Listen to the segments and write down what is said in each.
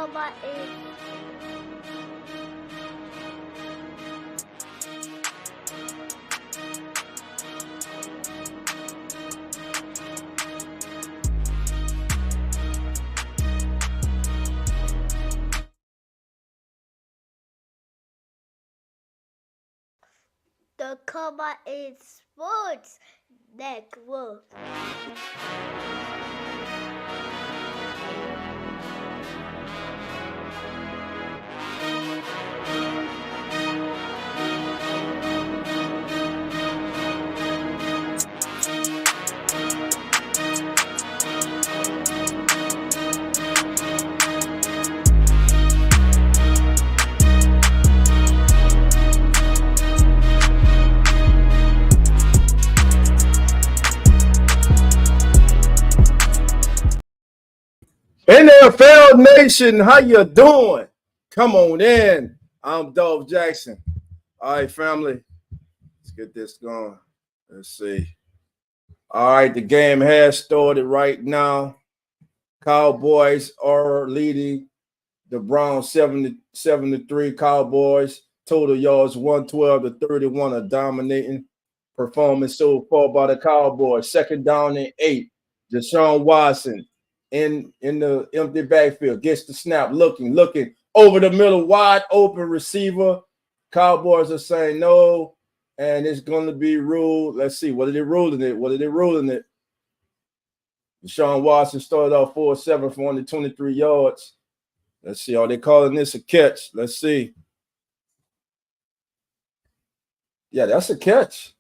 cover is the cover is Sports Network. NFL Nation, how you doing? Come on in. I'm DOLPH Jackson. All right, family. Let's get this going. Let's see. All right, the game has started right now. Cowboys are leading the Browns 7-3. Cowboys total yards 112-31, a dominating performance so far by the Cowboys. Second down and 8. Deshaun Watson in the empty backfield gets the snap, looking over the middle, wide open receiver. Cowboys are saying no, and it's going to be ruled. Let's see, what are they ruling it? Deshaun Watson started off 4-7 for only 23 yards. Let's see, are they calling this a catch? Let's see. Yeah, that's a catch.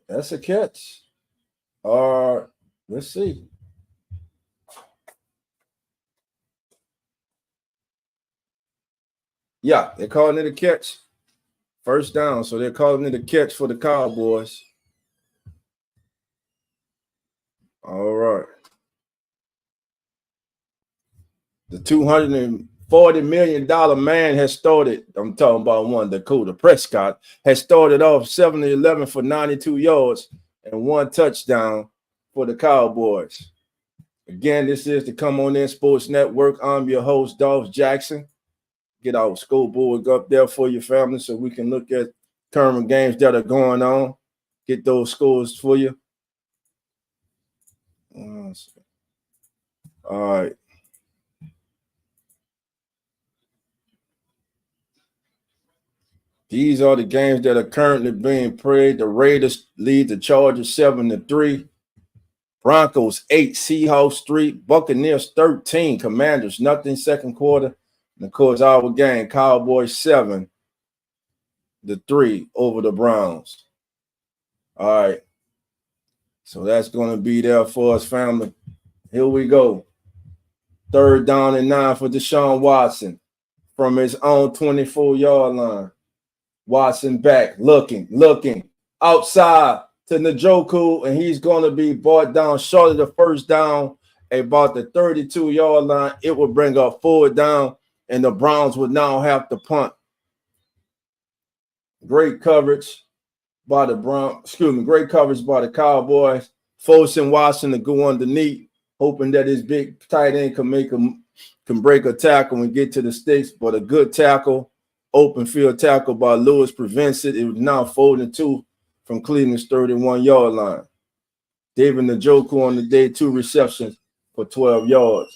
That's a catch. Let's see. Yeah, they're calling it a catch. First down, so they're calling it a catch for the Cowboys. All right. The $240 million man has started. I'm talking about one, Dakota Prescott, has started off 7-11 for 92 yards and 1 touchdown for the Cowboys. Again, this is the Come On In Sports Network. I'm your host, DOLPH Jackson. Get our school board up there for your family so we can look at current games that are going on. Get those scores for you. All right. These are the games that are currently being played. The Raiders lead the Chargers 7-3. Broncos 8, Seahawks 3, Buccaneers 13, Commanders nothing second quarter. And of course, our game, Cowboys 7-3 over the Browns. All right. So that's going to be there for us, family. Here we go. 3rd down and 9 for Deshaun Watson from his own 24-yard line. Watson back, looking outside to Njoku, and he's going to be brought down short of the first down at about the 32-yard line. It will bring up 4th down, and the Browns would now have to punt. Great coverage by the great coverage by the Cowboys, forcing Watson to go underneath, hoping that his big tight end can break a tackle and get to the sticks, but a good tackle. Open field tackle by Lewis prevents it. It was now 4-2 from Cleveland's 31-yard line. David Njoku on the day, 2 receptions for 12 yards.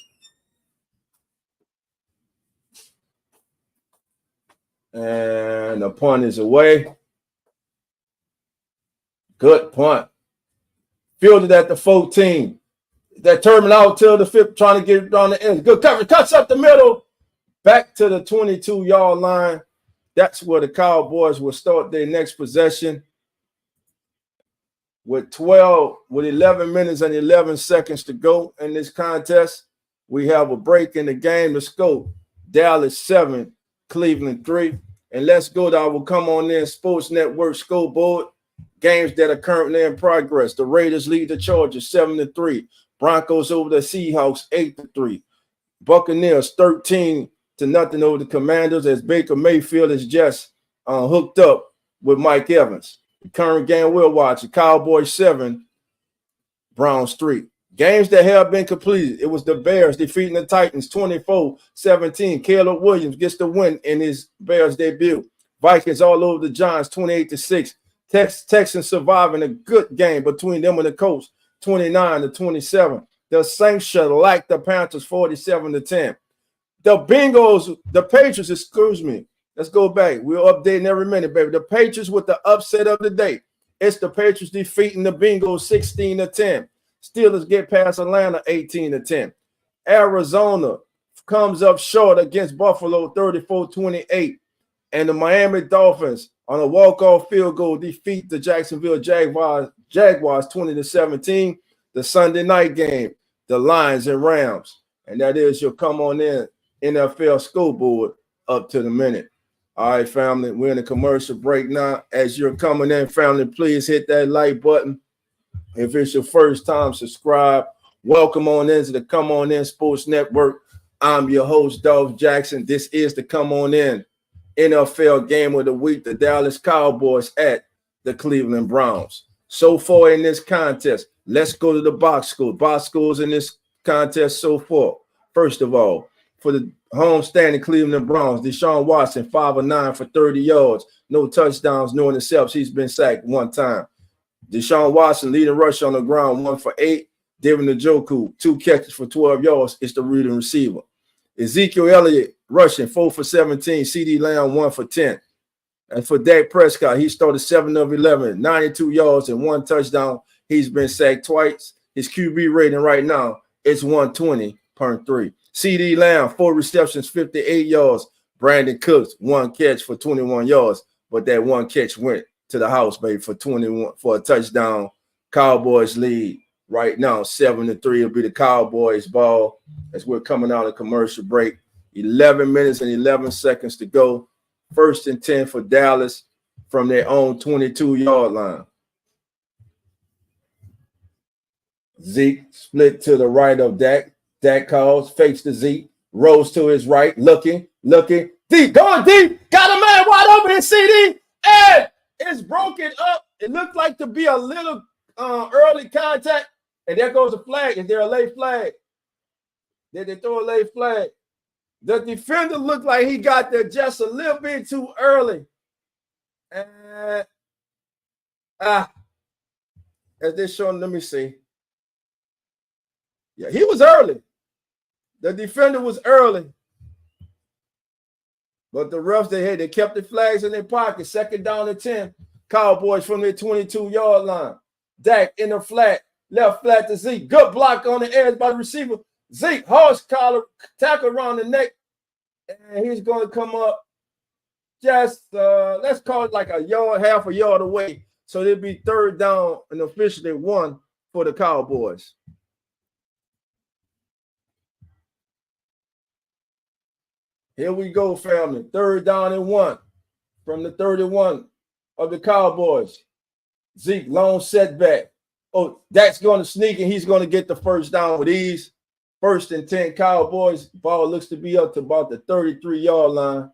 And the punt is away. Good punt. Fielded at the 14. That terminal out till the 5th, trying to get it on the end. Good coverage. Cuts up the middle. Back to the 22-yard line. That's where the Cowboys will start their next possession. With 11 minutes and 11 seconds to go in this contest, we have a break in the game to score. Dallas 7, Cleveland 3. And let's go to our Come On In Sports Network scoreboard. Games that are currently in progress. The Raiders lead the Chargers 7-3. Broncos over the Seahawks 8-3. Buccaneers 13-0 over the Commanders as Baker Mayfield is just hooked up with Mike Evans. The current game we're watching, Cowboys 7, Browns 3. Games that have been completed. It was the Bears defeating the Titans 24-17. Caleb Williams gets the win in his Bears debut. Vikings all over the Giants 28-6. Texans surviving a good game between them and the Colts 29-27. The Saints shellacked the Panthers 47-10. The Patriots, excuse me. Let's go back. We're updating every minute, baby. The Patriots with the upset of the day. It's the Patriots defeating the Bengals 16-10. Steelers get past Atlanta 18-10. Arizona comes up short against Buffalo 34-28. And the Miami Dolphins on a walk-off field goal defeat the Jacksonville Jaguars 20-17. The Sunday night game, the Lions and Rams. And that is your come on in NFL scoreboard up to the minute. All right, family, we're in a commercial break now. As you're coming in, family, please hit that like button. If it's your first time, subscribe. Welcome on into the Come On In Sports Network. I'm your host, DOLPH Jackson. This is the Come On In NFL Game of the Week, the Dallas Cowboys at the Cleveland Browns. So far in this contest, let's go to the box score. Box scores in this contest so far. First of all, for the home-standing Cleveland Browns, Deshaun Watson, 5 of 9 for 30 yards. No touchdowns, no interceptions. He's been sacked one time. Deshaun Watson, leading rusher on the ground, 1 for 8. David Njoku, 2 catches for 12 yards. It's the leading receiver. Ezekiel Elliott, rushing, 4 for 17. CD Lamb, 1 for 10. And for Dak Prescott, he started 7 of 11, 92 yards and 1 touchdown. He's been sacked twice. His QB rating right now is 120.3. CD Lamb, 4 receptions, 58 yards. Brandon Cooks, 1 catch for 21 yards, but that 1 catch went to the house, baby, for 21 for a touchdown. Cowboys lead right now, 7-3. It'll be the Cowboys ball as we're coming out of commercial break. 11 minutes and 11 seconds to go. 1st and 10 for Dallas from their own 22-yard line. Zeke split to the right of Dak. Dak calls, fakes to Zeke, rolls to his right, looking, deep, going deep, got a man wide open in CD, and it's broken up. It looked like to be a little early contact, and there goes a flag. Is there a late flag? Did they throw a late flag? The defender looked like he got there just a little bit too early. And as they're showing, let me see. Yeah, he was early. The defender was early. But the refs, they kept the flags in their pocket. 2nd down and 10. Cowboys from their 22-yard line. Dak in the flat. Left flat to Zeke. Good block on the edge by the receiver. Zeke, horse collar, tackle around the neck. And he's going to come up just, let's call it like a yard, half a yard away. So it'll be 3rd down and officially 1 for the Cowboys. Here we go, family. 3rd down and 1 from the 31 of the Cowboys. Zeke, long setback. Oh, Dak's going to sneak, and he's going to get the 1st down with ease. 1st and 10 Cowboys. Ball looks to be up to about the 33-yard line.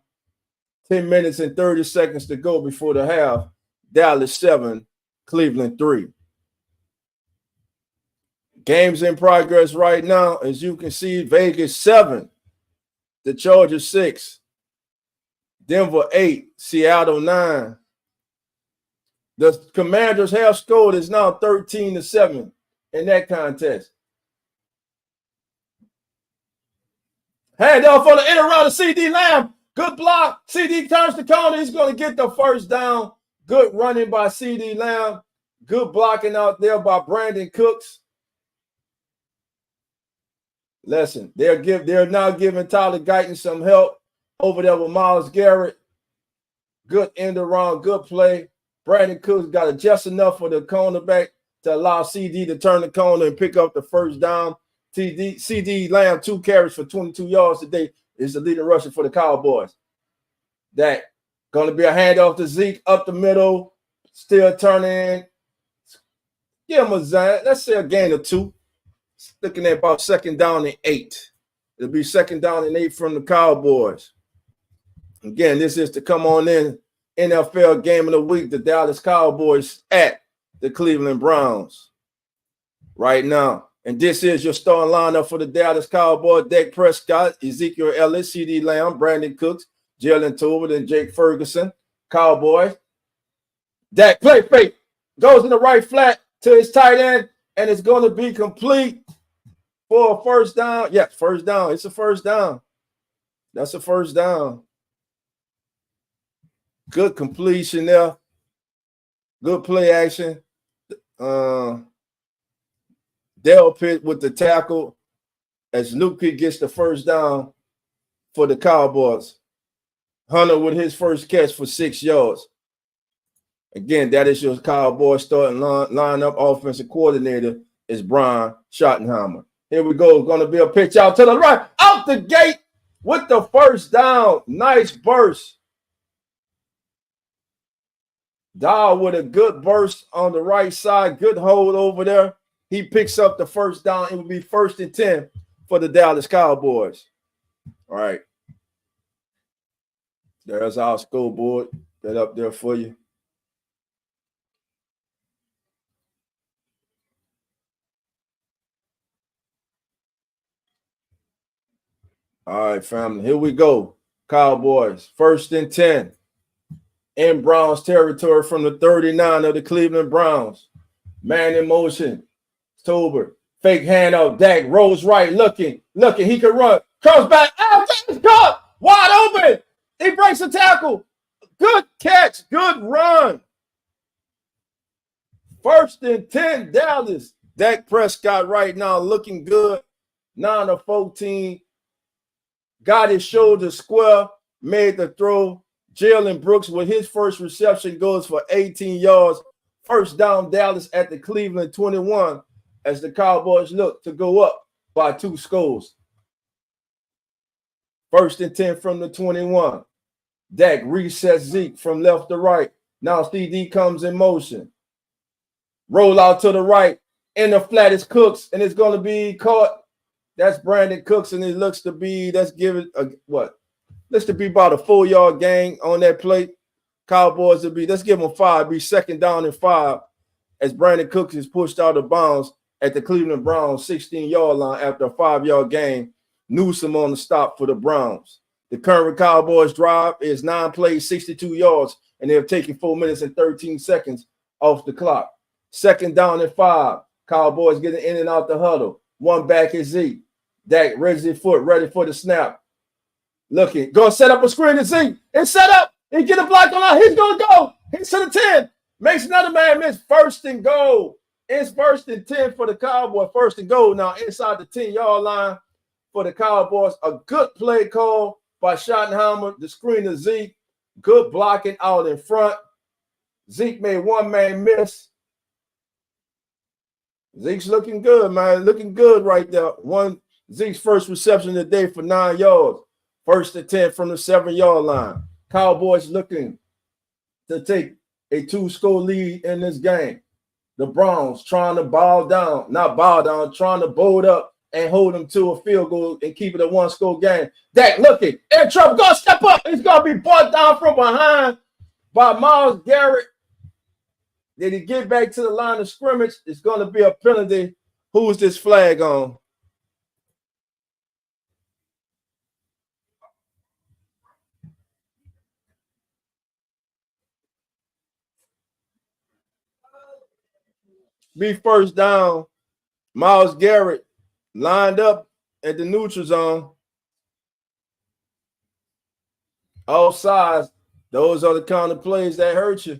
10 minutes and 30 seconds to go before the half. Dallas 7, Cleveland 3. Games in progress right now. As you can see, Vegas 7. The Chargers 6, Denver 8, Seattle 9. The Commanders have scored is now 13-7 in that contest. Handoff on the end around the CD Lamb. Good block. CD turns the corner. He's going to get the 1st down. Good running by CD Lamb. Good blocking out there by Brandon Cooks. Listen, they're now giving Tyler Guyton some help over there with Myles Garrett. Good end around, good play. Brandon Cooks got it just enough for the cornerback to allow CD to turn the corner and pick up the 1st down. CD Lamb, 2 carries for 22 yards today, is the leading rusher for the Cowboys. That going to be a handoff to Zeke up the middle, still turning. Give him let's say a gain of 2. Looking at about 2nd down and 8. It'll be 2nd down and 8 from the Cowboys. Again, this is to come on in NFL Game of the Week, the Dallas Cowboys at the Cleveland Browns. Right now, And this is your starting lineup for the Dallas Cowboys: Dak Prescott, Ezekiel Elliott, CeeDee Lamb, Brandon Cooks, Jalen Tolbert, and Jake Ferguson. Cowboys. Dak play fake. Goes in the right flat to his tight end, and it's going to be complete for a first down. Yes, first down. It's a first down. That's a first down. Good completion there. Good play action. DOLPH with the tackle as Luke gets the first down for the Cowboys. Hunter with his first catch for 6 yards. Again, that is your Cowboys starting lineup. Offensive coordinator is Brian Schottenheimer. Here we go. Going to be a pitch out to the right. Out the gate with the first down. Nice burst. Dow with a good burst on the right side. Good hold over there. He picks up the first down. It will be 1st and 10 for the Dallas Cowboys. All right. There's our scoreboard. That up there for you. All right, family. Here we go. Cowboys, 1st and 10 in Browns territory from the 39 of the Cleveland Browns. Man in motion. Tolbert. Fake handoff. Dak rolls right. Looking. He can run. Comes back. Out. It's caught. Wide open. He breaks a tackle. Good catch. Good run. 1st and 10, Dallas. Dak Prescott right now looking good. 9 of 14. Got his shoulder square. Made the throw. Jalen Brooks with his first reception goes for 18 yards. First down, Dallas at the Cleveland 21 as the Cowboys look to go up by 2 scores. 1st and 10 from the 21. Dak resets Zeke from left to right. Now CD comes in motion. Roll out to the right. In the flat is Cooks, and it's going to be caught. That's Brandon Cooks, and it looks to be, let's give it a what? Looks to be about a 4-yard gain on that play. Cowboys will be, let's give them 5, be 2nd down and 5 as Brandon Cooks is pushed out of bounds at the Cleveland Browns 16-yard line after a 5-yard gain. Newsom on the stop for the Browns. The current Cowboys drive is 9 plays, 62 yards, and they're taking 4 minutes and 13 seconds off the clock. 2nd down and 5. Cowboys getting in and out the huddle. One back is Zeke. Dak raises his foot, ready for the snap. Looking, gonna set up a screen to Zeke. It's set up. He get a block on out. He's gonna go. He's to the 10. Makes another man miss. 1st and goal. It's 1st and 10 for the Cowboys. 1st and goal now inside the 10-yard line for the Cowboys. A good play call by Schottenheimer. The screen to Zeke. Good blocking out in front. Zeke made one man miss. Zeke's looking good, man. Looking good right there. Zeke's first reception of the day for 9 yards. 1st and 10 from the 7-yard line. Cowboys looking to take a 2-score lead in this game. The Browns trying to trying to bold up and hold them to a field goal and keep it a 1-score game. Dak looking in trouble. Go step up. It's going to be brought down from behind by Myles Garrett. Did he get back to the line of scrimmage? It's going to be a penalty. Who's this flag on? Be 1st down. Myles Garrett lined up at the neutral zone. All sides. Those are the kind of plays that hurt you.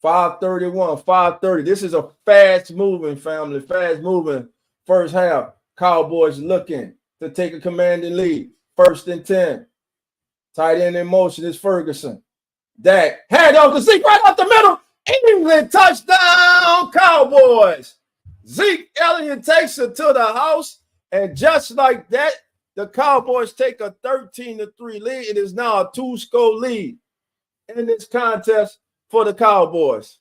5:31, 5:30. This is a fast-moving family, fast-moving first half. Cowboys looking to take a commanding lead. 1st and 10. Tight end in motion is Ferguson. Dak, hand off to Zeke right up the middle. England touchdown, Cowboys. Zeke Elliott takes it to the house, and just like that, the Cowboys take a 13-3 lead. It is now a 2-score lead in this contest for the Cowboys.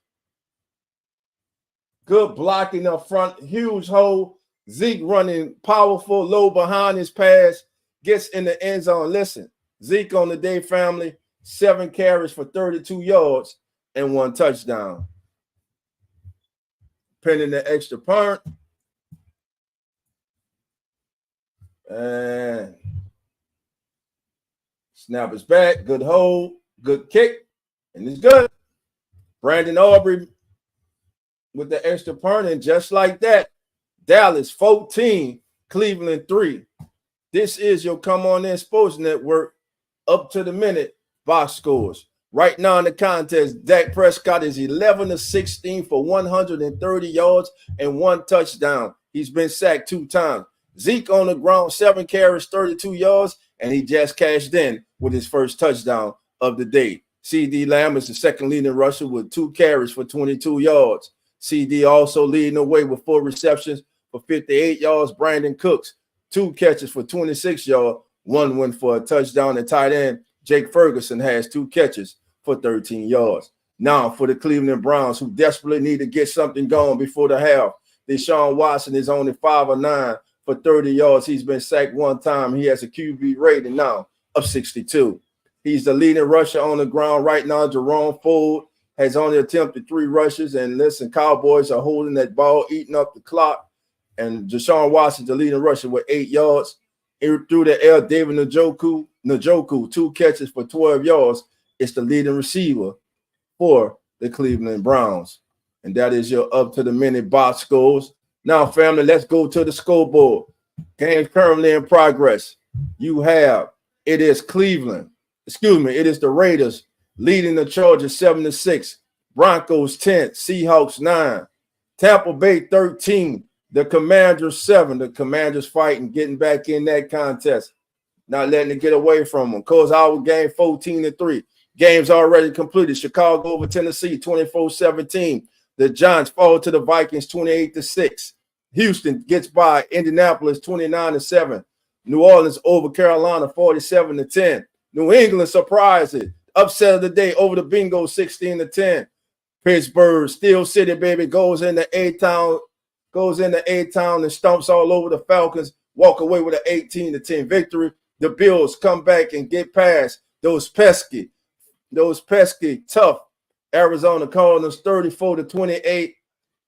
Good blocking up front, huge hole. Zeke running powerful, low behind his pass, gets in the end zone. Listen, Zeke on the day, family, 7 carries for 32 yards and 1 touchdown. pending the extra point. And snap is back. Good hold. Good kick. And it's good. Brandon Aubrey with the extra point. And just like that, Dallas 14, Cleveland 3. This is your Come On In Sports Network up to the minute box scores. Right now in the contest, Dak Prescott is 11 of 16 for 130 yards and 1 touchdown. He's been sacked 2 times. Zeke on the ground, 7 carries, 32 yards, and he just cashed in with his first touchdown of the day. CD Lamb is the second leading rusher with 2 carries for 22 yards. CD also leading the way with 4 receptions for 58 yards. Brandon Cooks, 2 catches for 26 yards, 1 win for a touchdown. And tight end Jake Ferguson has 2 catches for 13 yards. Now for the Cleveland Browns, who desperately need to get something going before the half. Deshaun Watson is only 5 of 9 for 30 yards. He's been sacked 1 time. He has a QB rating now of 62. He's the leading rusher on the ground right now. Jerome Ford has only attempted 3 rushes. And listen, Cowboys are holding that ball, eating up the clock. And Deshaun Watson, the leading rusher with 8 yards. Through the air, David Njoku, 2 catches for 12 yards. It's the leading receiver for the Cleveland Browns. And that is your up to the minute box scores. Now, family, let's go to the scoreboard. Game currently in progress. It is the Raiders leading the Chargers 7-6. Broncos 10, Seahawks 9, Tampa Bay 13, the Commanders 7. The Commanders fighting, getting back in that contest, not letting it get away from them. Cause our game 14-3. Games already completed. Chicago over Tennessee 24-17. The Giants fall to the Vikings 28-6. Houston gets by Indianapolis 29-7. New Orleans over Carolina 47-10. New England surprises. Upset of the day over the Bengals 16-10. Pittsburgh, Steel City, baby, goes into A-Town and stomps all over the Falcons. Walk away with an 18-10 victory. The Bills come back and get past those pesky, tough Arizona Cardinals 34-28.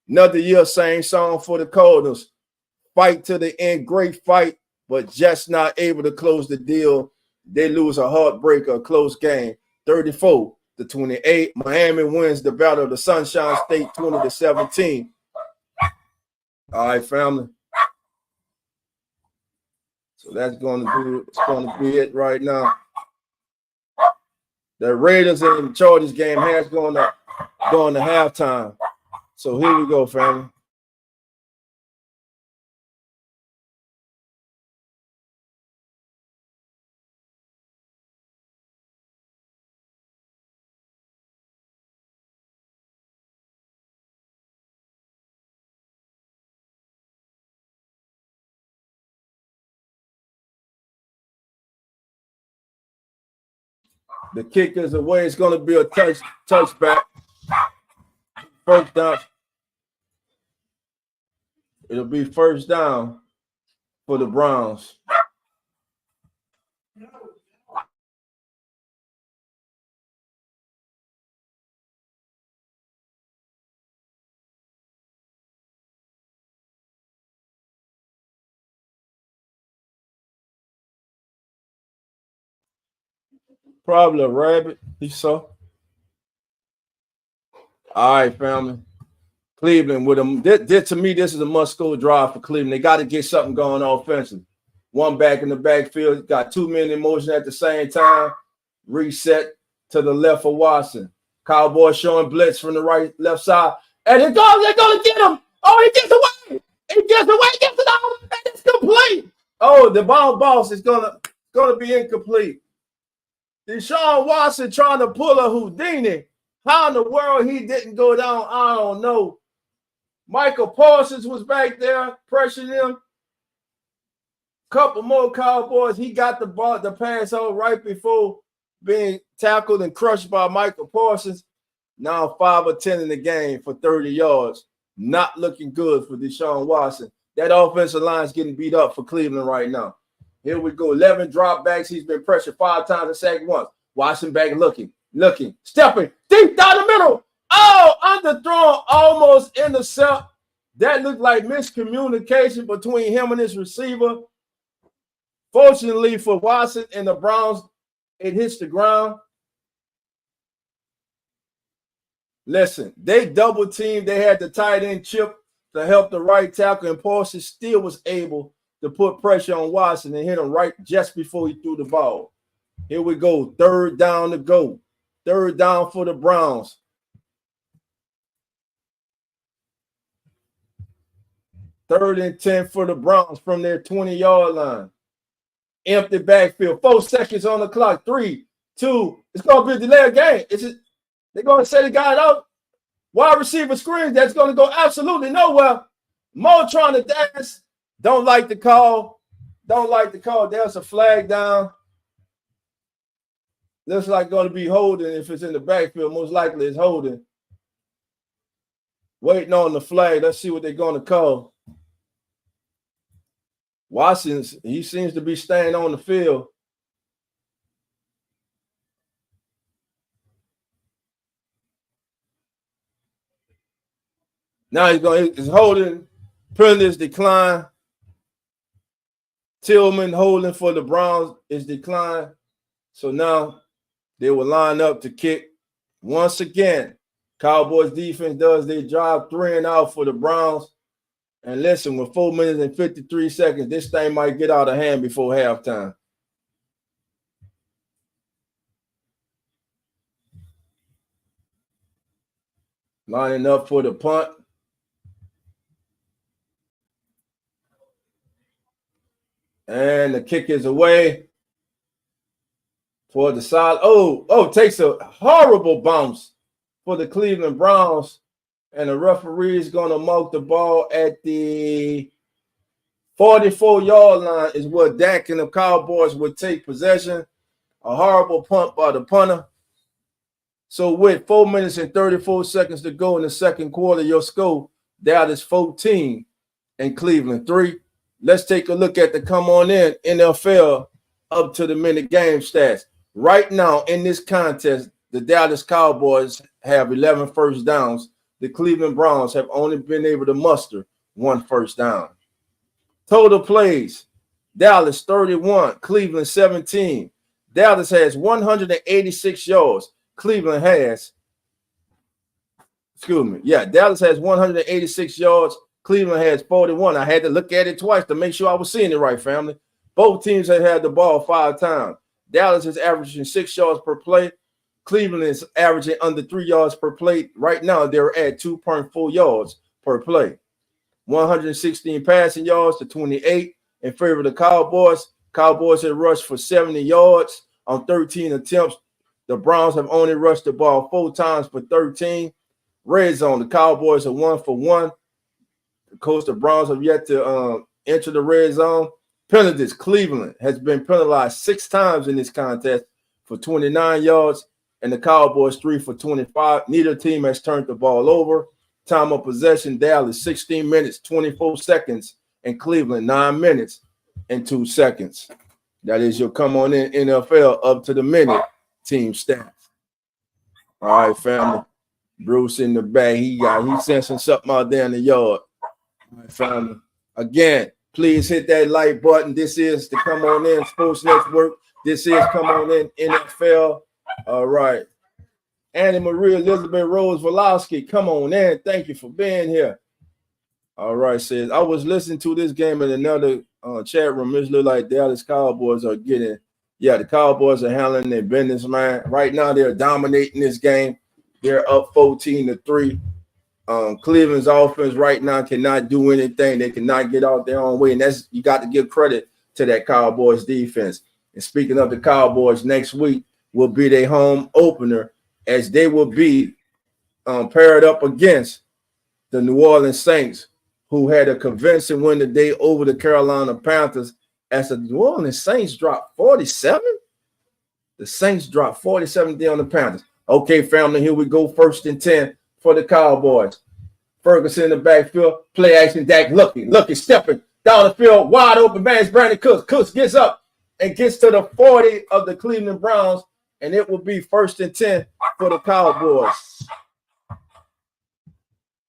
Another year, same song for the Cardinals. Fight to the end, great fight, but just not able to close the deal. They lose a heartbreaker, a close game, 34-28. Miami wins the Battle of the Sunshine State 20-17. All right, family. So that's going to be it right now. The Raiders and Chargers game has gone to halftime. So here we go, family. The kick is away. It's going to be a touchback. First down. It'll be first down for the Browns. Probably a rabbit. He saw. All right, family. Cleveland with them. To me, this is a must-go drive for Cleveland. They got to get something going offensively. One back in the backfield, got 2 men in motion at the same time. Reset to the left for Watson. Cowboys showing blitz from the left side. And they're going to get him. Oh, he gets away. Gets it out. And it's complete. Oh, the boss is going to be incomplete. Deshaun Watson trying to pull a Houdini. How in the world he didn't go down, I don't know. Michael Parsons was back there pressuring him. Couple more Cowboys. He got the pass out right before being tackled and crushed by Michael Parsons. Now 5 of 10 in the game for 30 yards. Not looking good for Deshaun Watson. That offensive line is getting beat up for Cleveland right now. Here we go. 11 dropbacks. He's been pressured 5 times and sacked once. Watson back looking, stepping deep down the middle. Oh, underthrown, almost intercept. That looked like miscommunication between him and his receiver. Fortunately for Watson and the Browns, it hits the ground. Listen, they double teamed. They had the tight end chip to help the right tackle, and Parsons still was able to put pressure on Watson and hit him right just before he threw the ball. Here we go. Third down to go. Third down for the Browns. Third and 10 for the Browns from their 20-yard line. Empty backfield. 4 seconds on the clock. 3, 2. It's going to be a delay of game. They're going to say the guy out. Wide receiver screen. That's going to go absolutely nowhere. Mo trying to dance. Don't like the call. Don't like the call. There's a flag down. Looks like going to be holding if it's in the backfield. Most likely it's holding. Waiting on the flag. Let's see what they're going to call. Watson's, he seems to be staying on the field. Now he's holding. Penalties decline. Tillman holding for the Browns is declined. So now they will line up to kick once again. Cowboys defense does their job, 3 and out for the Browns. And listen, with 4 minutes and 53 seconds, this thing might get out of hand before halftime. Lining up for the punt. And the kick is away for the side. Takes a horrible bounce for the Cleveland Browns. And the referee is going to mark the ball at the 44-yard line is where Dak and the Cowboys would take possession. A horrible punt by the punter. So with 4 minutes and 34 seconds to go in the second quarter, your score, Dallas 14 and Cleveland 3. Let's take a look at the come on in NFL up to the minute game stats. Right now in this contest, the Dallas Cowboys have 11 first downs. The Cleveland Browns have only been able to muster 1 first down. Total plays, Dallas 31, Cleveland 17. Dallas has 186 yards. Cleveland has, Dallas has 186 yards. Cleveland has 41. I had to look at it twice to make sure I was seeing it right, family. Both teams have had the ball 5 times. Dallas is averaging 6 yards per play. Cleveland is averaging under 3 yards per play. Right now, they're at 2.4 yards per play. 116 passing yards to 28 in favor of the Cowboys. Cowboys have rushed for 70 yards on 13 attempts. The Browns have only rushed the ball 4 times for 13. Red zone, the Cowboys are 1 for 1. Of course, the Browns have yet to enter the red zone. Penalties, Cleveland has been penalized 6 times in this contest for 29 yards, and the Cowboys 3 for 25. Neither team has turned the ball over. Time of possession, Dallas 16 minutes, 24 seconds, and Cleveland 9 minutes and 2 seconds. That is your come on in NFL up to the minute team stats. All right, family. Bruce in the back. He's sensing something out there in the yard. All right, family. Again, please hit that like button. This is the Come On In Sports Network. This is Come On In NFL. All right. Annie Marie Elizabeth Rose Volowski, come on in. Thank you for being here. All right, says I was listening to this game in another chat room. It looked like Dallas Cowboys are getting, the Cowboys are handling their business, man. Right now, they're dominating this game. They're up 14-3. Cleveland's offense right now cannot do anything. They cannot get out their own way, and that's you got to give credit to that Cowboys defense. And speaking of the Cowboys, next week will be their home opener, as they will be paired up against the New Orleans Saints, who had a convincing win today over the Carolina Panthers. As the New Orleans Saints dropped 47, the Saints dropped 47 today on the Panthers. Okay, family, here we go. 1st and 10 for the Cowboys. Ferguson in the backfield, play action. Dak looking, stepping down the field, wide open man. It's Brandon Cooks. Cooks gets up and gets to the 40 of the Cleveland Browns, and it will be 1st and 10 for the Cowboys.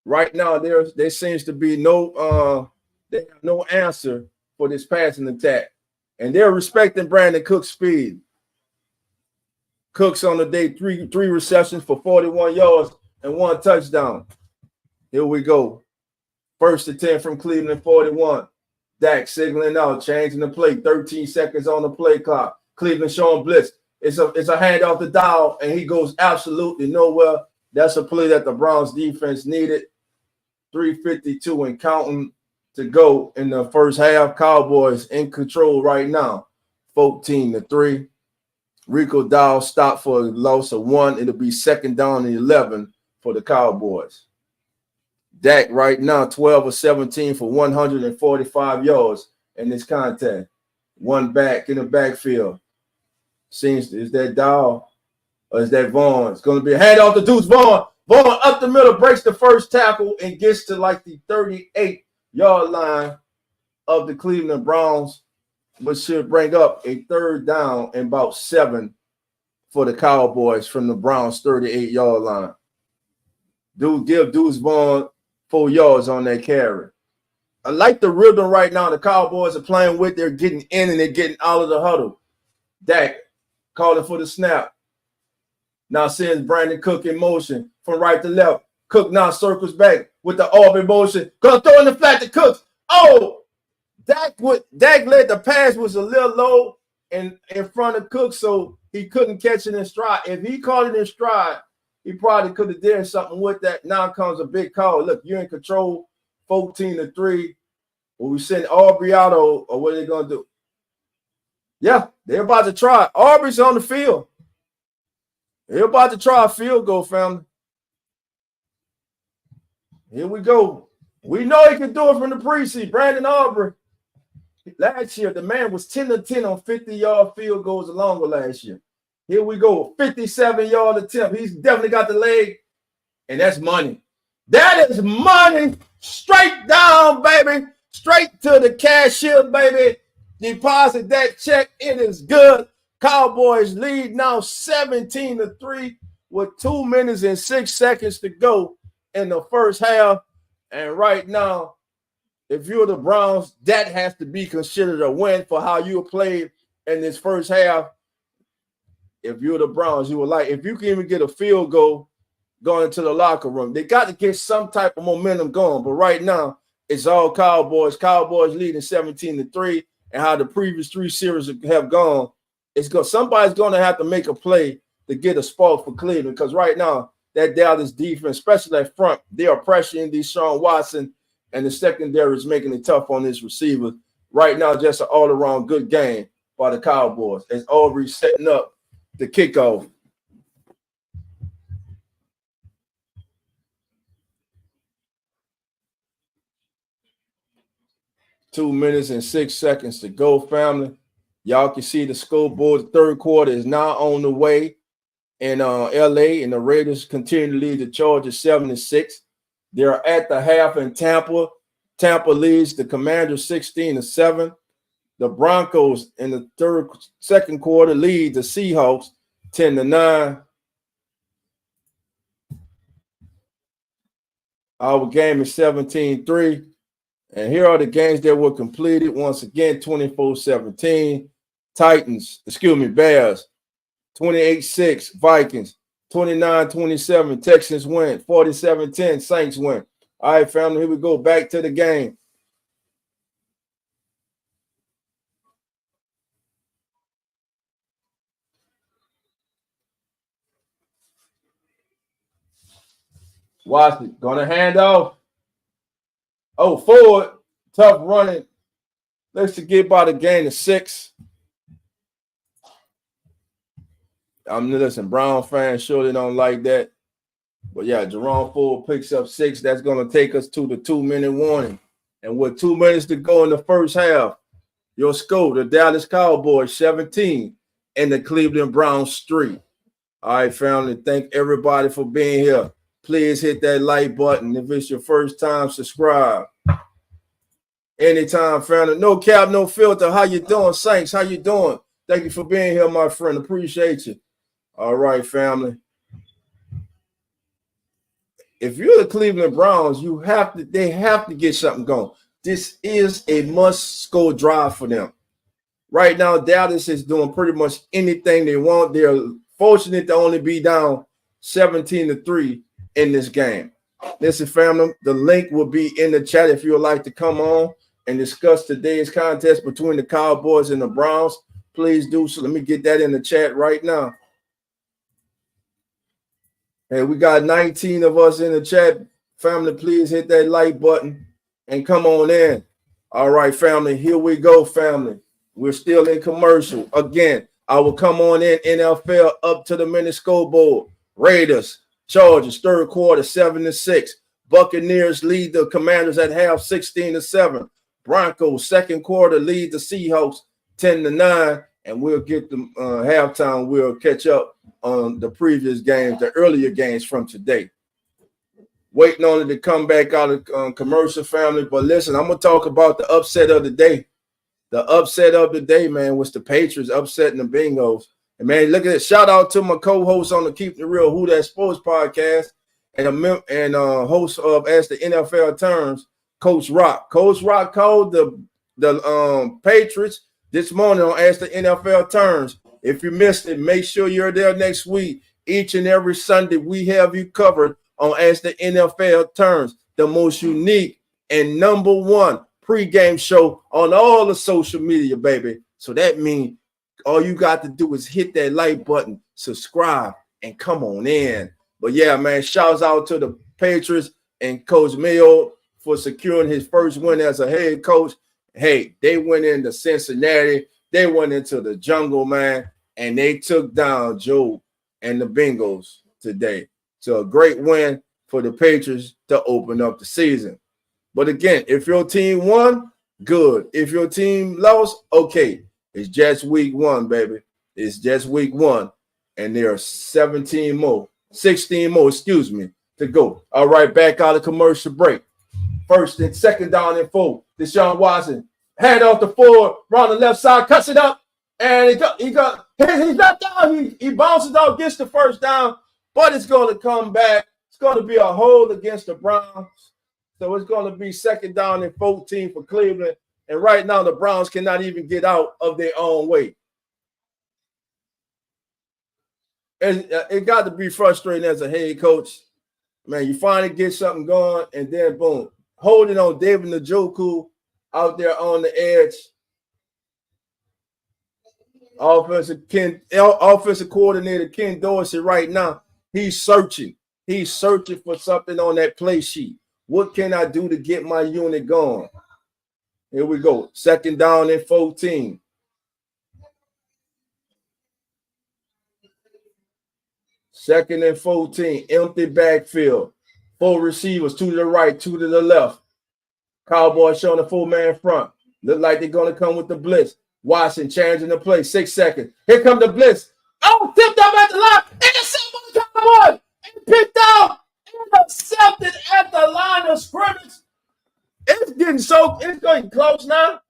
Right now, there seems to be no they have no answer for this passing attack. And they're respecting Brandon Cook's speed. Cooks on the day, three receptions for 41 yards and 1 touchdown. Here we go. 1st and 10 from Cleveland, 41. Dak signaling out, changing the play. 13 seconds on the play clock. Cleveland showing blitz. It's a handoff to Dow, and he goes absolutely nowhere. That's a play that the Browns defense needed. 3:52 and counting to go in the first half. Cowboys in control right now, 14-3. Rico Dow stopped for a loss of 1. It'll be 2nd down and 11 for the Cowboys. Dak right now, 12 of 17 for 145 yards in this contact. 1 back in the backfield. Is that Dow or is that Vaughn? It's going to be a handoff to Deuce Vaughn. Vaughn up the middle, breaks the first tackle and gets to like the 38-yard line of the Cleveland Browns, which should bring up a 3rd down and about 7 for the Cowboys from the Browns' 38-yard line. Give Deuce Vaughn 4 yards on that carry. I like the rhythm right now the Cowboys are playing with. They're getting in and they're getting out of the huddle. Dak calling for the snap. Now sends Brandon Cook in motion from right to left. Cook now circles back with the Auburn motion. Gonna throw in the flat to Cook. Oh! Dak led the pass was a little low in front of Cook, so he couldn't catch it in stride. If he caught it in stride, he probably could have done something with that. Now comes a big call. Look, you're in control, 14-3. Will we send Aubrey out or what are they going to do? Yeah, they're about to try. Aubrey's on the field. They're about to try a field goal, family. Here we go. We know he can do it from the preseason. Brandon Aubrey. Last year, the man was 10-10 on 50-yard field goals or longer last year. Here we go. 57-yard attempt. He's definitely got the leg, and that's money. That is money. Straight down, baby. Straight to the cashier, baby. Deposit that check. It is good. Cowboys lead now 17-3 with 2 minutes and 6 seconds to go in the first half. And right now, if you're the Browns, that has to be considered a win for how you played in this first half. If you're the Browns, you would like, if you can even get a field goal going into the locker room, they got to get some type of momentum going. But right now, it's all Cowboys. Cowboys leading 17-3, and how the previous 3 series have gone. Somebody's going to have to make a play to get a spot for Cleveland, because right now, that Dallas defense, especially that front, they are pressuring Deshaun Watson, and the secondary is making it tough on his receivers. Right now, just an all-around good game by the Cowboys as Aubrey setting up the kickoff. Two minutes and 6 seconds to go, family. Y'all can see the scoreboard. The third quarter is now on the way in LA, and the Raiders continue to lead the Chargers 7-6. They're at the half in Tampa. Tampa leads the Commanders 16-7. The Broncos in the second quarter lead the Seahawks 10-9. Our game is 17-3. And here are the games that were completed. Once again, 24-17. Bears. 28-6. Vikings. 29-27. Texans win. 47-10. Saints win. All right, family, here we go. Back to the game. Watch it. Gonna hand off. Oh, forward. Tough running. Let's get by the game to 6. Listen, Brown fans surely don't like that. But yeah, Jerome Ford picks up 6. That's going to take us to the 2-minute warning. And with 2 minutes to go in the first half, your score, the Dallas Cowboys 17 and the Cleveland Browns 3. All right, family, thank everybody for being here. Please hit that like button. If it's your first time, subscribe. Anytime, family. No cap, no filter. How you doing, Saints? How you doing? Thank you for being here, my friend. Appreciate you. All right, family. if you're the Cleveland Browns, they have to get something going. This is a must-score drive for them. Right now, Dallas is doing pretty much anything they want. They're fortunate to only be down 17-3 in this game. Listen, family, the link will be in the chat if you would like to come on and discuss today's contest between the Cowboys and the Browns. Please do so. Let me get that in the chat right now. Hey, we got 19 of us in the chat. Family, please hit that like button and come on in. All right, family, here we go, family. We're still in commercial. Again, I will come on in NFL up to the minute scoreboard. Raiders, Chargers, third quarter, 7-6. Buccaneers lead the Commanders at half, 16-7. Broncos, second quarter, lead the Seahawks, 10-9. And we'll get the halftime. We'll catch up on the previous games, the earlier games from today. Waiting on it to come back out of commercial, family. But listen, I'm going to talk about the upset of the day. The upset of the day, man, was the Patriots upsetting the Bengals. And, man, look at it. Shout out to my co-host on the Keep It Real Who That Sports podcast and host of As the NFL Turns, Coach Rock. Coach Rock called the Patriots this morning on As the NFL Turns. If you missed it, make sure you're there next week. Each and every Sunday, we have you covered on As the NFL Turns, the most unique and number one pregame show on all the social media, baby. So that means all you got to do is hit that like button, subscribe, and come on in. But yeah, man, shouts out to the Patriots and Coach Mayo for securing his first win as a head coach. Hey, they went into Cincinnati. They went into the jungle, man, and they took down Joe and the Bengals today. So a great win for the Patriots to open up the season. But again, if your team won, good. If your team lost, okay. It's just week one, baby. It's just week one. And there are 16 more, to go. All right, back out of commercial break. First and second down and 4. Deshaun Watson, hand off the 4, around the left side, cuts it up. And he's not down. He bounces out, gets the first down, but it's going to come back. It's going to be a hold against the Browns. So it's going to be second down and 14 for Cleveland. And right now, the Browns cannot even get out of their own way. And it got to be frustrating as a head coach. Man, you finally get something going, and then boom, holding on David Njoku out there on the edge. Offensive coordinator Ken Dorsey right now, he's searching. He's searching for something on that play sheet. What can I do to get my unit going? Here we go. Second down and 14. Second and 14. Empty backfield. 4 receivers, 2 to the right, 2 to the left. Cowboys showing a 4-man front. Look like they're going to come with the blitz. Watson changing the play. 6 seconds. Here comes the blitz. Oh, tipped up at the line. Intercept by the Cowboys. And picked out. Intercepted at the line of scrimmage. It's getting close now.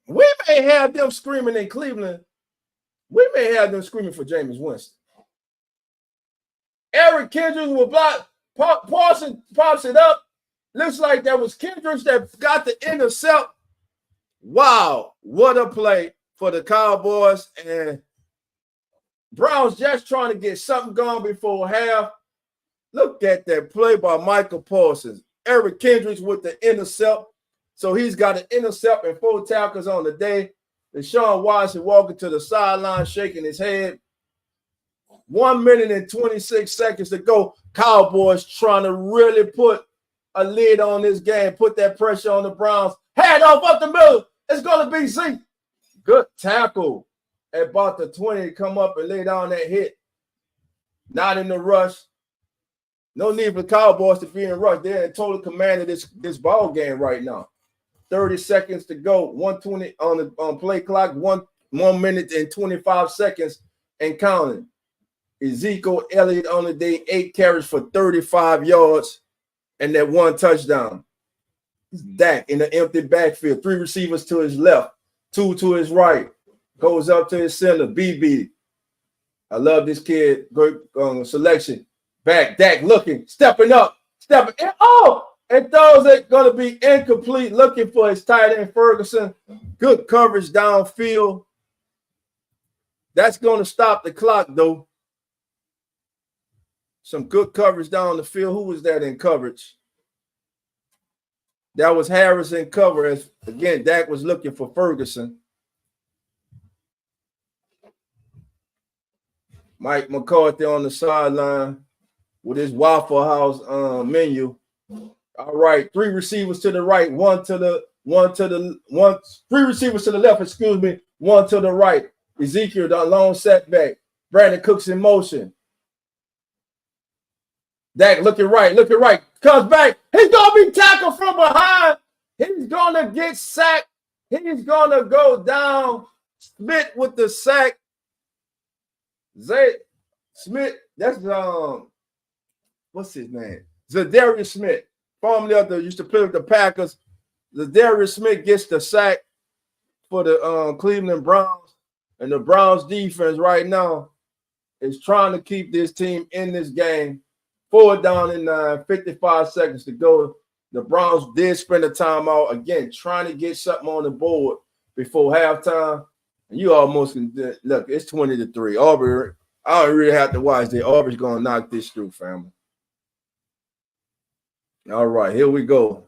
We may have them screaming in Cleveland. We may have them screaming for Jameis Winston. Eric Kendricks will block. Parsons pops it up. Looks like that was Kendricks that got the intercept. Wow, what a play for the Cowboys. And Browns just trying to get something going before half. Look at that play by Michael Parsons. Eric Kendricks with the intercept. So he's got an intercept and 4 tackles on the day. Deshaun Watson walking to the sideline, shaking his head. 1 minute and 26 seconds to go. Cowboys trying to really put a lid on this game, put that pressure on the Browns. Hand off up the middle. It's going to be Zeke. Good tackle at about the 20 to come up and lay down that hit. Not in the rush. No need for Cowboys to be in rush. They're in total command of this ball game right now. 30 seconds to go. 120 on play clock. 1 minute and 25 seconds and counting. Ezekiel Elliott on the day, 8 carries for 35 yards and that 1 touchdown. Dak in the empty backfield. 3 receivers to his left, 2 to his right. Goes up to his center, BB. I love this kid. Great selection. Back, Dak looking, stepping up, stepping in. Oh, and throws it going to be incomplete. Looking for his tight end Ferguson. Good coverage downfield. That's going to stop the clock, though. Some good coverage down the field. Who was that in coverage? That was Harris in cover. As again, Dak was looking for Ferguson. Mike McCarthy on the sideline with his Waffle House menu. All right, 3 receivers to the right, 3 receivers to the left, excuse me, 1 to the right. Ezekiel, the long setback. Brandon Cooks in motion. Dak looking right, comes back. He's going to be tackled from behind. He's going to get sacked. He's going to go down. Smith with the sack. Zay Smith, that's what's his name? Zadarius Smith. Formerly used to play with the Packers. Zadarius Smith gets the sack for the Cleveland Browns. And the Browns defense right now is trying to keep this team in this game. 4 down and 9, 55 seconds to go. The Browns did spend a timeout again, trying to get something on the board before halftime. And you almost can look, it's 20-3. Auburn, I don't really have to watch that. Auburn's going to knock this through, family. All right, here we go.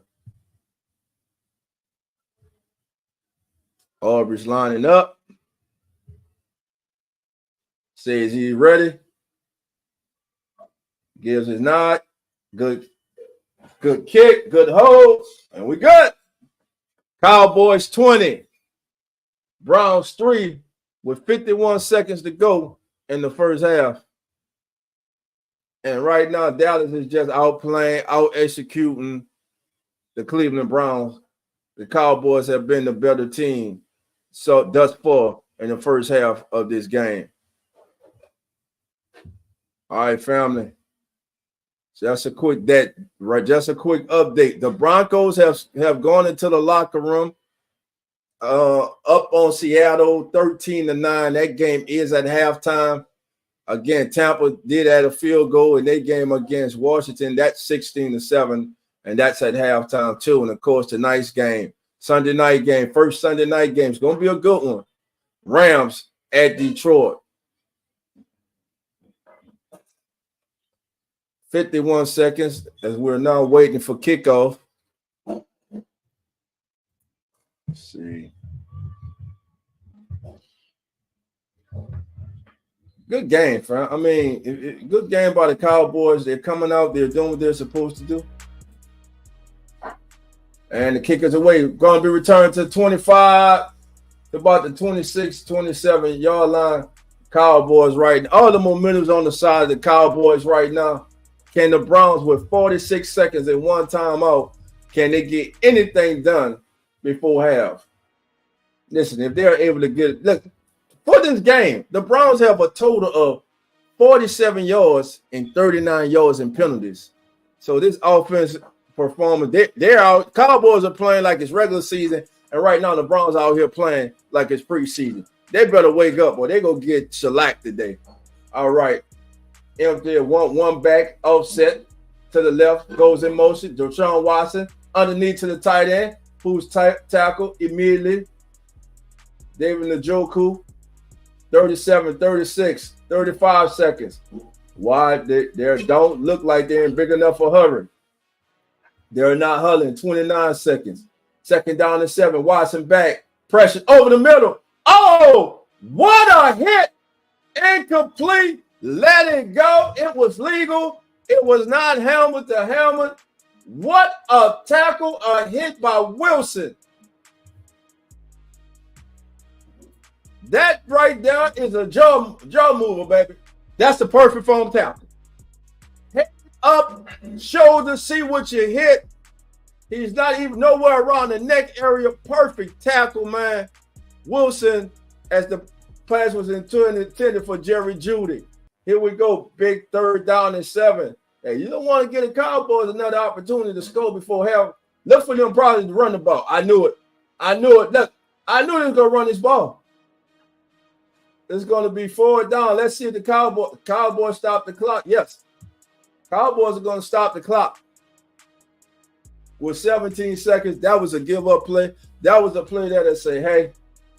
Auburn's lining up. Says he's ready. Gives his nod. Good kick, good hold. And we good. Cowboys 20. Browns 3 with 51 seconds to go in the first half. And right now, Dallas is just outplaying, out-executing the Cleveland Browns. The Cowboys have been the better team so thus far in the first half of this game. All right, family. Just a quick update. The Broncos have gone into the locker room up on Seattle 13-9. That game is at halftime. Again, Tampa did add a field goal in their game against Washington. That's 16-7, and that's at halftime too. And of course, tonight's game, Sunday night game, first Sunday night game, is going to be a good one. Rams at Detroit. 51 seconds as we're now waiting for kickoff. Let's see. Good game, fam. I mean, good game by the Cowboys. They're coming out. They're doing what they're supposed to do. And the kicker's away. Going to be returned to 25, to about the 26, 27-yard line. Cowboys right now. All the momentum's on the side of the Cowboys right now. Can the Browns, with 46 seconds and 1 timeout, can they get anything done before half? Listen, if they're able to get it, look, for this game, the Browns have a total of 47 yards and 39 yards in penalties. So this offense performance, they're out. Cowboys are playing like it's regular season, and right now the Browns are out here playing like it's preseason. They better wake up or they're going to get shellacked today. All right. Empty one back, offset to the left, goes in motion. Deshaun Watson underneath to the tight end, who's tackled immediately. David Njoku, 37, 36, 35 seconds. Why? They don't look like they're in big enough for hurry. They're not huddling. 29 seconds. Second down and 7. Watson back. Pressure over the middle. Oh, what a hit. Incomplete. Let it go. It was legal. It was not helmet to helmet. What a tackle, a hit by Wilson. That right there is a jaw mover, baby. That's the perfect form tackle. Head up, shoulder, see what you hit. He's not even nowhere around the neck area. Perfect tackle, man. Wilson, as the pass was intended for Jerry Jeudy. Here we go. Big 3rd down and 7. Hey, you don't want to get the Cowboys another opportunity to score before half. Look for them probably to run the ball. I knew it. Look, I knew they was going to run this ball. It's going to be 4th down. Let's see if the Cowboys stop the clock. Yes. Cowboys are going to stop the clock with 17 seconds. That was a give-up play. That was a play that say, hey,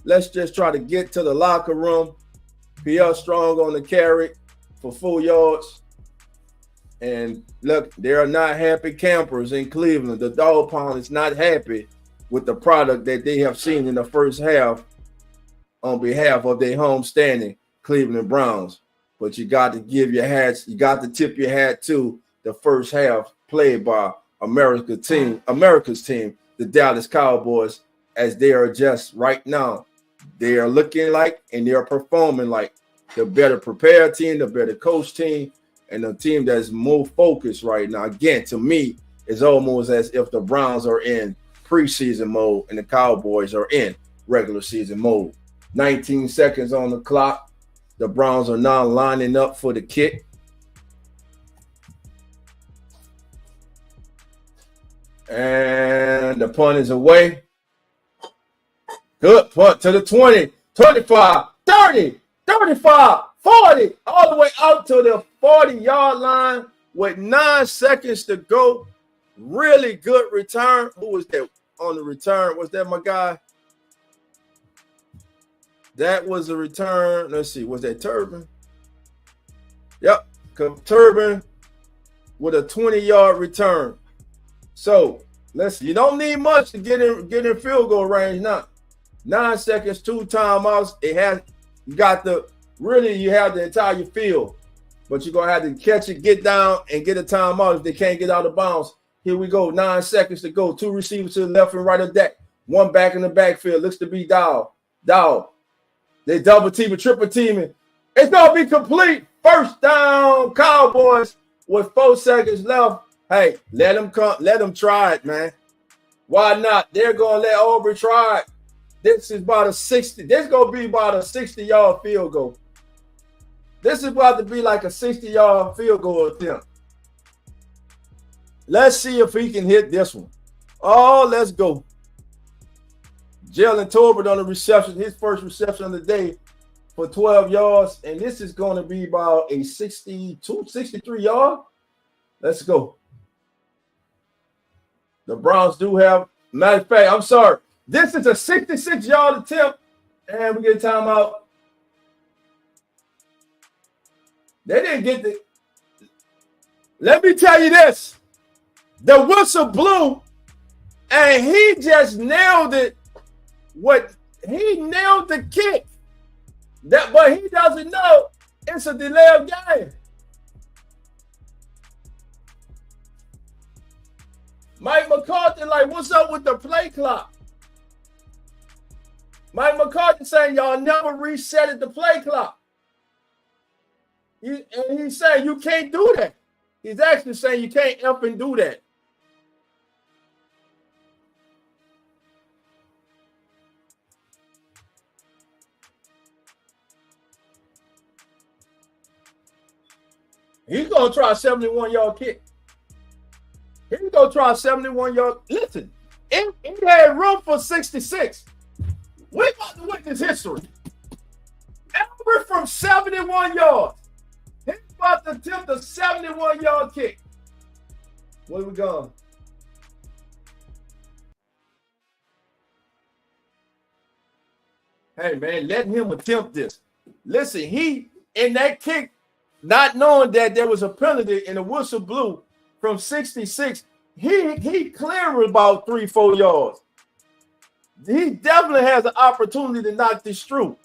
let's just try to get to the locker room. Pierre Strong on the carry for 4 yards. And look, there are not happy campers in Cleveland. The dog pound is not happy with the product that they have seen in the first half on behalf of their homestanding Cleveland Browns. But you got to give your hats, you got to tip your hat to the first half played by America's team, the Dallas Cowboys, as they are just right now. They are looking like and they are performing like the better prepared team, the better coach team, and the team that's more focused right now. Again, to me, it's almost as if the Browns are in preseason mode and the Cowboys are in regular season mode. 19 seconds on the clock. The Browns are now lining up for the kick. And the punt is away. Good punt to the 20, 25, 30, 35, 40, all the way out to the 40-yard line with 9 seconds to go. Really good return. Who was that on the return? Was that my guy? That was a return. Let's see. Was that Turbin? Yep. Turbin with a 20-yard return. So let's see. You don't need much to get in field goal range now. 9 seconds, 2 timeouts. You have the entire field. But you're gonna have to catch it, get down, and get a timeout if they can't get out of bounds. Here we go. 9 seconds to go. 2 receivers to the left and right of deck. 1 back in the backfield. Looks to be Dowell. They double teaming, triple teaming. It's gonna be complete. First down, Cowboys with 4 seconds left. Hey, let them try it, man. Why not? They're gonna let Aubrey try it. This is about a 60. This is gonna be about a 60-yard field goal. This is about to be like a 60-yard field goal attempt. Let's see if he can hit this one. Oh, let's go. Jalen Tolbert on the reception, his first reception of the day for 12 yards. And this is going to be about a 63 yard. Let's go. The Browns do have, matter of fact, I'm sorry. This is a 66-yard attempt. And we get a timeout. They didn't get the. Let me tell you this. The whistle blew, and he just nailed it. He nailed the kick. But he doesn't know it's a delay of game. Mike McCarthy, like, what's up with the play clock? Mike McCarthy saying y'all never resetted the play clock. And he's saying you can't do that. He's actually saying you can't effing do that. He's going to try a 71-yard kick. He's going to try a 71-yard. Listen, it had room for 66. We're about to witness history. Every from 71 yards. He's about to attempt a 71-yard kick. Where we going? Hey, man, let him attempt this. Listen, he, in that kick, not knowing that there was a penalty and the whistle blew from 66, he cleared about 3-4 yards. He definitely has an opportunity to knock this through.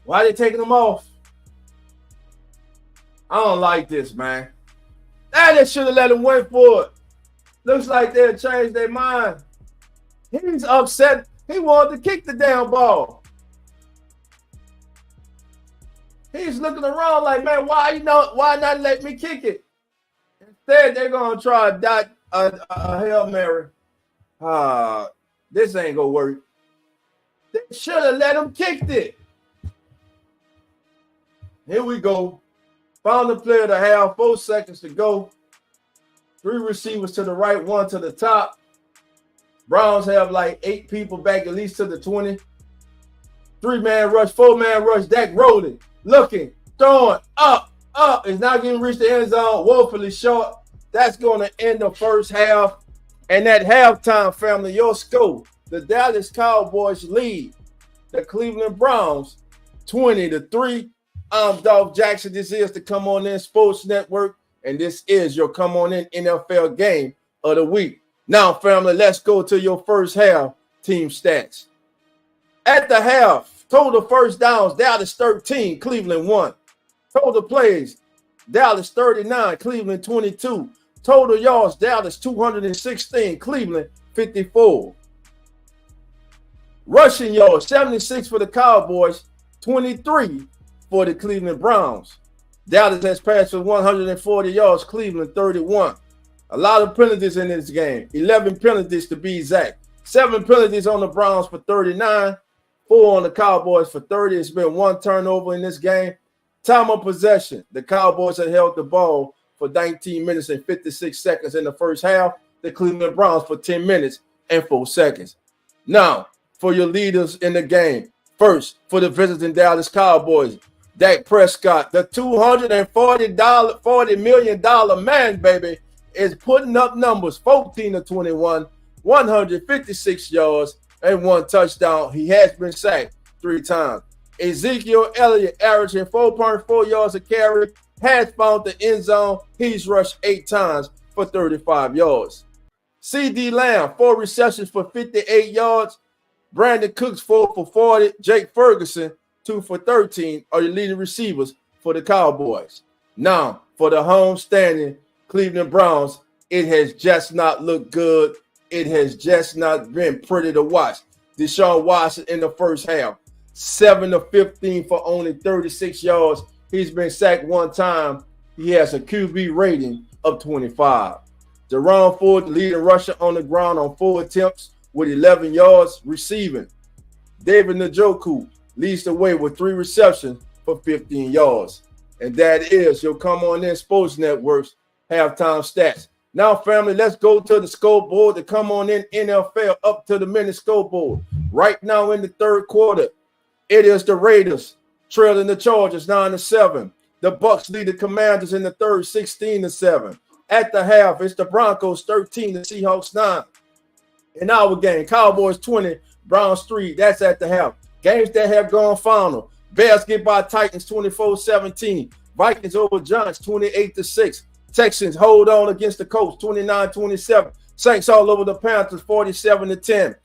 Why are they taking him off? I don't like this, man. They should have let him wait for it. Looks like they'll change their mind. He's upset. He wanted to kick the damn ball. He's looking around like, man, why not let me kick it? Instead, they're gonna try a Hail Mary. This ain't gonna work. They should have let him kick it. Here we go. Found the player to have 4 seconds to go. 3 receivers to the right, 1 to the top. Browns have like 8 people back at least to the 20. 3-man rush, 4-man rush. Dak rolling, looking, throwing up. up. It's not getting reached the end zone. Woefully short. That's going to end the first half. And at halftime, family, your score, the Dallas Cowboys lead the Cleveland Browns 20-3. I'm Dolph Jackson. This is the Come On In Sports Network, and this is your Come On In NFL game of the week. Now, family, let's go to your first half team stats. At the half, total first downs, Dallas 13, Cleveland 1. Total plays, Dallas 39, Cleveland 22. Total yards, Dallas 216, Cleveland 54. Rushing yards, 76 for the Cowboys, 23 for the Cleveland Browns. Dallas has passed for 140 yards, Cleveland 31. A lot of penalties in this game, 11 penalties to be exact. 7 penalties on the Browns for 39, 4 on the Cowboys for 30. It's been 1 turnover in this game. Time of possession, the Cowboys have held the ball for 19 minutes and 56 seconds in the first half. The Cleveland Browns for 10 minutes and 4 seconds. Now, for your leaders in the game. First, for the visiting Dallas Cowboys, Dak Prescott, the $240 million man, baby, is putting up numbers, 14-21, 156 yards, and 1 touchdown. He has been sacked 3 times. Ezekiel Elliott, averaging 4.4 yards a carry, has found the end zone. He's rushed 8 times for 35 yards. CD Lamb, 4 receptions for 58 yards. Brandon Cooks, 4 for 40. Jake Ferguson, 2 for 13 are the leading receivers for the Cowboys. Now, for the home-standing Cleveland Browns, it has just not looked good. It has just not been pretty to watch. Deshaun Watson in the first half, 7-15 for only 36 yards. He's been sacked 1 time. He has a QB rating of 25. Jerome Ford, the leading rusher on the ground on 4 attempts with 11 yards receiving. David Njoku leads the way with 3 receptions for 15 yards. And that is your Come On In Sports Network's halftime stats. Now, family, let's go to the scoreboard. The Come On In NFL up to the minute scoreboard. Right now in the third quarter, it is the Raiders trailing the Chargers 9-7. The Bucks lead the Commanders in the third 16-7. At the half, it's the Broncos 13, the Seahawks 9. In our game, Cowboys 20, Browns 3. That's at the half. Games that have gone final. Bears get by Titans 24-17. Vikings over Giants 28-6. Texans hold on against the Colts 29-27. Saints all over the Panthers 47-10.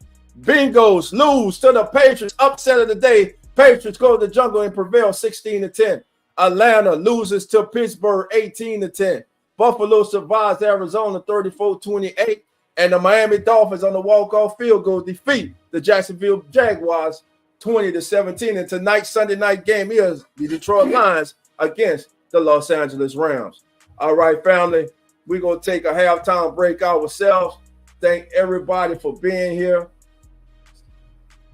Bengals lose to the Patriots. Upset of the day. Patriots go to the jungle and prevail 16-10. Atlanta loses to Pittsburgh 18-10. Buffalo survives Arizona 34-28. And the Miami Dolphins on the walk-off field goal defeat the Jacksonville Jaguars 20-17. And tonight's Sunday night game is the Detroit Lions against the Los Angeles Rams. All right, family, we're going to take a halftime break ourselves. Thank everybody for being here.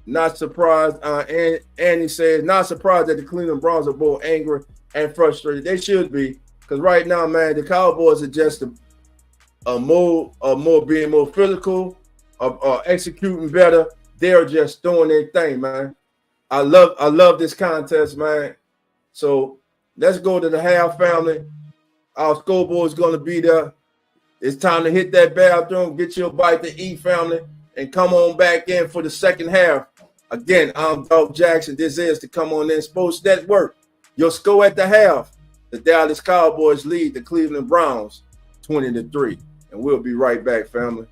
Not surprised. Andy says, not surprised that the Cleveland Browns are both angry and frustrated. They should be, because right now, man, the Cowboys are just being more physical, executing better. They're just doing their thing, man. I love this contest, man. So let's go to the half, family. Our scoreboard is going to be there. It's time to hit that bathroom, get you a bite to eat, family, and come on back in for the second half. Again, I'm Dolph Jackson. This is the Come On In Sports Network. Your score at the half, the Dallas Cowboys lead the Cleveland Browns 20-3. And we'll be right back, family.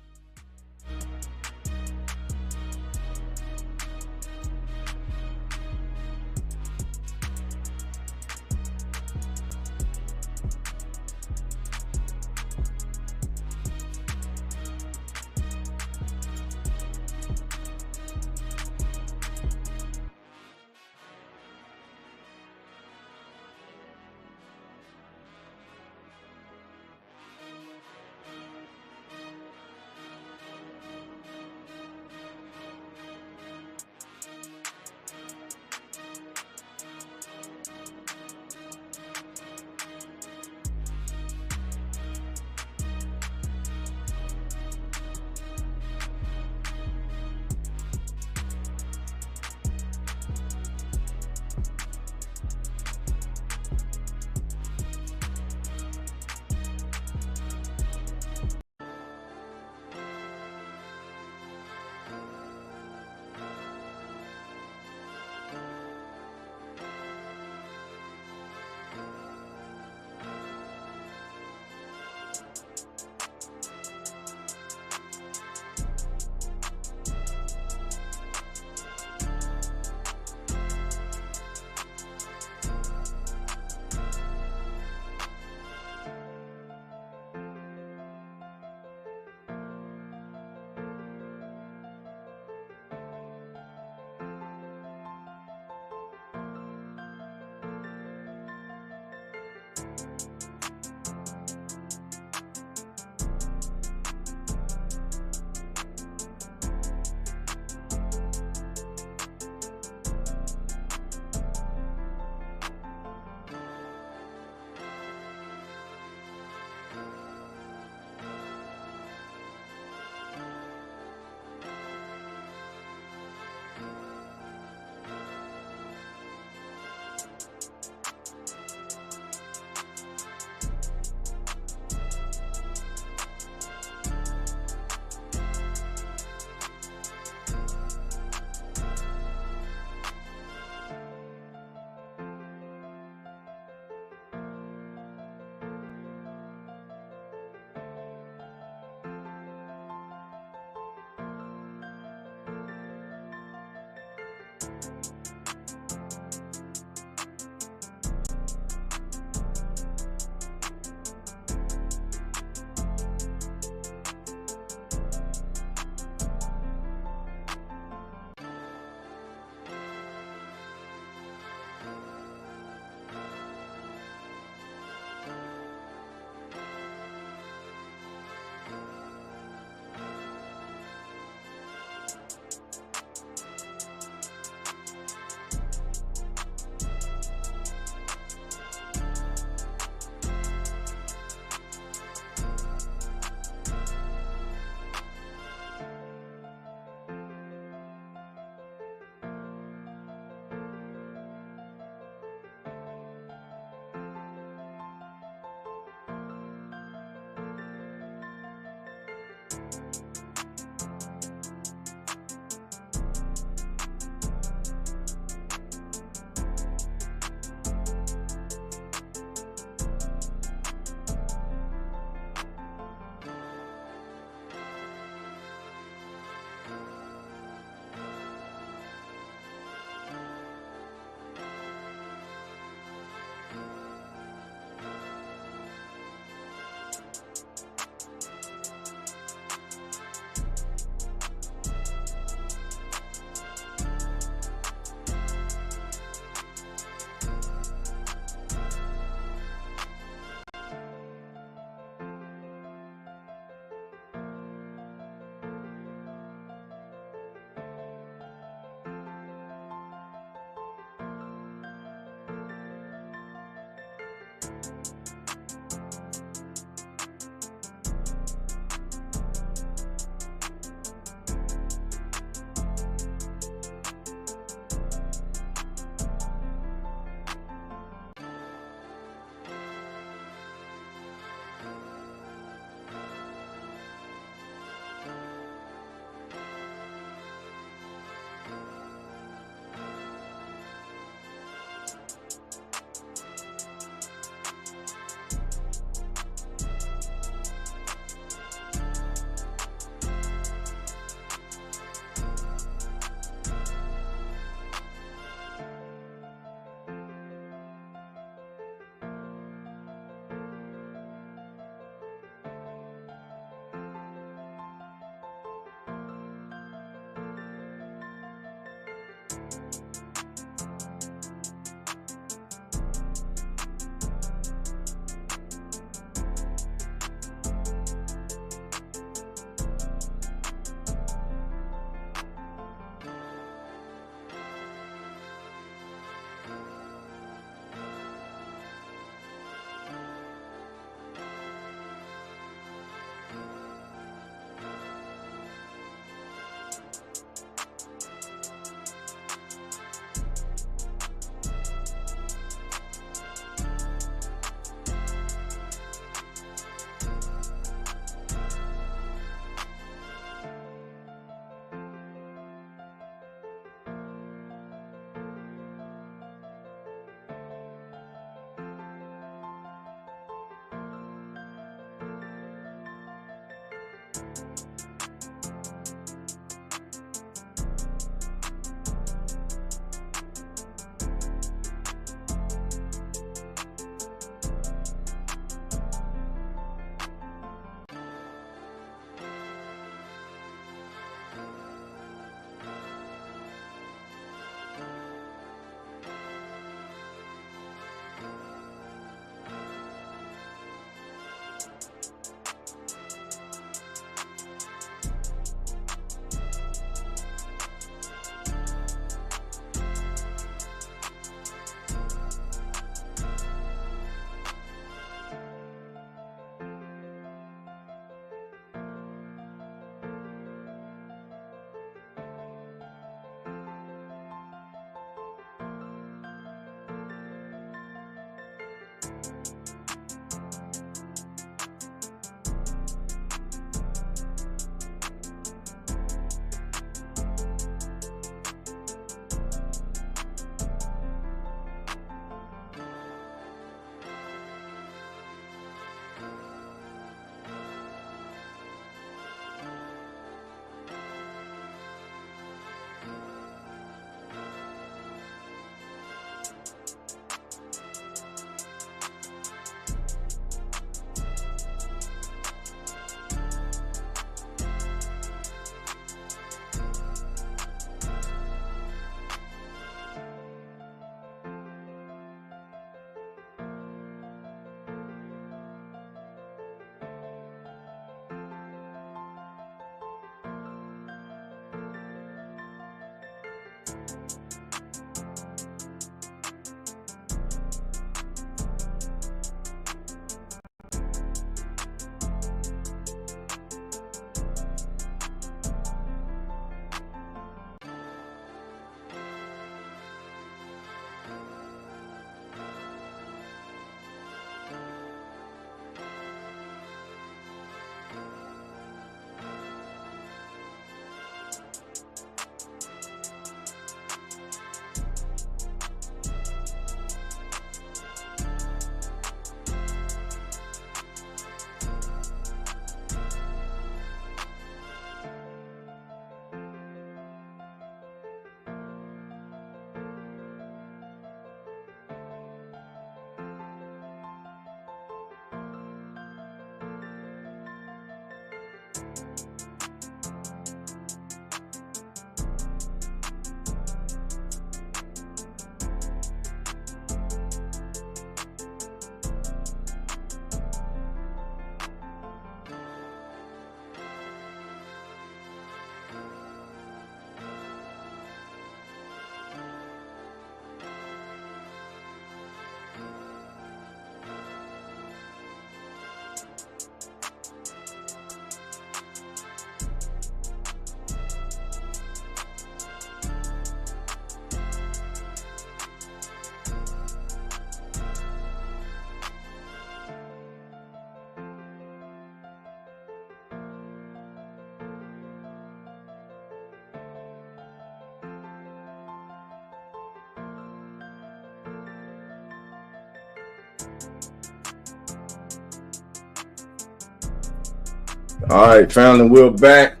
All right, family, we're back.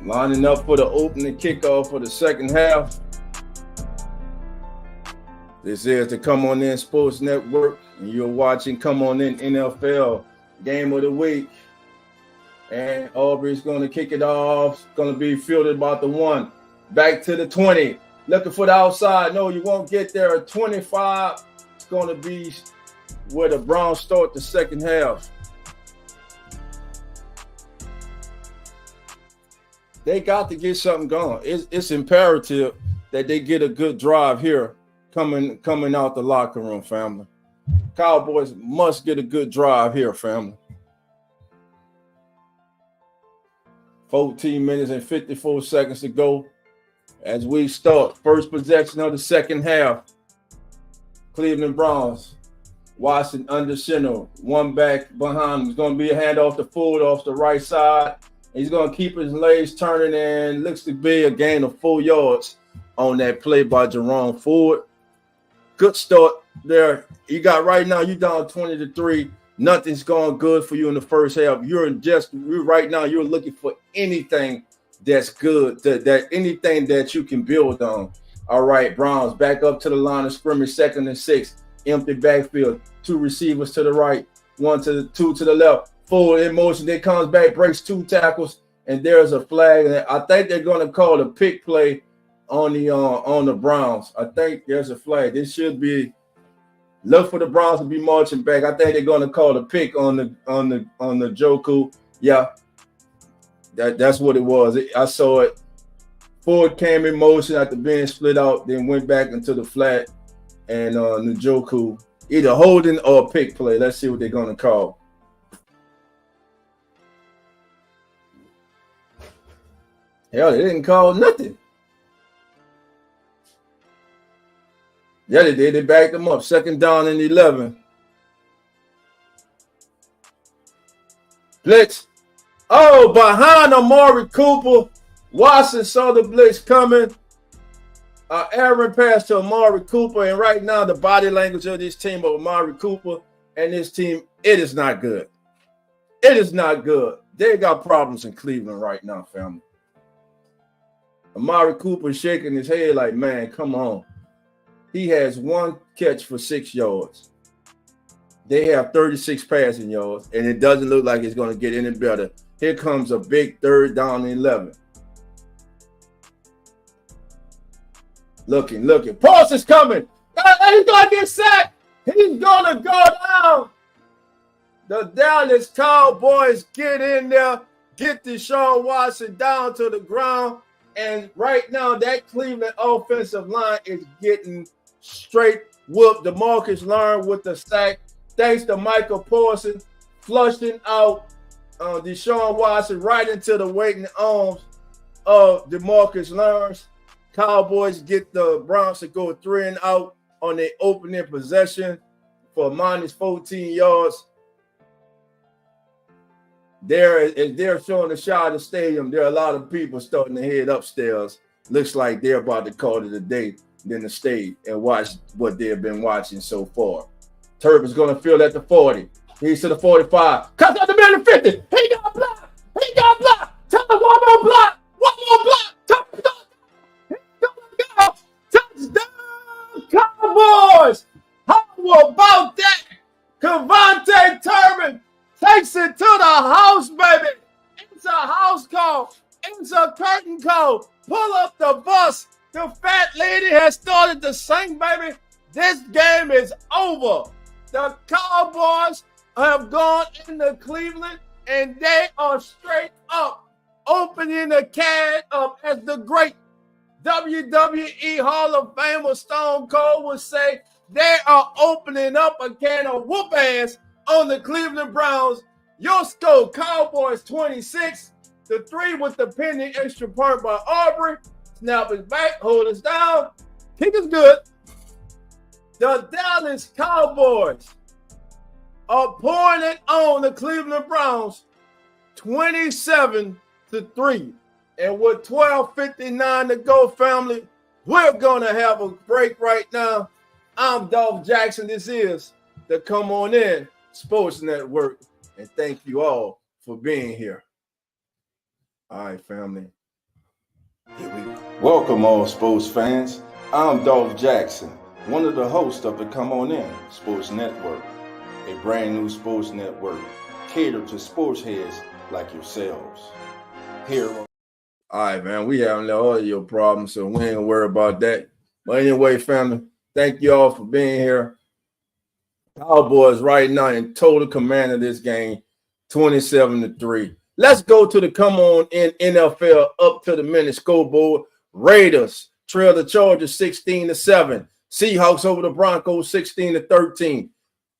Lining up for the opening kickoff for the second half. This is the Come On In Sports Network, and you're watching Come On In NFL Game of the Week. And Aubrey's going to kick it off. It's going to be fielded about the 1. Back to the 20. Looking for the outside. No, you won't get there. 25. It's going to be where the Browns start the second half. They got to get something going. It's imperative that they get a good drive here coming out the locker room, family. Cowboys must get a good drive here, family. 14 minutes and 54 seconds to go as we start. First possession of the second half. Cleveland Browns. Watson under center. One back behind him. It's going to be a handoff to Ford off the right side. He's going to keep his legs turning, and looks to be a gain of 4 yards on that play by Jerome Ford. Good start there. You got right now, you're down 20-3. Nothing's going good for you in the first half. You're right now, you're looking for anything that's good, that anything that you can build on. All right, Browns back up to the line of scrimmage, 2nd and 6. Empty backfield. 2 receivers to the right, 2 to the left. Forward in motion, then comes back, breaks 2 tackles, and there's a flag. And I think they're going to call the pick play on the Browns. I think there's a flag. This should be look for the Browns to be marching back. I think they're going to call the pick on the Joku. Yeah, that's what it was. I saw it. Ford came in motion after being split out, then went back into the flat, and Njoku either holding or pick play. Let's see what they're going to call. Hell, they didn't call nothing. Yeah, they did. They backed them up. 2nd down and 11. Blitz. Oh, behind Amari Cooper. Watson saw the blitz coming. Aaron passed to Amari Cooper, and right now the body language of this team of Amari Cooper and this team, it is not good. It is not good. They got problems in Cleveland right now, family. Amari Cooper shaking his head like, man, come on. He has 1 catch for 6 yards. They have 36 passing yards, and it doesn't look like it's going to get any better. Here comes a big 3rd down and 11. Looking. Parsons coming. He's going to get sacked. He's going to go down. The Dallas Cowboys get in there, get Deshaun Watson down to the ground. And right now, that Cleveland offensive line is getting straight whooped. DeMarcus Lawrence with the sack. Thanks to Michael Parsons flushing out Deshaun Watson right into the waiting arms of DeMarcus Lawrence. Cowboys get the Browns to go 3 and out on their opening possession for minus 14 yards. They're showing the shot of the stadium. There are a lot of people starting to head upstairs. Looks like they're about to call it a day, then to stay and watch what they've been watching so far. Turb is going to field at the 40. He's to the 45. Cuts out the middle of 50. He got blocked. Tell him one more block. Touchdown. Touchdown, Cowboys. How about that? Kevontae Turpin takes it to the house, baby. It's a house call. It's a curtain call. Pull up the bus. The fat lady has started to sing, baby. This game is over. The Cowboys have gone into Cleveland, and they are straight up opening the can up, as the great WWE Hall of Famer Stone Cold would say. They are opening up a can of whoop ass on the Cleveland Browns. Your score, Cowboys 26. The 3 with the pending extra point by Aubrey. Snap is back, hold us down. Kick is good. The Dallas Cowboys are pouring it on the Cleveland Browns 27-3. And with 12:59 to go, family, we're going to have a break right now. I'm DOLPH Jackson. This is the Come On In Sports Network. And thank you all for being here. All right, family. Here we go. Welcome, all sports fans. I'm DOLPH Jackson, one of the hosts of the Come On In Sports Network, a brand new sports network catered to sports heads like yourselves. Here. All right, man, we having the audio problem, so we ain't worry about that. But anyway, family, thank you all for being here. Cowboys right now in total command of this game, 27-3. Let's go to the Come On In NFL up to the minute scoreboard. Raiders trail the Chargers 16-7. Seahawks over the Broncos 16-13.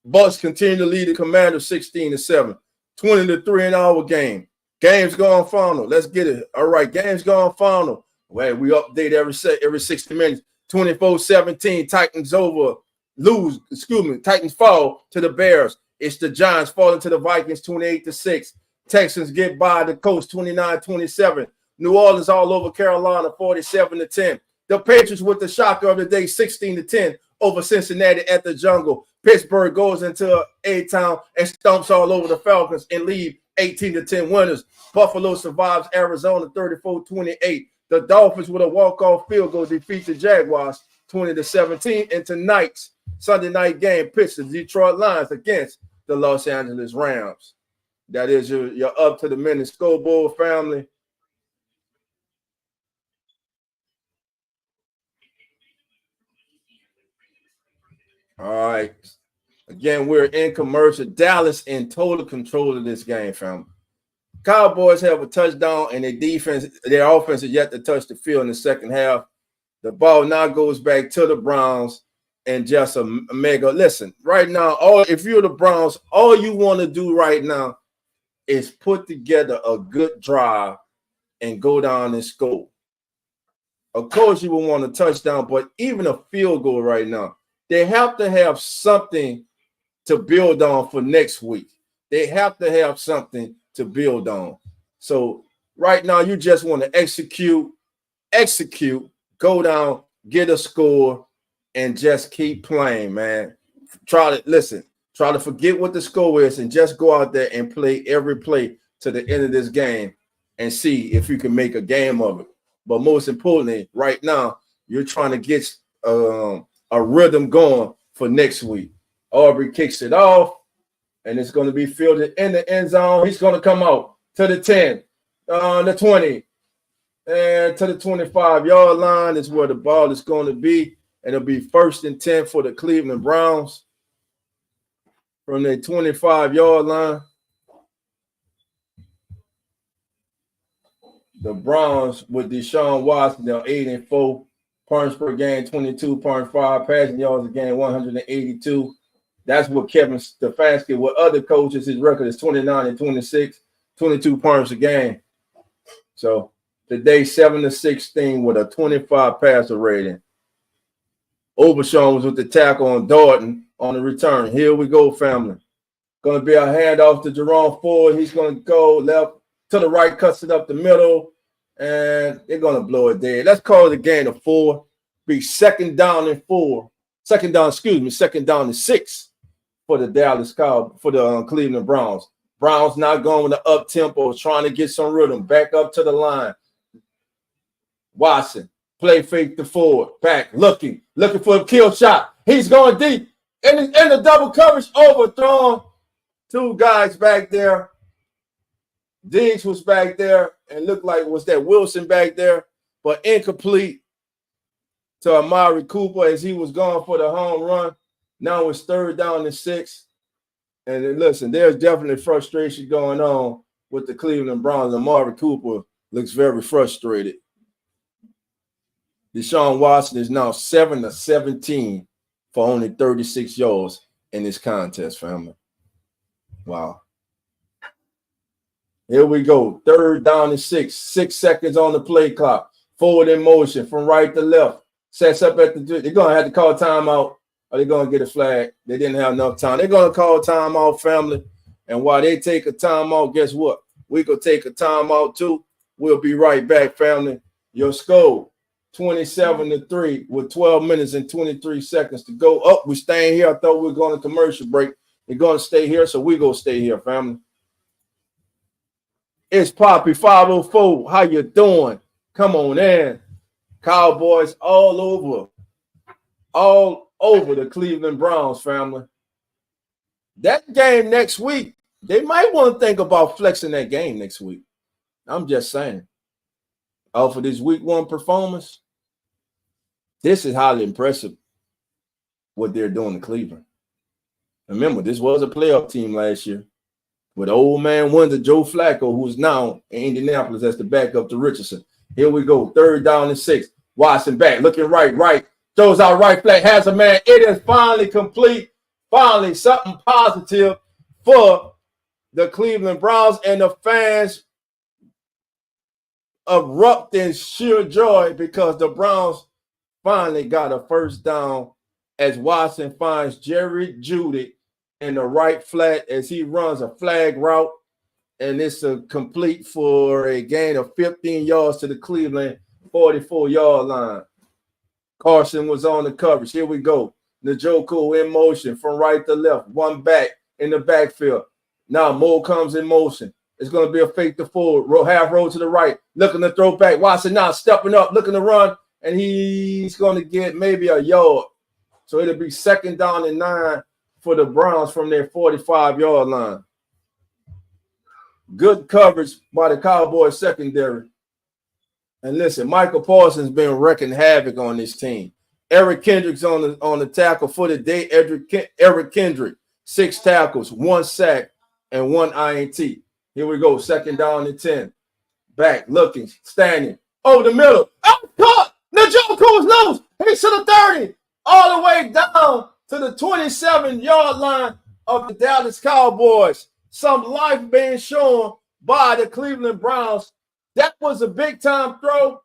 Bucks continue to lead the Commanders 16-7. 20-3 in our game. Games going final. Let's get it. All right, games going final. Well, we update every 60 minutes. 24-17. Titans Titans fall to the Bears. It's the Giants falling to the Vikings 28-6. Texans get by the Colts 29-27. New Orleans all over Carolina 47-10. The Patriots with the shocker of the day 16-10 over Cincinnati at the Jungle. Pittsburgh goes into A-Town and stomps all over the Falcons and leave 18-10 winners. Buffalo survives Arizona 34-28. The Dolphins with a walk-off field goal defeat the Jaguars 20-17. And tonight's Sunday night game pitched the Detroit Lions against the Los Angeles Rams. That is your up to the minute scoreboard, family. All right. Again, we're in commercial. Dallas in total control of this game, family. Cowboys have a touchdown, and their offense is yet to touch the field in the second half. The ball now goes back to the Browns, and just a mega. Listen, right now, if you're the Browns, all you want to do right now is put together a good drive and go down and score. Of course, you will want a touchdown, but even a field goal right now, they have to have something to build on for next week. They have to have something to build on. So right now, you just want to execute, go down, get a score, and just keep playing, man. Try to forget what the score is and just go out there and play every play to the end of this game and see if you can make a game of it. But most importantly, right now, you're trying to get a rhythm going for next week. Aubrey kicks it off, and it's going to be fielded in the end zone. He's going to come out to the 10, the 20, and to the 25-yard line is where the ball is going to be. And it'll be 1st and 10 for the Cleveland Browns from their 25-yard line. The Browns with Deshaun Watson, they're 8-4. Points per game, 22.5. Passing yards a game, 182. That's what Kevin Stefanski, with other coaches, his record is 29-26, 22 points a game. So today, 7-16 with a 25 passer rating. Overshawn was with the tackle on Dalton on the return. Here we go, family. Going to be a handoff to Jerome Ford. He's going to go left to the right, cuts it up the middle, and they're going to blow it dead. Let's call it a gain of 4. Be second down and 6 for the Dallas Cowboys, for the Cleveland Browns. Browns not going with the up tempo, trying to get some rhythm. Back up to the line. Watson, play fake to Ford, back, looking for a kill shot. He's going deep. In the double coverage, overthrown. 2 guys back there. Diggs was back there and looked like was that Wilson back there, but incomplete to Amari Cooper as he was going for the home run. Now it's 3rd down and 6. And then listen, there's definitely frustration going on with the Cleveland Browns. Amari Cooper looks very frustrated. Deshaun Watson is now 7-17 for only 36 yards in this contest, family. Wow. Here we go. 3rd down and 6. 6 seconds on the play clock. Forward in motion from right to left. Sets up at the. They're going to have to call timeout, or they're going to get a flag. They didn't have enough time. They're going to call timeout, family. And while they take a timeout, guess what? We could take a timeout too. We'll be right back, family. Your score, 27-3 with 12 minutes and 23 seconds to go. Oh, we're staying here. I thought we were going to commercial break. They're going to stay here, so we're going to stay here, family. It's Poppy 504. How you doing? Come on in. Cowboys all over the Cleveland Browns, family. That game next week, they might want to think about flexing that game next week. I'm just saying. For this week 1 performance, this is highly impressive what they're doing in Cleveland. Remember, this was a playoff team last year with old man wonder Joe Flacco, who's now in Indianapolis as the backup to Richardson. Here we go. 3rd down and 6. Watson back, looking right. Throws out right flat, has a man. It is finally complete. Finally, something positive for the Cleveland Browns, and the fans erupt in sheer joy because the Browns finally got a 1st down as Watson finds Jerry Jeudy in the right flat as he runs a flag route, and it's a complete for a gain of 15 yards to the Cleveland 44-yard line. Carson was on the coverage. Here we go. Njoku in motion from right to left. One back in the backfield. Now Moore comes in motion. It's going to be a fake to forward. Half roll to the right. Looking to throw back. Watson now stepping up, looking to run, and he's going to get maybe a yard. So it'll be 2nd down and 9 for the Browns from their 45-yard line. Good coverage by the Cowboys secondary. And listen, Michael Parsons been wrecking havoc on this team. Eric Kendrick's on the tackle for the day. Eric Kendrick, 6 tackles, 1 sack, and 1 INT. Here we go, 2nd down and 10. Back, looking, standing, over the middle. Oh, caught! Njoku's loose. He's to the 30, all the way down to the 27-yard line of the Dallas Cowboys. Some life being shown by the Cleveland Browns. That was a big-time throw.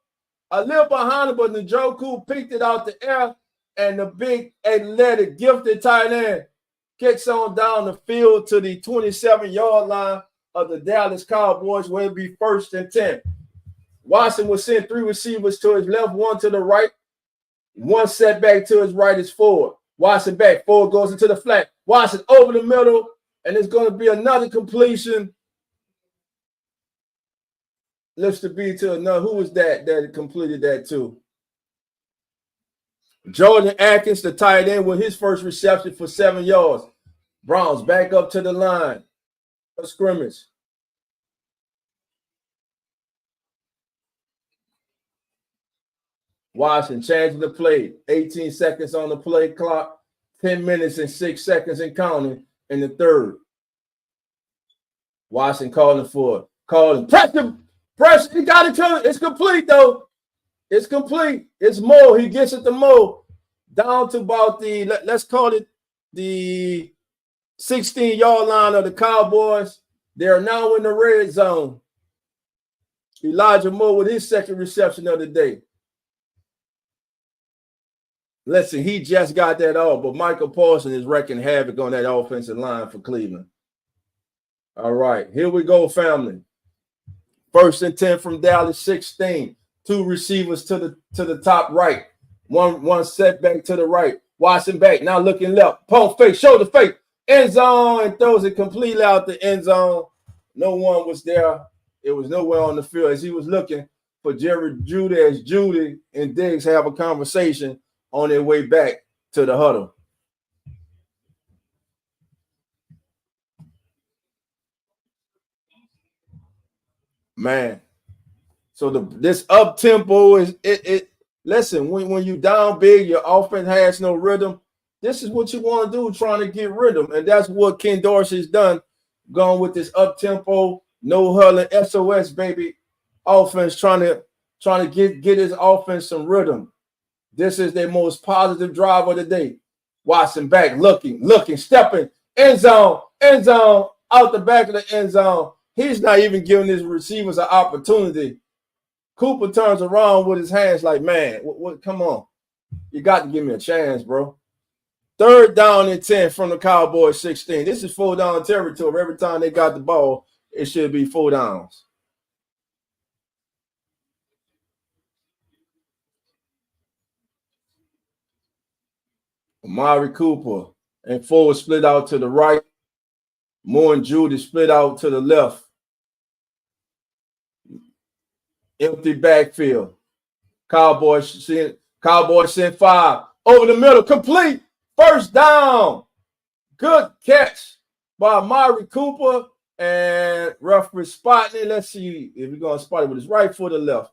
A little behind him, but Njoku picked it out the air, and the big athletic gifted tight end kicks on down the field to the 27-yard line of the Dallas Cowboys, where it'll be 1st and 10. Watson will send 3 receivers to his left, 1 to the right. 1 setback to his right is forward. Watson back, forward goes into the flat. Watson over the middle, and it's going to be another completion. Looks to be to another. Who was that completed that to? Jordan Atkins, the tight end, with his first reception for 7 yards. Browns back up to the line. A scrimmage. Watson changing the play. 18 seconds on the play clock. 10 minutes and 6 seconds and counting in the 3rd. Watson calling. Pressure, he got it to it. It's complete, though. It's complete. It's Moore. He gets it to Moore. Down to about let's call it the 16-yard line of the Cowboys. They are now in the red zone. Elijah Moore with his 2nd reception of the day. Listen, he just got that off, but Michael Parsons is wrecking havoc on that offensive line for Cleveland. All right, here we go, family. 1st and 10 from Dallas, 16. 2 receivers to the top right. One setback to the right. Watson back, now looking left. Pump fake, shoulder fake. End zone, and throws it completely out the end zone. No one was there. It was nowhere on the field as he was looking for Jerry Jeudy, as Jeudy and Diggs have a conversation on their way back to the huddle. Man, so this up tempo is it. Listen, when you down big, your offense has no rhythm. This is what you want to do, trying to get rhythm, and that's what Ken Dorsey's done, going with this up tempo, no huddling, SOS baby offense, trying to get his offense some rhythm. This is their most positive drive of the day. Watson back, looking, stepping, end zone, out the back of the end zone. He's not even giving his receivers an opportunity. Cooper turns around with his hands like, man, what? Come on. You got to give me a chance, bro. 3rd down and 10 from the Cowboys 16. This is 4 down territory. Every time they got the ball, it should be 4 downs. Amari Cooper and forward split out to the right. Moore and Jeudy split out to the left. Empty backfield. Cowboys send 5. Over the middle. Complete. First down. Good catch by Amari Cooper. And referee spotting it. Let's see if he's going to spot it with his right foot or left.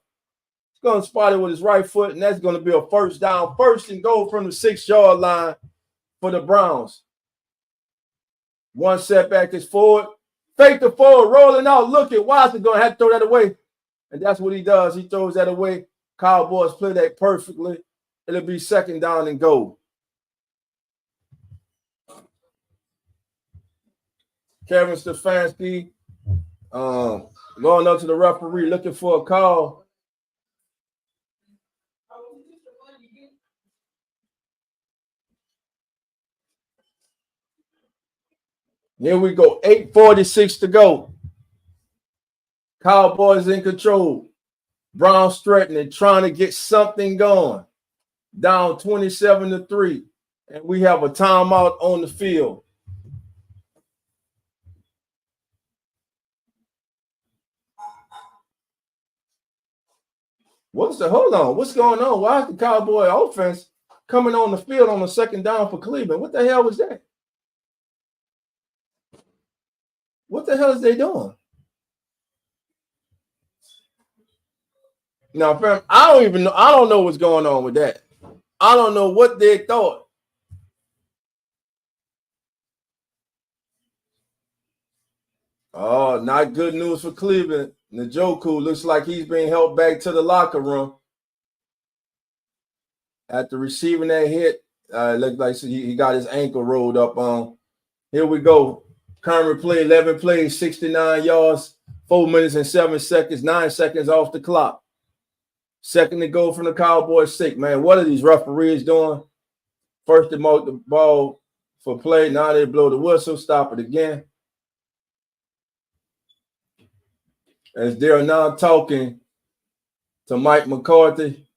He's going to spot it with his right foot, and that's going to be a first down. First and goal from the 6-yard line for the Browns. One setback is forward. Fake the forward, rolling out. Look at Watson going to have to throw that away. And that's what he does. He throws that away. Cowboys play that perfectly. It'll be second down and goal. Kevin Stefanski going up to the referee looking for a call. Here we go. 8:46 to go. Cowboys in control. Browns threatening, trying to get something going. Down 27-3. And we have a timeout on the field. Hold on? What's going on? Why is the Cowboy offense coming on the field on the second down for Cleveland? What the hell was that? What the hell is they doing? Now, fam, I don't even know. I don't know what's going on with that. I don't know what they thought. Oh, not good news for Cleveland. Njoku looks like he's being helped back to the locker room after receiving that hit. Looked like he got his ankle rolled up on. Here we go. Current play, 11 plays, 69 yards, 4 minutes and 7 seconds, 9 seconds off the clock. Second to go from the Cowboys 6. Man, what are these referees doing? First to mark the ball for play. Now they blow the whistle, stop it again. As they're now talking to Mike McCarthy.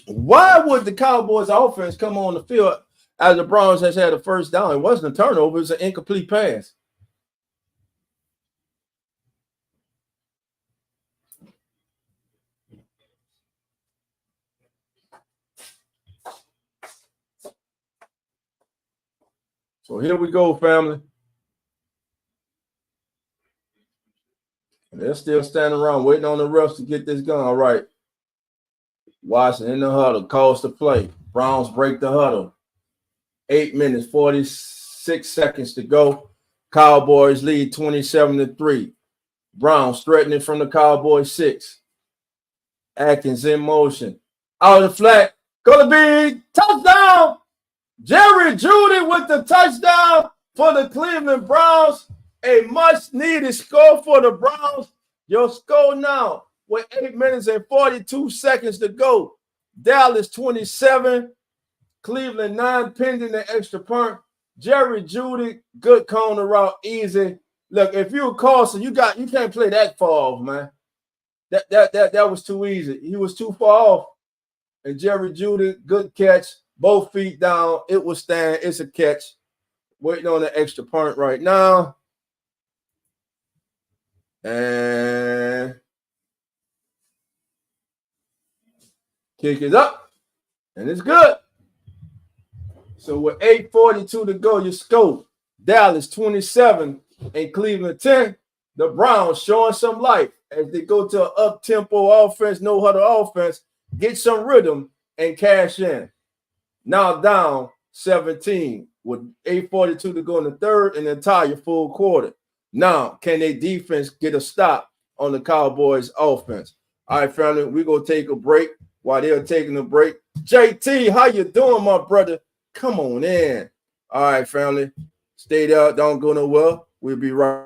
Why would the Cowboys offense come on the field as the Browns has had a first down? It wasn't a turnover, it was an incomplete pass. So here we go, family. They're still standing around waiting on the refs to get this going. All right. Watson in the huddle, calls the play. Browns break the huddle. 8 minutes, 46 seconds to go. Cowboys lead 27-3. Browns threatening from the Cowboys 6. Atkins in motion. Out of the flat. Gonna be touchdown. Jerry Jeudy with the touchdown for the Cleveland Browns. A much-needed score for the Browns. Your score now with 8 minutes and 42 seconds to go. Dallas 27, Cleveland 9, pending the extra point. Jerry Jeudy, good corner route, easy. Look, if you're a Carson, you can't play that far off, man. That was too easy. He was too far off. And Jerry Jeudy, good catch, both feet down. It will stand. It's a catch. Waiting on the extra point right now. And kick it up. And it's good. So with 8:42 to go, your score. Dallas 27 and Cleveland 10. The Browns showing some life as they go to an up-tempo offense, no-huddle offense, get some rhythm and cash in. Now down 17 with 8:42 to go in the third and the entire full quarter. Now, can their defense get a stop on the Cowboys offense? All right, family, we're going to take a break. While they're taking a break, JT, how you doing, my brother? Come on in. All right, family, stay there. Don't go nowhere. We'll be right.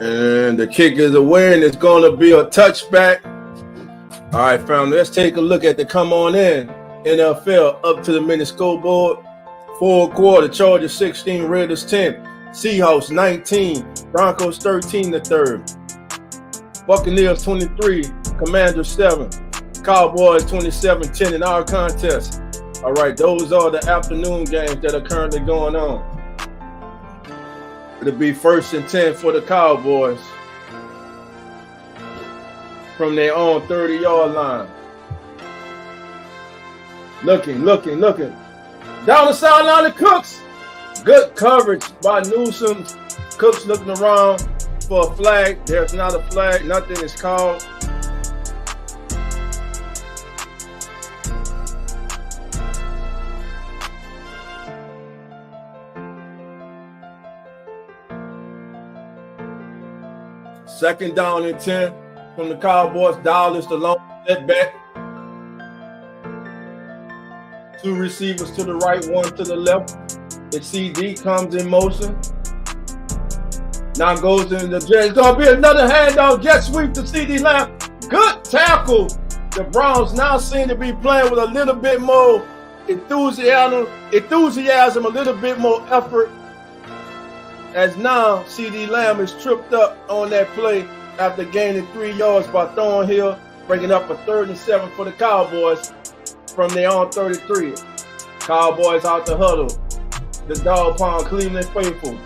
And the kick is a win. It's going to be a touchback. All right, family, let's take a look at the come on in. NFL up to the minute scoreboard. Fourth quarter, Chargers 16, Raiders 10. Seahawks 19, Broncos 13 the third. Buccaneers 23, Commanders 7. Cowboys 27-10 in our contest. All right, those are the afternoon games that are currently going on. It'll be 1st and 10 for the Cowboys from their own 30-yard line. Looking. Down the sideline of Cooks. Good coverage by Newsom. Cooks looking around for a flag. There's not a flag. Nothing is called. Second down and 10 from the Cowboys. Dallas, the long setback. 2 receivers to the right, 1 to the left. The CD comes in motion. Now goes in the jet. It's going to be another handoff. Jet sweep to CD Lamb. Good tackle. The Browns now seem to be playing with a little bit more enthusiasm, a little bit more effort. As now CD Lamb is tripped up on that play after gaining 3 yards by Thornhill, bringing up a 3rd and 7 for the Cowboys from their own 33. Cowboys out the huddle. The dog pound Cleveland faithful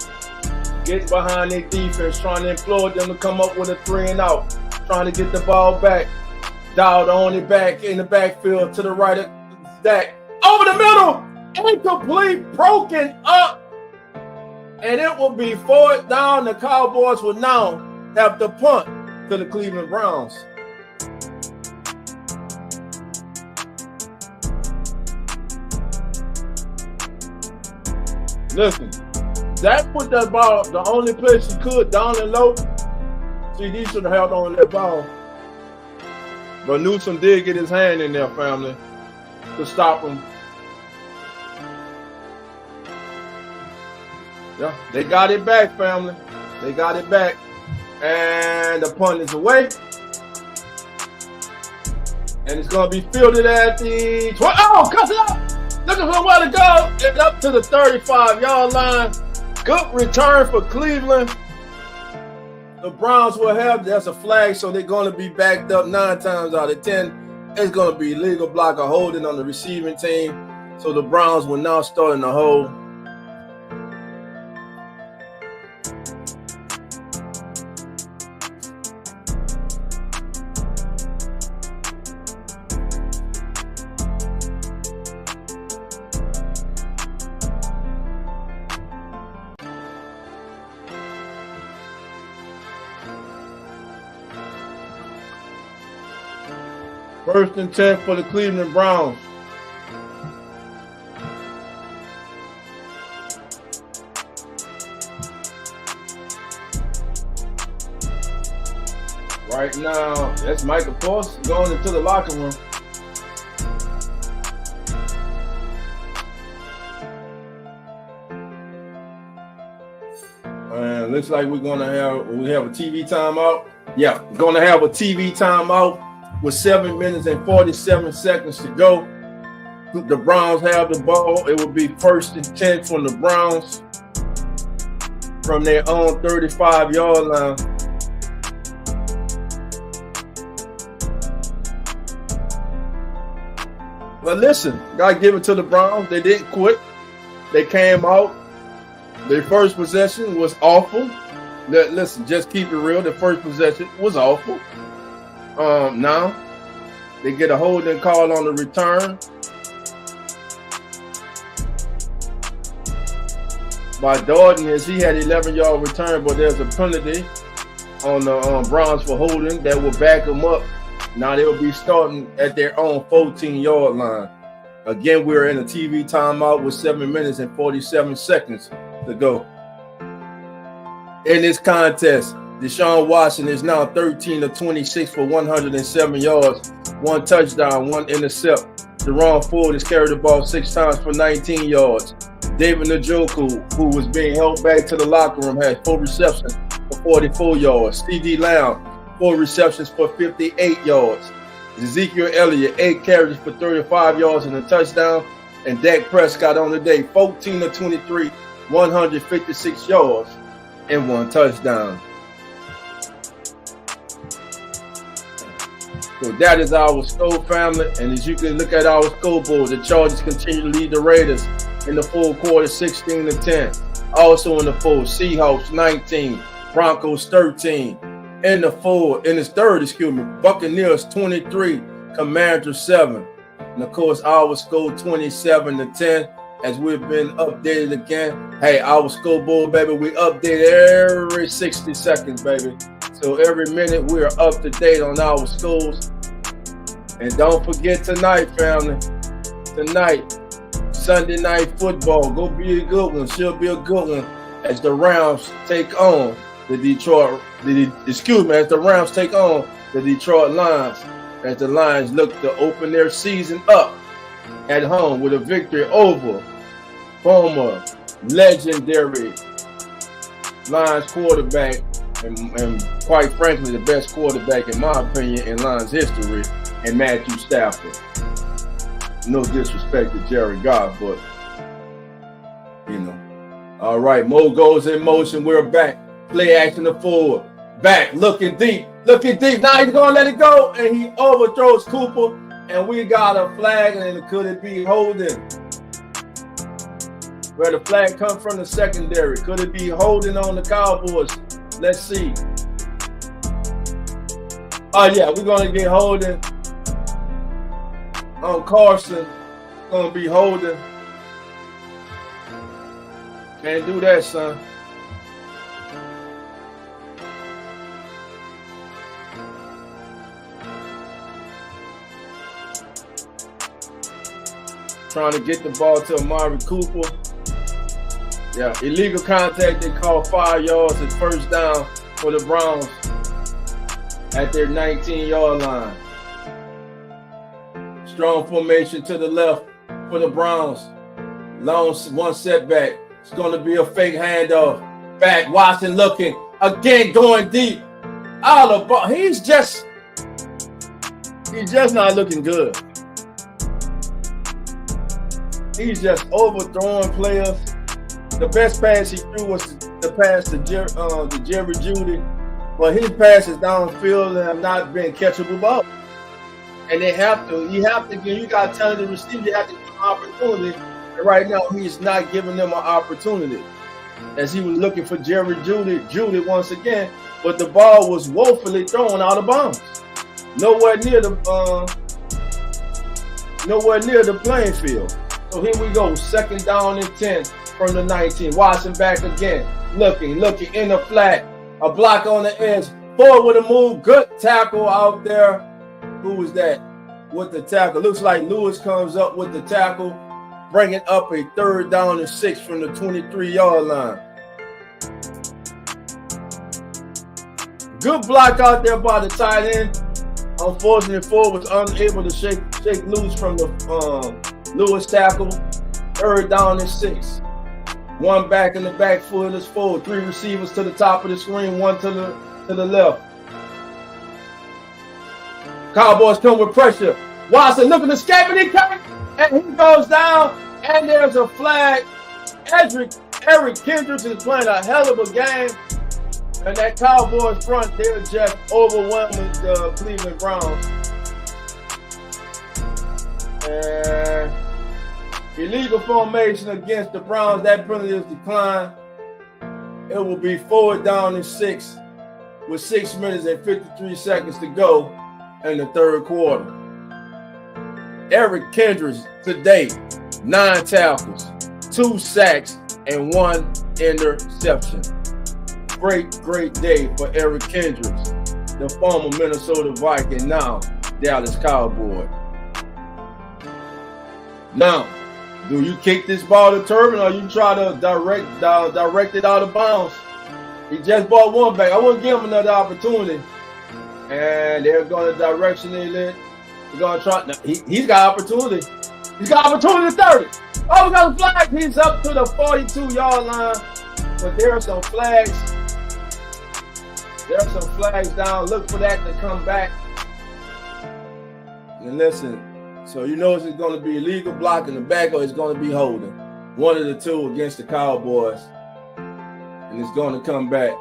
gets behind their defense, trying to implore them to come up with a 3 and out, trying to get the ball back. Dowd on it back in the backfield to the right of Dak. Over the middle, incomplete, broken up. And it will be 4th down. The Cowboys will now have to punt to the Cleveland Browns. Listen, Dak put that ball the only place he could, down and low. CD should have held on to that ball. But Newsom did get his hand in there, family, to stop him. Yeah, they got it back, family. They got it back. And the punt is away. And it's going to be fielded at the 20. Oh, cut it up. Looking for where to go. And up to the 35-yard line. Good return for Cleveland. The Browns will have, that's a flag, so they're going to be backed up 9 times out of 10. It's going to be legal block or holding on the receiving team. So the Browns will now start in the hold. First and 10 for the Cleveland Browns. Right now, that's Michael Paulson going into the locker room. And looks like we have a TV timeout. Yeah, we're gonna have a TV timeout with 7 minutes and 47 seconds to go. The Browns have the ball. It will be 1st and 10 from the Browns from their own 35-yard line. But listen, gotta give it to the Browns. They didn't quit. They came out. Their first possession was awful. Listen, just keep it real. The first possession was awful. Now they get a holding call on the return by Darden, as he had 11-yard return, but there's a penalty on the Browns for holding that will back them up. Now they'll be starting at their own 14-yard line. Again, we're in a TV timeout with 7 minutes and 47 seconds to go. In this contest, Deshaun Watson is now 13 of 26 for 107 yards, 1 touchdown, 1 intercept. Jerome Ford has carried the ball 6 times for 19 yards. David Njoku, who was being held back to the locker room, had 4 receptions for 44 yards. C.D. Lamb, 4 receptions for 58 yards. Ezekiel Elliott, 8 carries for 35 yards and a touchdown. And Dak Prescott on the day, 14 of 23, 156 yards and 1 touchdown. So that is our score, family. And as you can look at our scoreboard, the Chargers continue to lead the Raiders in the fourth quarter, 16-10. Also in the fourth, Seahawks 19, Broncos 13. In the third, Buccaneers 23, Commanders 7. And of course, our score 27-10. As we've been updated again. Hey, our scoreboard, baby, we update every 60 seconds, baby. So every minute we're up to date on our scores. And don't forget tonight, family. Tonight, Sunday night football. Go be a good one. She'll be a good one as the Rams take on the Detroit. As the Rams take on the Detroit Lions. As the Lions look to open their season up at home with a victory over former legendary Lions quarterback and quite frankly the best quarterback in my opinion in Lions history, and Matthew Stafford. No disrespect to Jerry Goff, but you know. All right, Mo goes in motion. We're back. Play action to forward. Back, looking deep. Now he's gonna let it go, and he overthrows Cooper, and we got a flag. And could it be holding? Where the flag come from the secondary? Could it be holding on the Cowboys? Let's see. Oh yeah, we're gonna get holding on Carson. Gonna be holding. Can't do that, son. Trying to get the ball to Amari Cooper. Yeah, illegal contact. They call 5 yards at first down for the Browns at their 19-yard line. Strong formation to the left for the Browns. Long one setback. It's going to be a fake handoff. Back, Watson looking again, going deep. Out of ball. He's just not looking good. He's just overthrowing players. The best pass he threw was the pass to Jerry Jeudy, but his passes downfield have not been catchable balls. And you got to tell the receiver, you have to give him an opportunity. And right now, he's not giving them an opportunity. As he was looking for Jerry Jeudy once again, but the ball was woefully thrown out of bounds. Nowhere near the playing field. So here we go, 2nd down and 10 from the 19. Watson back again, looking in the flat. A block on the edge. Forward with a move. Good tackle out there. Who was that with the tackle? Looks like Lewis comes up with the tackle, bringing up a 3rd down and 6 from the 23-yard line. Good block out there by the tight end. Unfortunately, Ford was unable to shake loose from the Lewis tackle. 3rd down and 6. One back in the backfield is forward. 3 receivers to the top of the screen, 1 to the left. Cowboys come with pressure. Watson looking to escape, and he goes down. And there's a flag. Eric Kendricks is playing a hell of a game. And that Cowboys front, they're just overwhelming the Cleveland Browns. And illegal formation against the Browns. That penalty is declined. It will be 4th down and 6 with 6 minutes and 53 seconds to go in the 3rd quarter. Eric Kendricks today, 9 tackles, 2 sacks, and 1 interception. Great day for Eric Kendricks, the former Minnesota Viking, now Dallas Cowboy. Now, do you kick this ball to Turbin, or you try to direct it out of bounds? He just brought one back. I wouldn't give him another opportunity. And they're going to direction it. They're going to try. He's got opportunity. He's got opportunity to 30. Oh, we got a flag. He's up to the 42-yard line. But there are some flags. There's some flags down. Look for that to come back. And listen, so you know it's going to be illegal block in the back or it's going to be holding. One of the two against the Cowboys. And it's going to come back.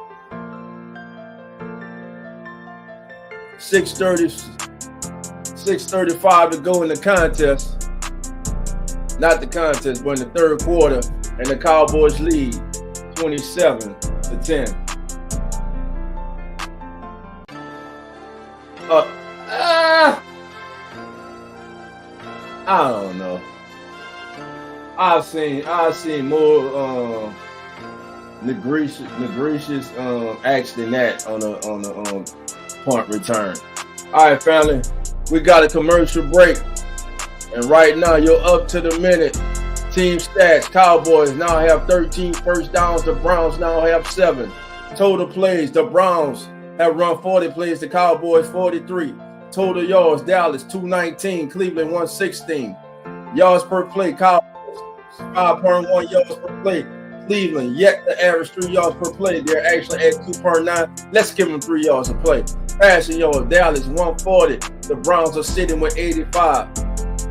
6:35 to go in the contest. Not the contest, but in the third quarter. And the Cowboys lead 27-10. I don't know. I've seen more egregious acts than that on the punt return. All right, family, we got a commercial break, and right now you're up to the minute. Team stats: Cowboys now have 13 first downs. The Browns now have 7. Total plays: the Browns have run 40 plays. The Cowboys 43. Total yards: Dallas 219. Cleveland 116. Yards per play: Cowboys 5.1 yards per play. Cleveland yet to average 3 yards per play. They're actually at 2.9. Let's give them 3 yards a play. Passing yards: Dallas 140. The Browns are sitting with 85.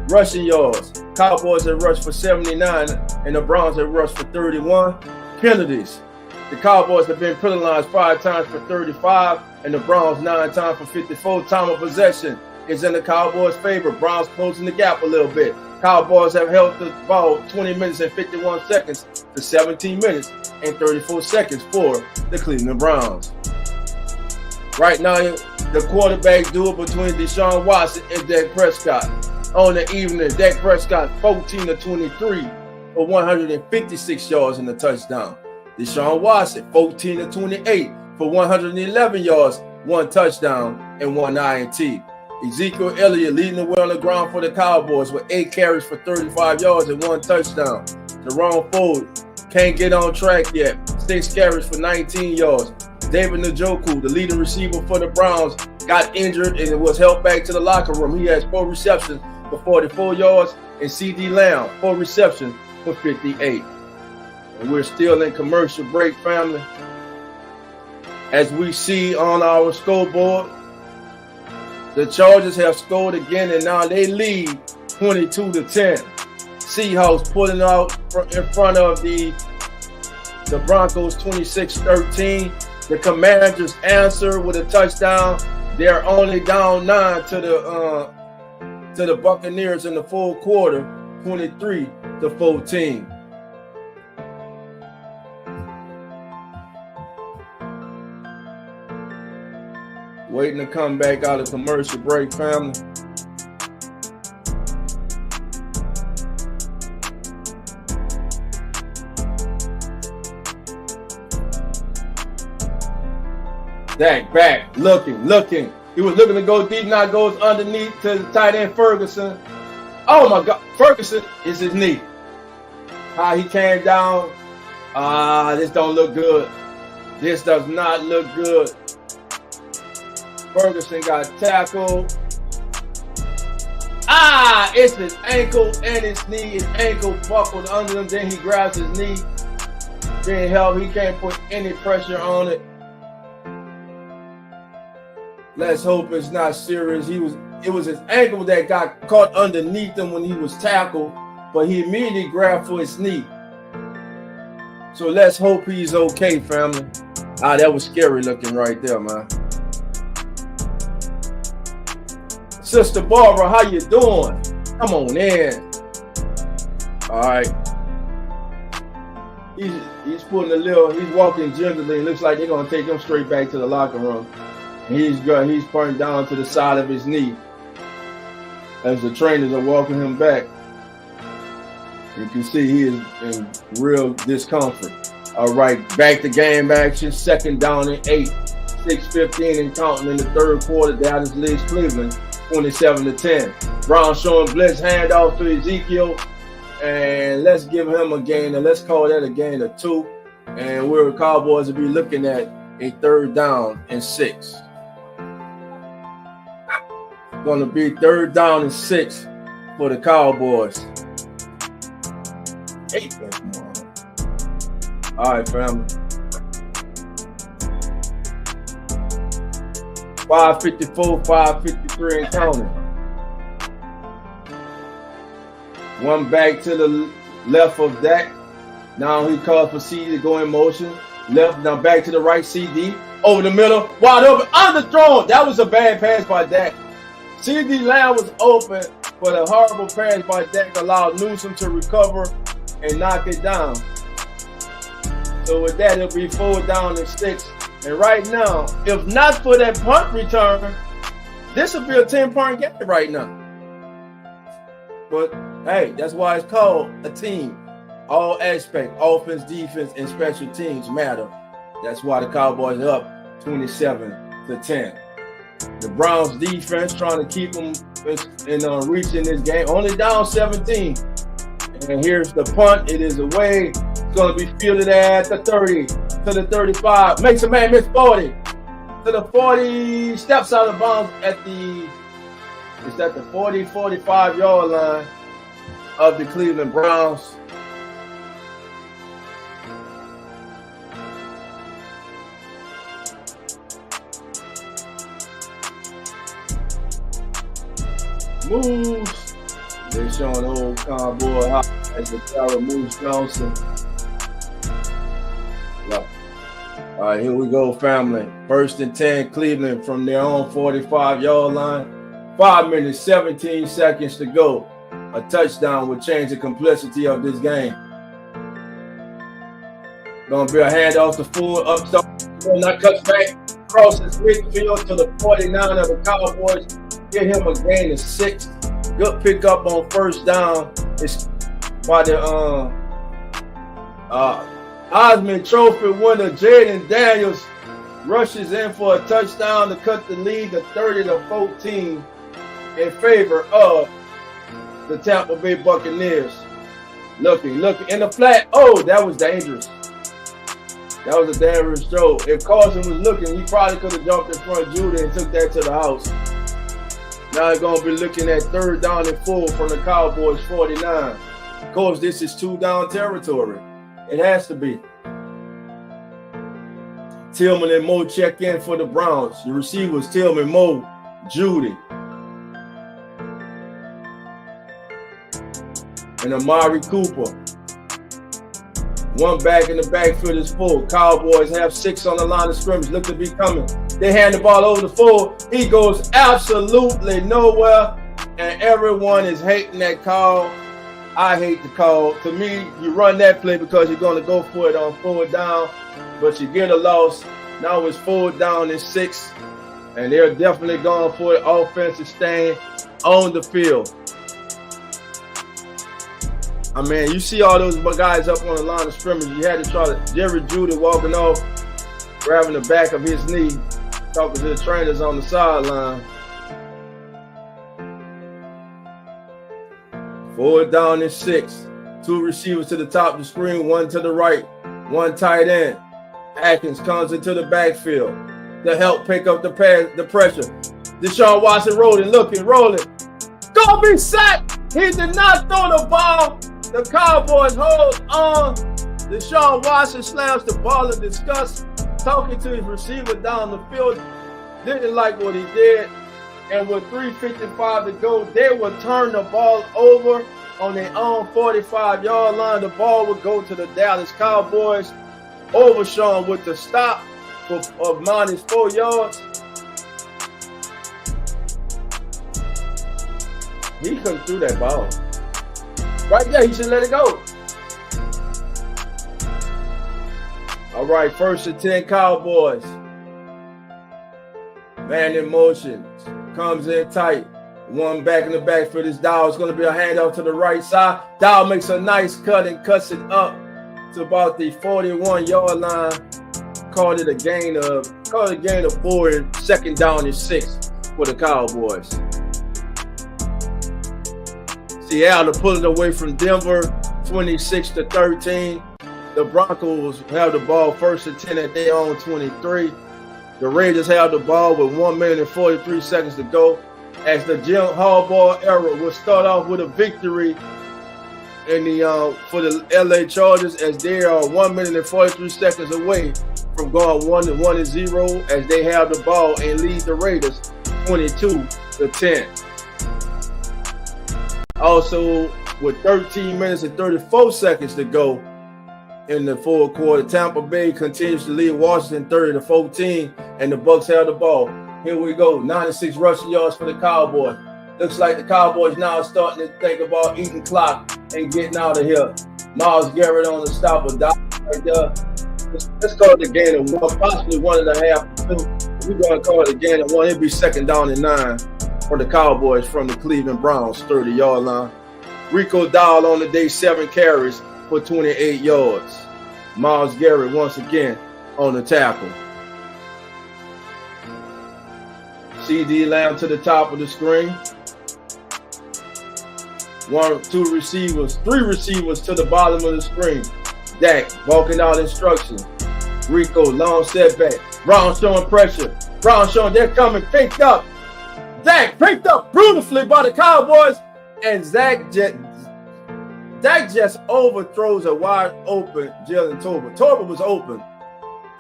Rushing yards: Cowboys have rushed for 79 and the Browns have rushed for 31. Penalties: the Cowboys have been penalized 5 times for 35 and the Browns 9 times for 54. Time of possession is in the Cowboys' favor. Browns closing the gap a little bit. Cowboys have held the ball 20 minutes and 51 seconds to 17 minutes and 34 seconds for the Cleveland Browns. Right now, the quarterback duel between Deshaun Watson and Dak Prescott. On the evening, Dak Prescott 14-23 for 156 yards and a touchdown. Deshaun Watson 14-28 for 111 yards, 1 touchdown, and 1 INT. Ezekiel Elliott leading the way on the ground for the Cowboys with 8 carries for 35 yards and 1 touchdown. Jerome Ford can't get on track yet. 6 carries for 19 yards. David Njoku, the leading receiver for the Browns, got injured and was helped back to the locker room. He has 4 receptions for 44 yards, and CD Lamb 4 receptions for 58. And we're still in commercial break, family. As we see on our scoreboard, the Chargers have scored again, and now they lead 22-10. Seahawks pulling out in front of the Broncos 26-13. The Commanders answer with a touchdown. They're only down 9 to the Buccaneers in the full quarter, 23-14. Waiting to come back out of commercial break, family. Dak back, looking. He was looking to go deep, now goes underneath to the tight end Ferguson. Oh my God, Ferguson is his knee. How he came down. This don't look good. This does not look good. Ferguson got tackled. It's his ankle and his knee. His ankle buckled under him. Then he grabs his knee. Didn't help. He can't put any pressure on it. Let's hope it's not serious. It was his ankle that got caught underneath him when he was tackled, but he immediately grabbed for his knee. So let's hope he's okay, family. That was scary looking right there, man. Sister Barbara, how you doing? Come on in. All right. He's putting he's walking gingerly. It looks like they're gonna take him straight back to the locker room. He's pointing down to the side of his knee as the trainers are walking him back. You can see he is in real discomfort. All right, back to game action. 2nd down and 8. 6:15 and counting in the third quarter. Dallas leads Cleveland 27-10. Brown showing blitz handoff to Ezekiel. And let's give him a gain. And let's call that a gain of 2. And we're Cowboys will be looking at a 3rd down and 6. Going to be 3rd down and 6 for the Cowboys. 8. All right, family. 554, 553 and counting. One back to the left of Dak. Now he calls for CD to go in motion. Left, now back to the right, CD. Over the middle, wide open, underthrown. That was a bad pass by Dak. CD Lamb was open, but a horrible pass by Dak allowed Newsom to recover and knock it down. So with that, it'll be 4th down and 6. And right now, if not for that punt return, this would be a 10-point game right now. But hey, that's why it's called a team. All aspects, offense, defense, and special teams matter. That's why the Cowboys are up 27-10. The Browns defense trying to keep them in reach in this game. Only down 17. And here's the punt. It is away. It's going to be fielded at the 30 to the 35. Makes a man miss 40 to the 40. Steps out of bounds at the 40-45 yard line of the Cleveland Browns. Moves. They're showing old Cowboy as the power Moose Johnson. Yep. All right, here we go, family. 1st and 10, Cleveland from their own 45-yard line. 5 minutes, 17 seconds to go. A touchdown would change the complexity of this game. Gonna be a handoff to full upstart. Not cuts back, crosses midfield to the 49 of the Cowboys. Get him a gain of 6. Good pickup on 1st down. It's by the Heisman Trophy winner Jaden Daniels rushes in for a touchdown to cut the lead to 30-14 in favor of the Tampa Bay Buccaneers. Looking in the flat. Oh, that was dangerous. That was a dangerous throw. If Carson was looking, he probably could have jumped in front of Judy and took that to the house. Now they're going to be looking at 3rd down and 4 from the Cowboys 49. Of course, this is 2-down territory. It has to be. Tillman and Moe check in for the Browns. The receivers, Tillman, Moe, Judy. And Amari Cooper. One back in the backfield is full. Cowboys have 6 on the line of scrimmage. Look to be coming. They hand the ball over to Full. He goes absolutely nowhere. And everyone is hating that call. I hate the call. To me, you run that play because you're going to go for it on 4th down. But you get a loss. Now it's 4th down and 6. And they're definitely going for it. Offensive staying on the field. I mean, you see all those guys up on the line of scrimmage. You had to try to Jerry Judy walking off, grabbing the back of his knee, talking to the trainers on the sideline. 4th down and 6. 2 receivers to the top of the screen, 1 to the right, 1 tight end. Atkins comes into the backfield to help pick up the pressure. Deshaun Watson rolling. Gonna be sacked. He did not throw the ball. The Cowboys hold on. Deshaun Watson slams the ball in disgust, talking to his receiver down the field. Didn't like what he did. And with 3:55 to go, they would turn the ball over on their own 45-yard line. The ball would go to the Dallas Cowboys. Overshawn with the stop of -4 yards. He couldn't throw that ball. Right there, he should let it go. All right, 1st and 10 Cowboys. Man in motion. Comes in tight. 1 back in the backfield is Dow. It's going to be a handoff to the right side. Dow makes a nice cut and cuts it up to about the 41-yard line. Called it a gain of 4 and 2nd down and 6 for the Cowboys. Seattle pulling away from Denver, 26-13. The Broncos have the ball 1st and 10 at their own 23. The Raiders have the ball with 1 minute and 43 seconds to go. As the Jim Harbaugh era will start off with a victory in the for the LA Chargers, as they are 1 minute and 43 seconds away from going 1-0 as they have the ball and lead the Raiders 22-10. Also, with 13 minutes and 34 seconds to go in the fourth quarter, Tampa Bay continues to lead Washington 30-14, and the Bucs have the ball. Here we go, 96 rushing yards for the Cowboys. Looks like the Cowboys now are starting to think about eating clock and getting out of here. Myles Garrett on the stop of Doc right there. Let's call it a gain of one, possibly 1.5. We're going to call it a gain of one. It'll be 2nd down and 9 for the Cowboys from the Cleveland Browns 30-yard line. Rico Dowdle on the day, 7 carries for 28 yards. Myles Garrett once again on the tackle. CD Lamb to the top of the screen. 3 receivers to the bottom of the screen. Dak walking out instructions. Rico, long setback. Brown showing pressure. Brown showing they're coming, picked up. Dak picked up beautifully by the Cowboys. And Dak just overthrows a wide open Jalen Tolbert. Tolbert was open,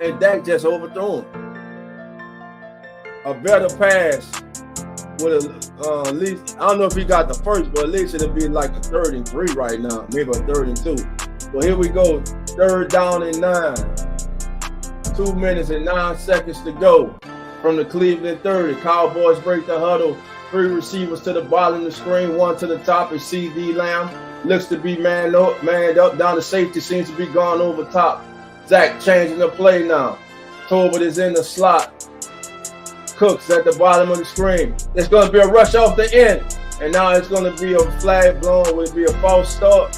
and Dak just overthrew him. A better pass with at least, I don't know if he got the first, but at least it'll be like a 3rd and 3 right now, maybe a 3rd and 2. Well, here we go, 3rd down and 9. 2 minutes and 9 seconds to go from the Cleveland 30. Cowboys break the huddle. 3 receivers to the bottom of the screen, 1 to the top is CD Lamb. Looks to be manned up, down the safety, seems to be gone over top. Zach changing the play now. Tolbert is in the slot. Cooks at the bottom of the screen. There's going to be a rush off the end. And now it's going to be a flag blown. Will it be a false start?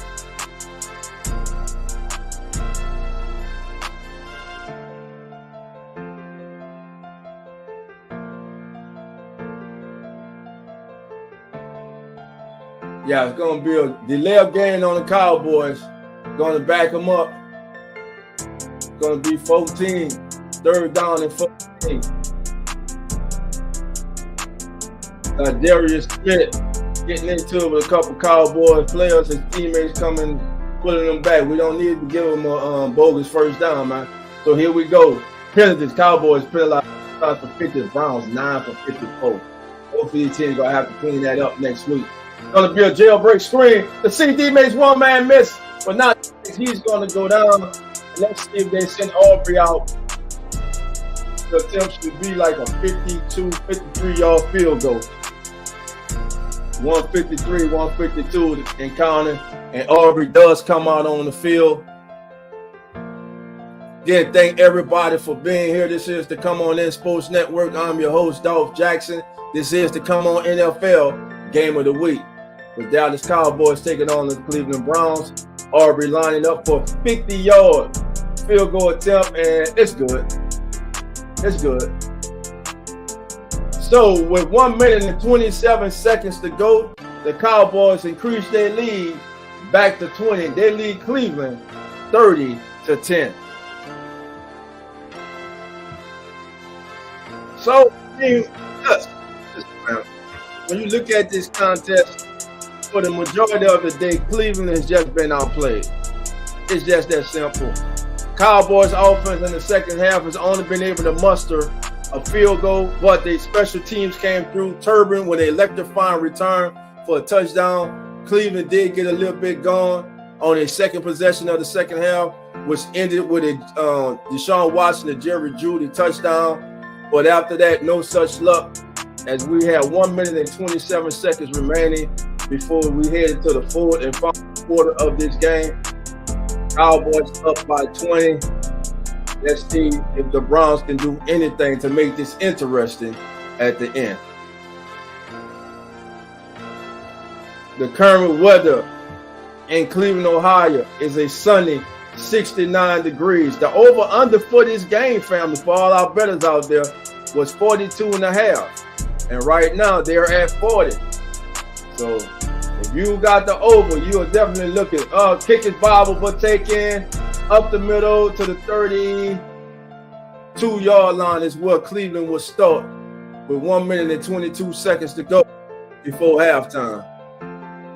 Yeah, it's going to be a delay of game on the Cowboys. Going to back them up. It's going to be 14. 3rd down and 14. Darius Smith getting into it with a couple Cowboys players. His teammates coming, pulling them back. We don't need to give them a bogus 1st down, man. So here we go. Penalties. Cowboys penalized for 50. Browns 9 for 54. Hopefully these teams going to have to clean that up next week. Going to be a jailbreak screen. The CD makes 1-man miss, but not he's going to go down. Let's see if they send Aubrey out. The attempt should be like a 53-yard field goal. 153, 152 and counting. And Aubrey does come out on the field. Again, thank everybody for being here. This is the Come On In Sports Network. I'm your host, DOLPH Jackson. This is the Come On NFL Game of the Week. The Dallas Cowboys taking on the Cleveland Browns. Aubrey lining up for 50-yard field goal attempt, and it's good. It's good. So with 1 minute and 27 seconds to go, the Cowboys increase their lead back to 20. They lead Cleveland 30-10. So when you look at this contest, for the majority of the day, Cleveland has just been outplayed. It's just that simple. Cowboys offense in the second half has only been able to muster a field goal, but the special teams came through. Turbin with an electrifying return for a touchdown. Cleveland did get a little bit going on a second possession of the second half, which ended with a Deshaun Watson and Jerry Jeudy touchdown. But after that, no such luck, as we had 1 minute and 27 seconds remaining before we headed to the fourth and final quarter of this game. Cowboys up by 20. Let's see if the Browns can do anything to make this interesting at the end. The current weather in Cleveland, Ohio is a sunny 69 degrees. The over-under for this game, family, for all our bettors out there, was 42.5. And right now, they're at 40. So if you got the over, you are definitely looking. Kick is viable for taking up the middle to the 32-yard line is where Cleveland will start with 1 minute and 22 seconds to go before halftime.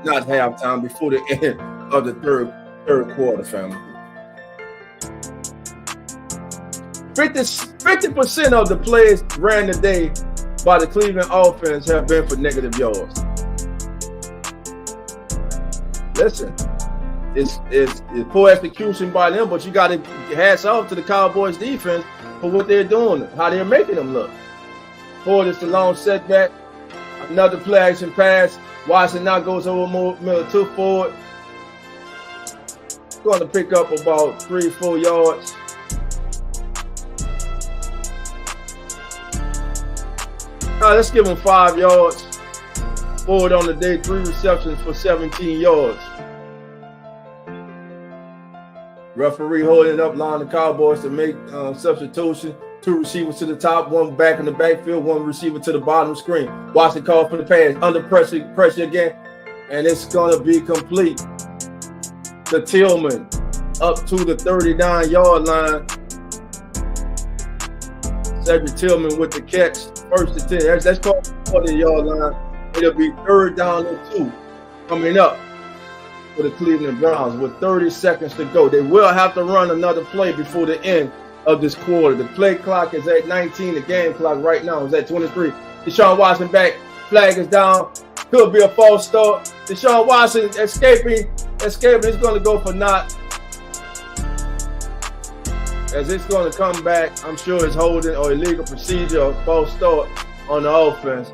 Not halftime, before the end of the third quarter, family. 50% of the plays ran today by the Cleveland offense have been for negative yards. Listen, it's poor execution by them, but you got to hats off to the Cowboys defense for what they're doing, how they're making them look. Ford is the long setback. Another play action pass. Watson now goes over middle to Ford. Going to pick up about 3-4 yards. All right, let's give him 5 yards. Ford on the day, 3 receptions for 17 yards. Referee holding up, allowing the Cowboys to make substitution. 2 receivers to the top, 1 back in the backfield, 1 receiver to the bottom screen. Watson called for the pass, under pressure again, and it's going to be complete. To Tillman, up to the 39-yard line. Cedric Tillman with the catch, 1st and 10. That's called the 40-yard line. It'll be 3rd down and 2 coming up for the Cleveland Browns with 30 seconds to go. They will have to run another play before the end of this quarter. The play clock is at 19. The game clock right now is at 23. Deshaun Watson back. Flag is down. Could be a false start. Deshaun Watson escaping. It's going to go for naught. As it's going to come back, I'm sure it's holding or illegal procedure or false start on the offense.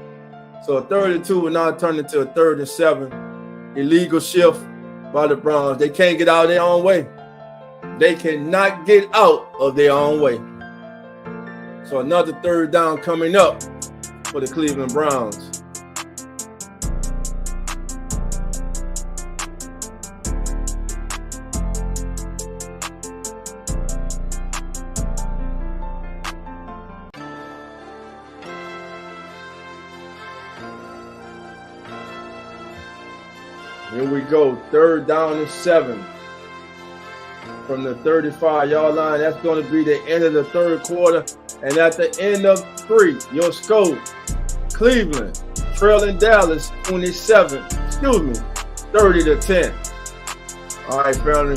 So a 32 will now turn into a 3rd and 7. Illegal shift by the Browns. They can't get out of their own way. They cannot get out of their own way. So another 3rd down coming up for the Cleveland Browns. Here we go, 3rd down and 7 from the 35-yard line. That's going to be the end of the 3rd quarter. And at the end of 3, your score, Cleveland trailing Dallas 30 to 10. All right, family.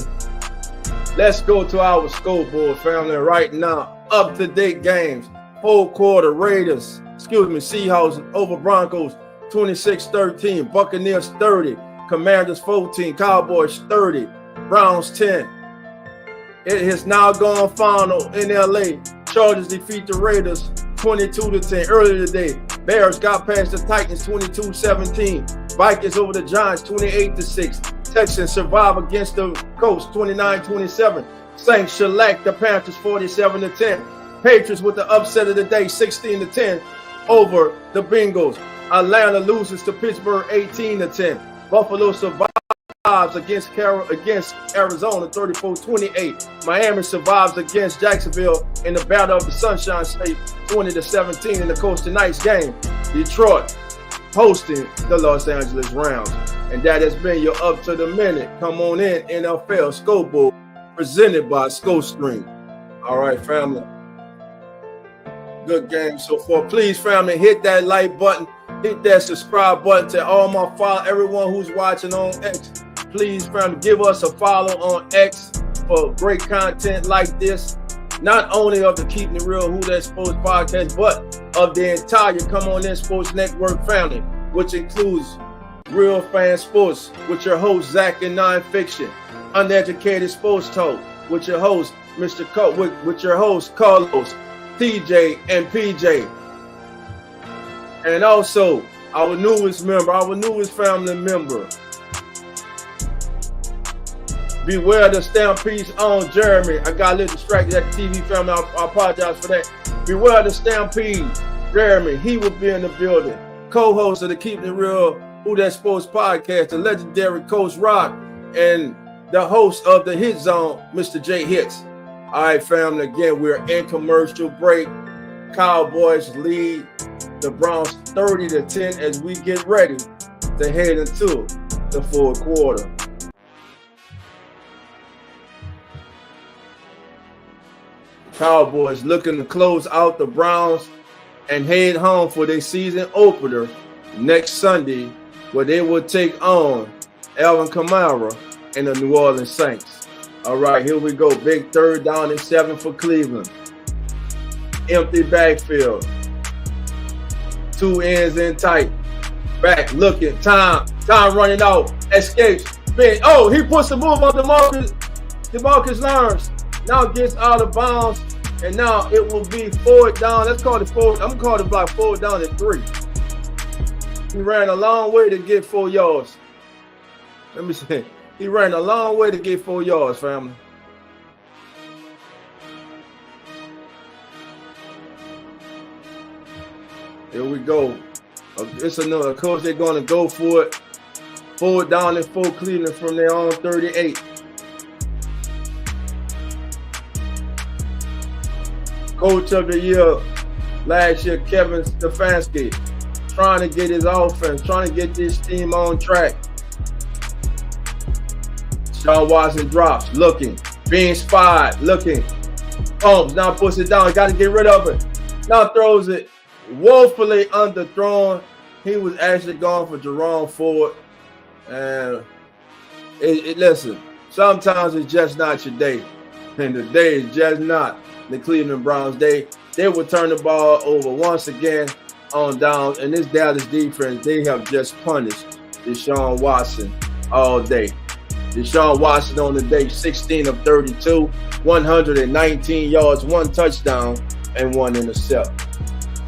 Let's go to our scoreboard, family, right now. Up-to-date games. 4th quarter, Seahawks over Broncos 26-13. Buccaneers 30. Commanders 14, Cowboys 30, Browns 10. It has now gone final in LA. Chargers defeat the Raiders 22 to 10. Earlier today, Bears got past the Titans 22-17. Vikings over the Giants 28 to 6. Texans survive against the Colts 29-27. Saints shellac the Panthers 47 to 10. Patriots with the upset of the day 16 to 10 over the Bengals. Atlanta loses to Pittsburgh 18 to 10. Buffalo survives against Arizona 34-28. Miami survives against Jacksonville in the Battle of the Sunshine State 20-17 in the Coast tonight's game. Detroit hosting the Los Angeles Rams. And that has been your up to the minute. Come on in, NFL Scoreboard, presented by ScoreStream. All right, family. Good game so far. Please, family, hit that like button. Hit that subscribe button to all my followers, everyone who's watching on X. Please, family, give us a follow on X for great content like this. Not only of the Keeping It Real Who That Sports podcast, but of the entire Come On In Sports Network family, which includes Real Fan Sports with your host, Zach and Nonfiction. Uneducated Sports Talk with your host, with your host, Carlos, TJ, and PJ. And also, our newest family member. Beware the Stampede's own Jeremy. I got a little distracted at the TV family. I apologize for that. Beware the Stampede, Jeremy. He will be in the building. Co-host of the Keeping It Real Who That Sports podcast, the legendary Coach Rock, and the host of the Hit Zone, Mr. J Hits. All right, family. Again, we're in commercial break. Cowboys lead the Browns 30 to 10 as we get ready to head into the 4th quarter. Cowboys looking to close out the Browns and head home for their season opener next Sunday, where they will take on Alvin Kamara and the New Orleans Saints. All right, here we go. Big 3rd down and 7 for Cleveland. Empty backfield. Two ends in tight. Back looking. Time running out. Escapes. Big. Oh, he puts the move on DeMarcus Lawrence. Now gets out of bounds. And now it will be forward down. Let's call it forward. I'm going to call the block forward down at 3. He ran a long way to get 4 yards. Let me see. He ran a long way to get 4 yards, family. Here we go. It's another coach. They're going to go for it. Forward down in 4 Cleveland from their own 38. Coach of the year last year, Kevin Stefanski, trying to get his offense, trying to get this team on track. Sean Watson drops, looking, being spied, looking. Pumps, now puts it down, got to get rid of it. Now throws it woefully underthrown. He was actually going for Jerome Ford. And listen, sometimes it's just not your day. And the day is just not the Cleveland Browns day. They will turn the ball over once again on downs. And this Dallas defense, they have just punished Deshaun Watson all day. Deshaun Watson on the day, 16 of 32, 119 yards, 1 touchdown, and 1 intercept.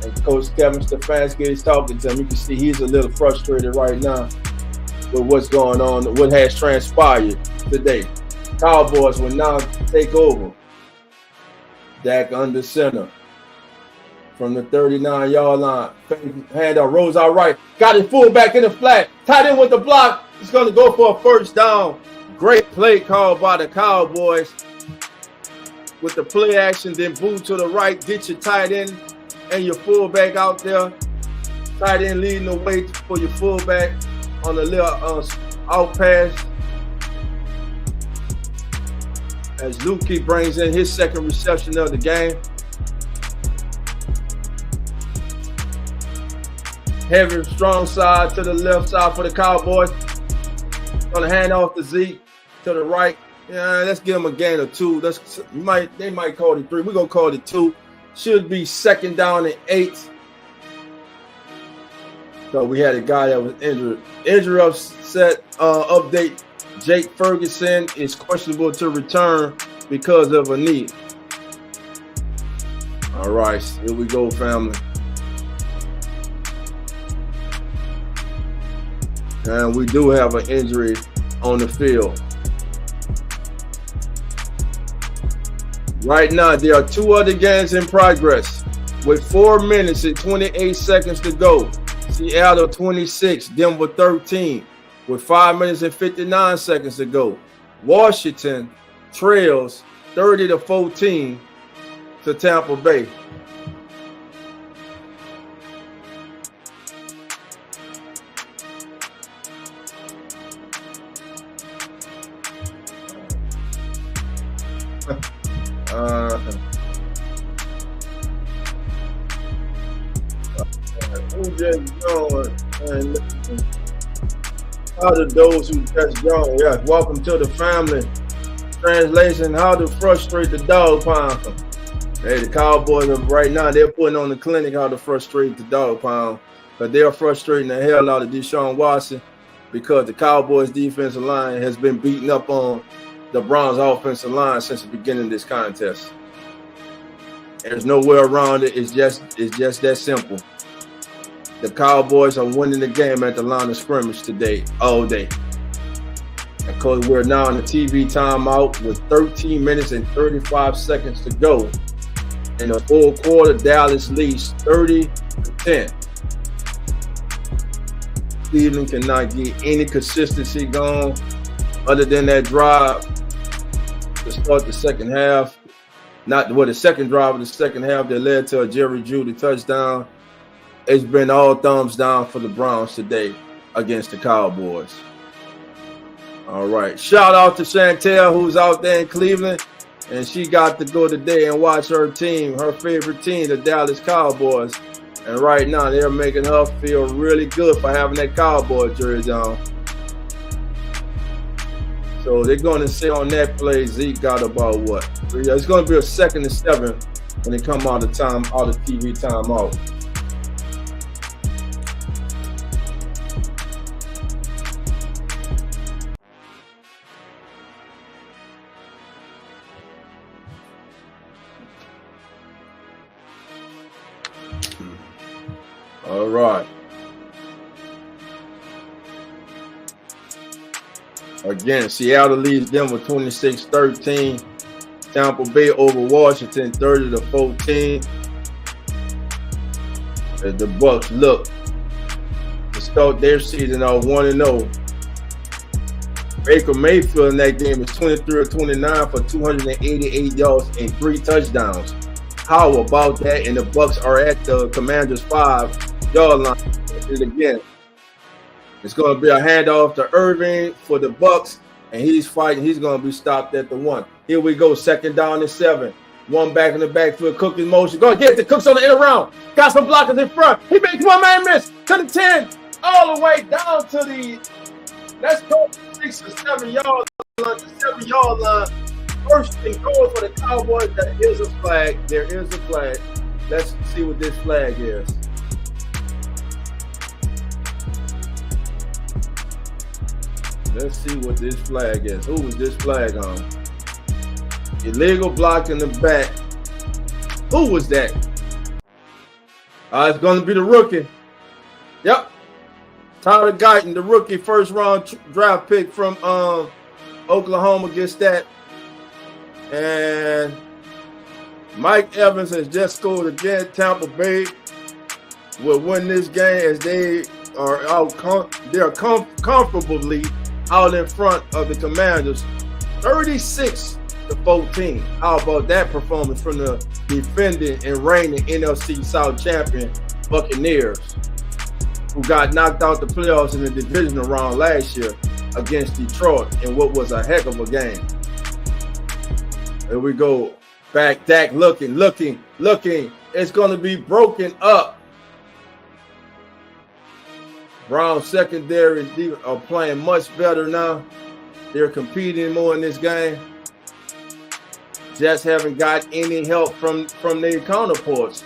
And Coach Kevin Stefanski is talking to him. You can see he's a little frustrated right now with what's going on, what has transpired today. Cowboys will now take over. Dak under center from the 39-yard line. Handoff, rolls out right. Got his fullback in the flat. Tight end with the block. He's going to go for a first down. Great play called by the Cowboys. With the play action, then boot to the right. Get your tight end and your fullback out there. Tight end leading the way for your fullback on the little out pass. As Lukey brings in his second reception of the game. Heavy, strong side to the left side for the Cowboys. Gonna hand off to Zeke to the right. Yeah, let's give him a gain of 2. They might call it 3. We're gonna call it 2. Should be 2nd down and 8. So we had a guy that was injured. Injury update. Jake Ferguson is questionable to return because of a knee. All right, here we go, family. And we do have an injury on the field. Right now, there are 2 other games in progress with 4 minutes and 28 seconds to go. Seattle 26, Denver 13. With 5 minutes and 59 seconds to go. Washington trails 30-14 to Tampa Bay. Who just going? How do those who just joined? Yes, welcome to the family. Translation: how to frustrate the dog pound. Hey, the Cowboys are right now, they're putting on the clinic how to frustrate the dog pound. Because they're frustrating the hell out of Deshaun Watson because the Cowboys defensive line has been beating up on the Browns offensive line since the beginning of this contest. There's no way around it. It's just that simple. The Cowboys are winning the game at the line of scrimmage today, all day. Because we're now in the TV timeout with 13 minutes and 35 seconds to go. In the fourth quarter, Dallas leads 30-10. Cleveland cannot get any consistency going other than that drive to start the second half. The second drive of the second half that led to a Jerry Jeudy touchdown. It's been all thumbs down for the Browns today against the Cowboys. All right. Shout out to Chantel, who's out there in Cleveland, and she got to go today and watch her team, her favorite team, the Dallas Cowboys. And right now, they're making her feel really good for having that Cowboy jersey on. So they're going to say on that play, Zeke got about what? It's going to be a 2nd and 7 when they come out of TV timeout. All right. Again, Seattle leads them with 26-13. Tampa Bay over Washington 30-14. As the Bucks look to start their season out 1-0. Baker Mayfield in that game is 23-29 for 288 yards and 3 touchdowns. How about that? And the Bucks are at the Commanders' 5-yard line. And again, it's going to be a handoff to Irving for the Bucks, and he's fighting. He's going to be stopped at the 1. Here we go, 2nd down and 7. One back in the backfield, Cook in motion. Go get the Cooks on the end around. Got some blockers in front. He makes one man miss to the 10, all the way down to the, let's go, 6 or 7 yard line. The 7-yard line. First and goal for the Cowboys. There is a flag. There is a flag. Let's see what this flag is. Let's see what this flag is. Who was this flag on? Illegal block in the back. Who was that? It's going to be the rookie. Yep. Tyler Guyton, the rookie, first-round draft pick from Oklahoma, gets that. And Mike Evans has just scored again. Tampa Bay will win this game as they are out. They are comfortably out in front of the Commanders, 36-14. How about that performance from the defending and reigning NFC South champion Buccaneers, who got knocked out the playoffs in the divisional round last year against Detroit in what was a heck of a game. Here we go. Back, Dak looking. It's going to be broken up. Brown secondary are playing much better now. They're competing more in this game. Just haven't got any help from their counterparts.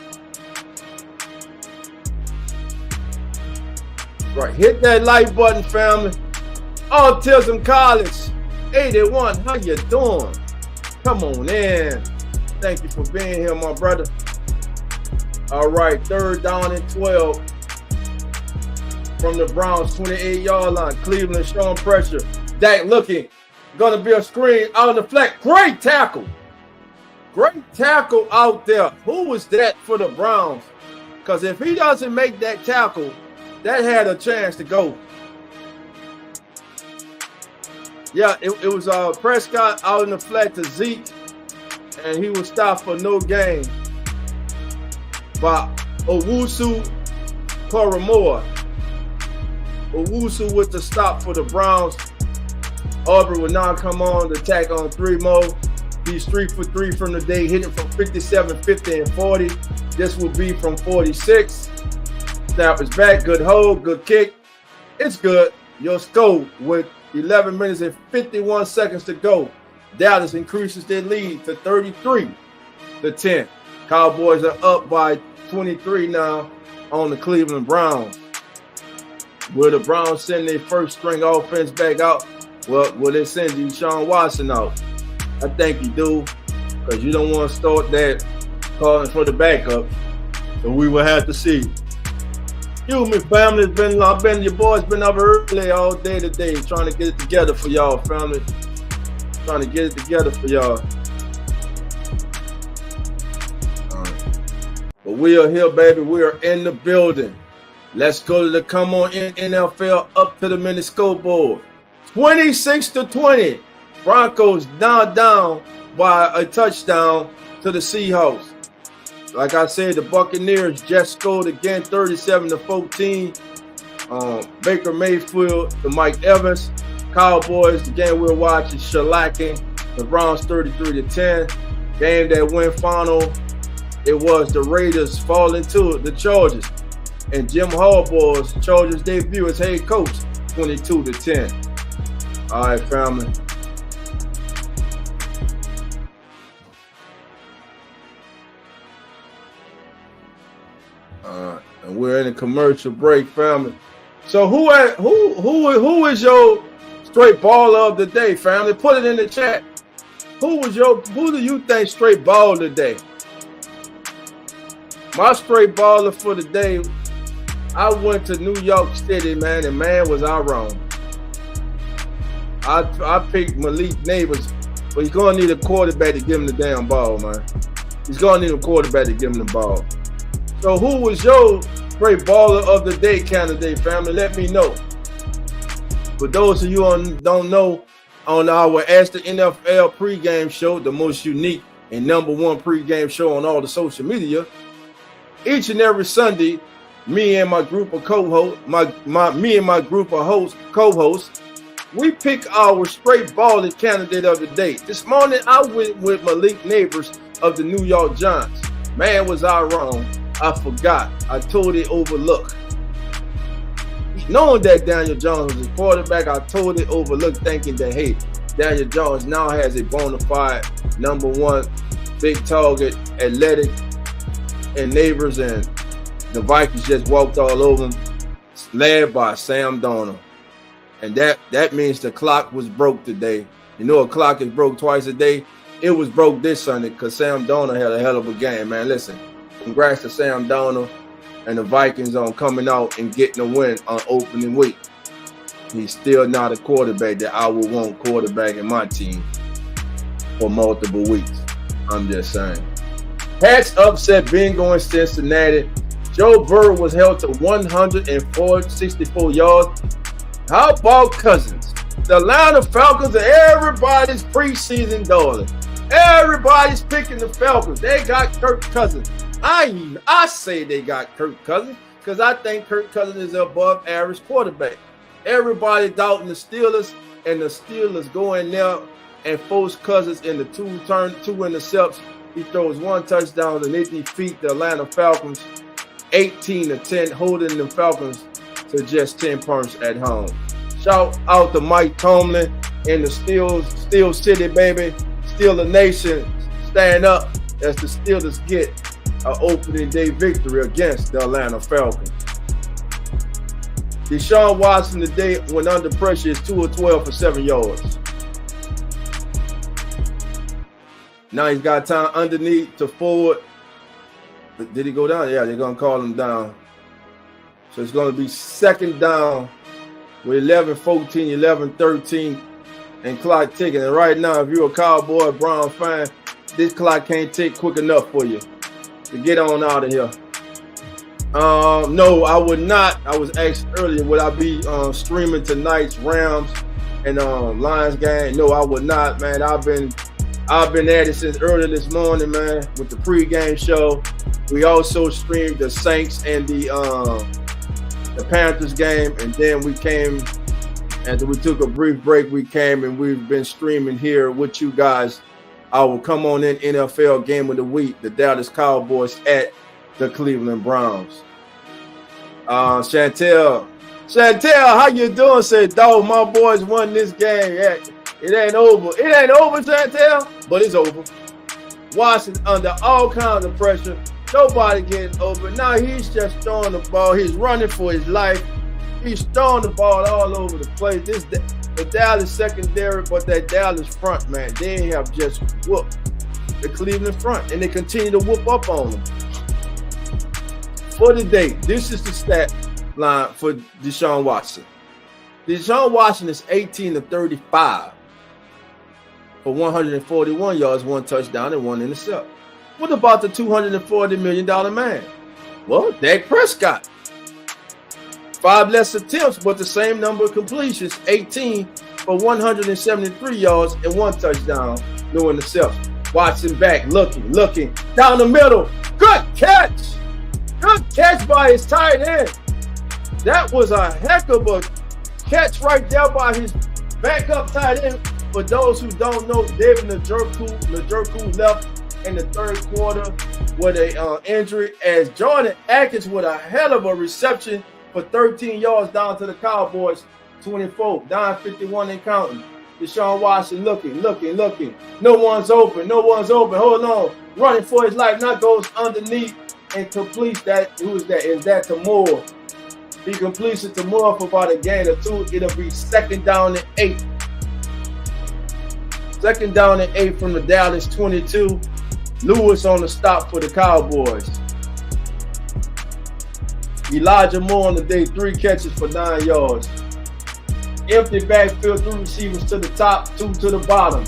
Right, hit that like button, family. Autism College 81. How you doing? Come on in. Thank you for being here, my brother. All right, 3rd down and 12 from the Browns 28-yard line. Cleveland showing pressure. Dak looking. Gonna be a screen out of the flat. Great tackle. Great tackle out there. Who was that for the Browns? Because if he doesn't make that tackle, that had a chance to go. Yeah, it was Prescott out in the flat to Zeke, and he was stopped for no gain by Owusu Koramoah. Owusu with the stop for the Browns. Aubrey will now come on to attack on 3 more. He's 3 for 3 from the day, hitting from 57, 50, and 40. This will be from 46. Snap is back. Good hold, good kick. It's good. Your score with 11 minutes and 51 seconds to go. Dallas increases their lead to 33-10. Cowboys are up by 23 now on the Cleveland Browns. Will the Browns send their first string offense back out? Well, will they send Deshaun Watson out? I think you do, because you don't want to start that calling for the backup. So we will have to see. Excuse me, family. Your boys been up early all day today, trying to get it together for y'all, family. Trying to get it together for y'all. All right. But we are here, baby. We are in the building. Let's go to the Come On In NFL up to the minute scoreboard. 26-20. Broncos down by a touchdown to the Seahawks. Like I said, the Buccaneers just scored again, 37-14. Baker Mayfield to Mike Evans. Cowboys, the game we're watching, shellacking the Browns 33-10. Game that went final, it was the Raiders falling to the Chargers. And Jim Harbaugh's Chargers debut as head coach, 22-10. All right, family. We're in a commercial break, family. So who is your straight baller of the day, family? Put it in the chat. Who do you think straight baller today? My straight baller for the day, I went to New York City, man, and man, was I wrong. I picked Malik Neighbors, but he's gonna need a quarterback to give him the damn ball, man. He's gonna need a quarterback to give him the ball. So who was your straight baller of the day candidate, family? Let me know. For those of you who don't know, on our Ask the NFL pregame show, the most unique and #1 pregame show on all the social media, each and every Sunday, me and my group of co-hosts, co-hosts, we pick our straight baller candidate of the day. This morning, I went with Malik Neighbors of the New York Giants. Man, was I wrong. I forgot. I totally overlooked. Knowing that Daniel Jones was a quarterback, I totally overlooked, thinking that, hey, Daniel Jones now has a bona fide #1 big target, athletic, and Neighbors, and the Vikings just walked all over him, led by Sam Darnold. And that means the clock was broke today. You know, a clock is broke twice a day. It was broke this Sunday because Sam Darnold had a hell of a game, man. Listen, congrats to Sam Darnold and the Vikings on coming out and getting a win on opening week. He's still not a quarterback that I would want quarterback in my team for multiple weeks. I'm just saying. Pats upset Bingo in Cincinnati. Joe Burrow was held to 164 yards. How about Cousins? The Atlanta Falcons are everybody's preseason darling. Everybody's picking the Falcons. They got Kirk Cousins. I say they got Kirk Cousins because I think Kirk Cousins is an above average quarterback. Everybody doubting the Steelers, and the Steelers go in there and force Cousins into two intercepts. He throws 1 touchdown and they defeat the Atlanta Falcons 18-10, holding the Falcons to just 10 points at home. Shout out to Mike Tomlin and the Steel City, baby. Steeler Nation, stand up as the Steelers get an opening day victory against the Atlanta Falcons. Deshaun Watson today, when under pressure, is 2 of 12 for 7 yards. Now he's got time underneath to forward. But did he go down? Yeah, they're going to call him down. So it's going to be second down with 11-14, 11-13, and clock ticking. And right now, if you're a Cowboy Brown fan, this clock can't tick quick enough for you to get on out of here. No, I would not. I was asked earlier, would I be streaming tonight's Rams and Lions game? No, I would not, man. I've been at it since early this morning, man, with the pregame show. We also streamed the Saints and the Panthers game, and then we came, after we took a brief break, we came and we've been streaming here with you guys. I will come on in NFL game of the week, the Dallas Cowboys at the Cleveland Browns. Chantel, how you doing? Say, dog, my boys won this game. Yeah, it ain't over. It ain't over, Chantel, but it's over. Washington under all kinds of pressure. Nobody getting over. Now he's just throwing the ball. He's running for his life. He's throwing the ball all over the place. The Dallas secondary, but that Dallas front, man, they have just whooped the Cleveland front, and they continue to whoop up on them. For the day, this is the stat line for Deshaun Watson. Deshaun Watson is 18-35 for 141 yards, 1 touchdown, and 1 intercept. What about the $240 million man? Well, Dak Prescott. 5 less attempts, but the same number of completions, 18 for 173 yards and 1 touchdown, no intercepts. Watson back, looking, down the middle. Good catch. Good catch by his tight end. That was a heck of a catch right there by his backup tight end. For those who don't know, David Njoku left in the third quarter with an injury, as Jordan Atkins with a hell of a reception for 13 yards down to the Cowboys 24, down 51 and counting. Deshaun Watson looking. No one's open. Hold on. Running for his life. Now goes underneath and completes that. Who is that? Is that to Moore? He completes it to Moore for about a gain or 2. It'll be 2nd down and 8. 2nd down and 8 from the Dallas 22. Lewis on the stop for the Cowboys. Elijah Moore on the day, 3 catches for 9 yards. Empty backfield, 3 receivers to the top, 2 to the bottom.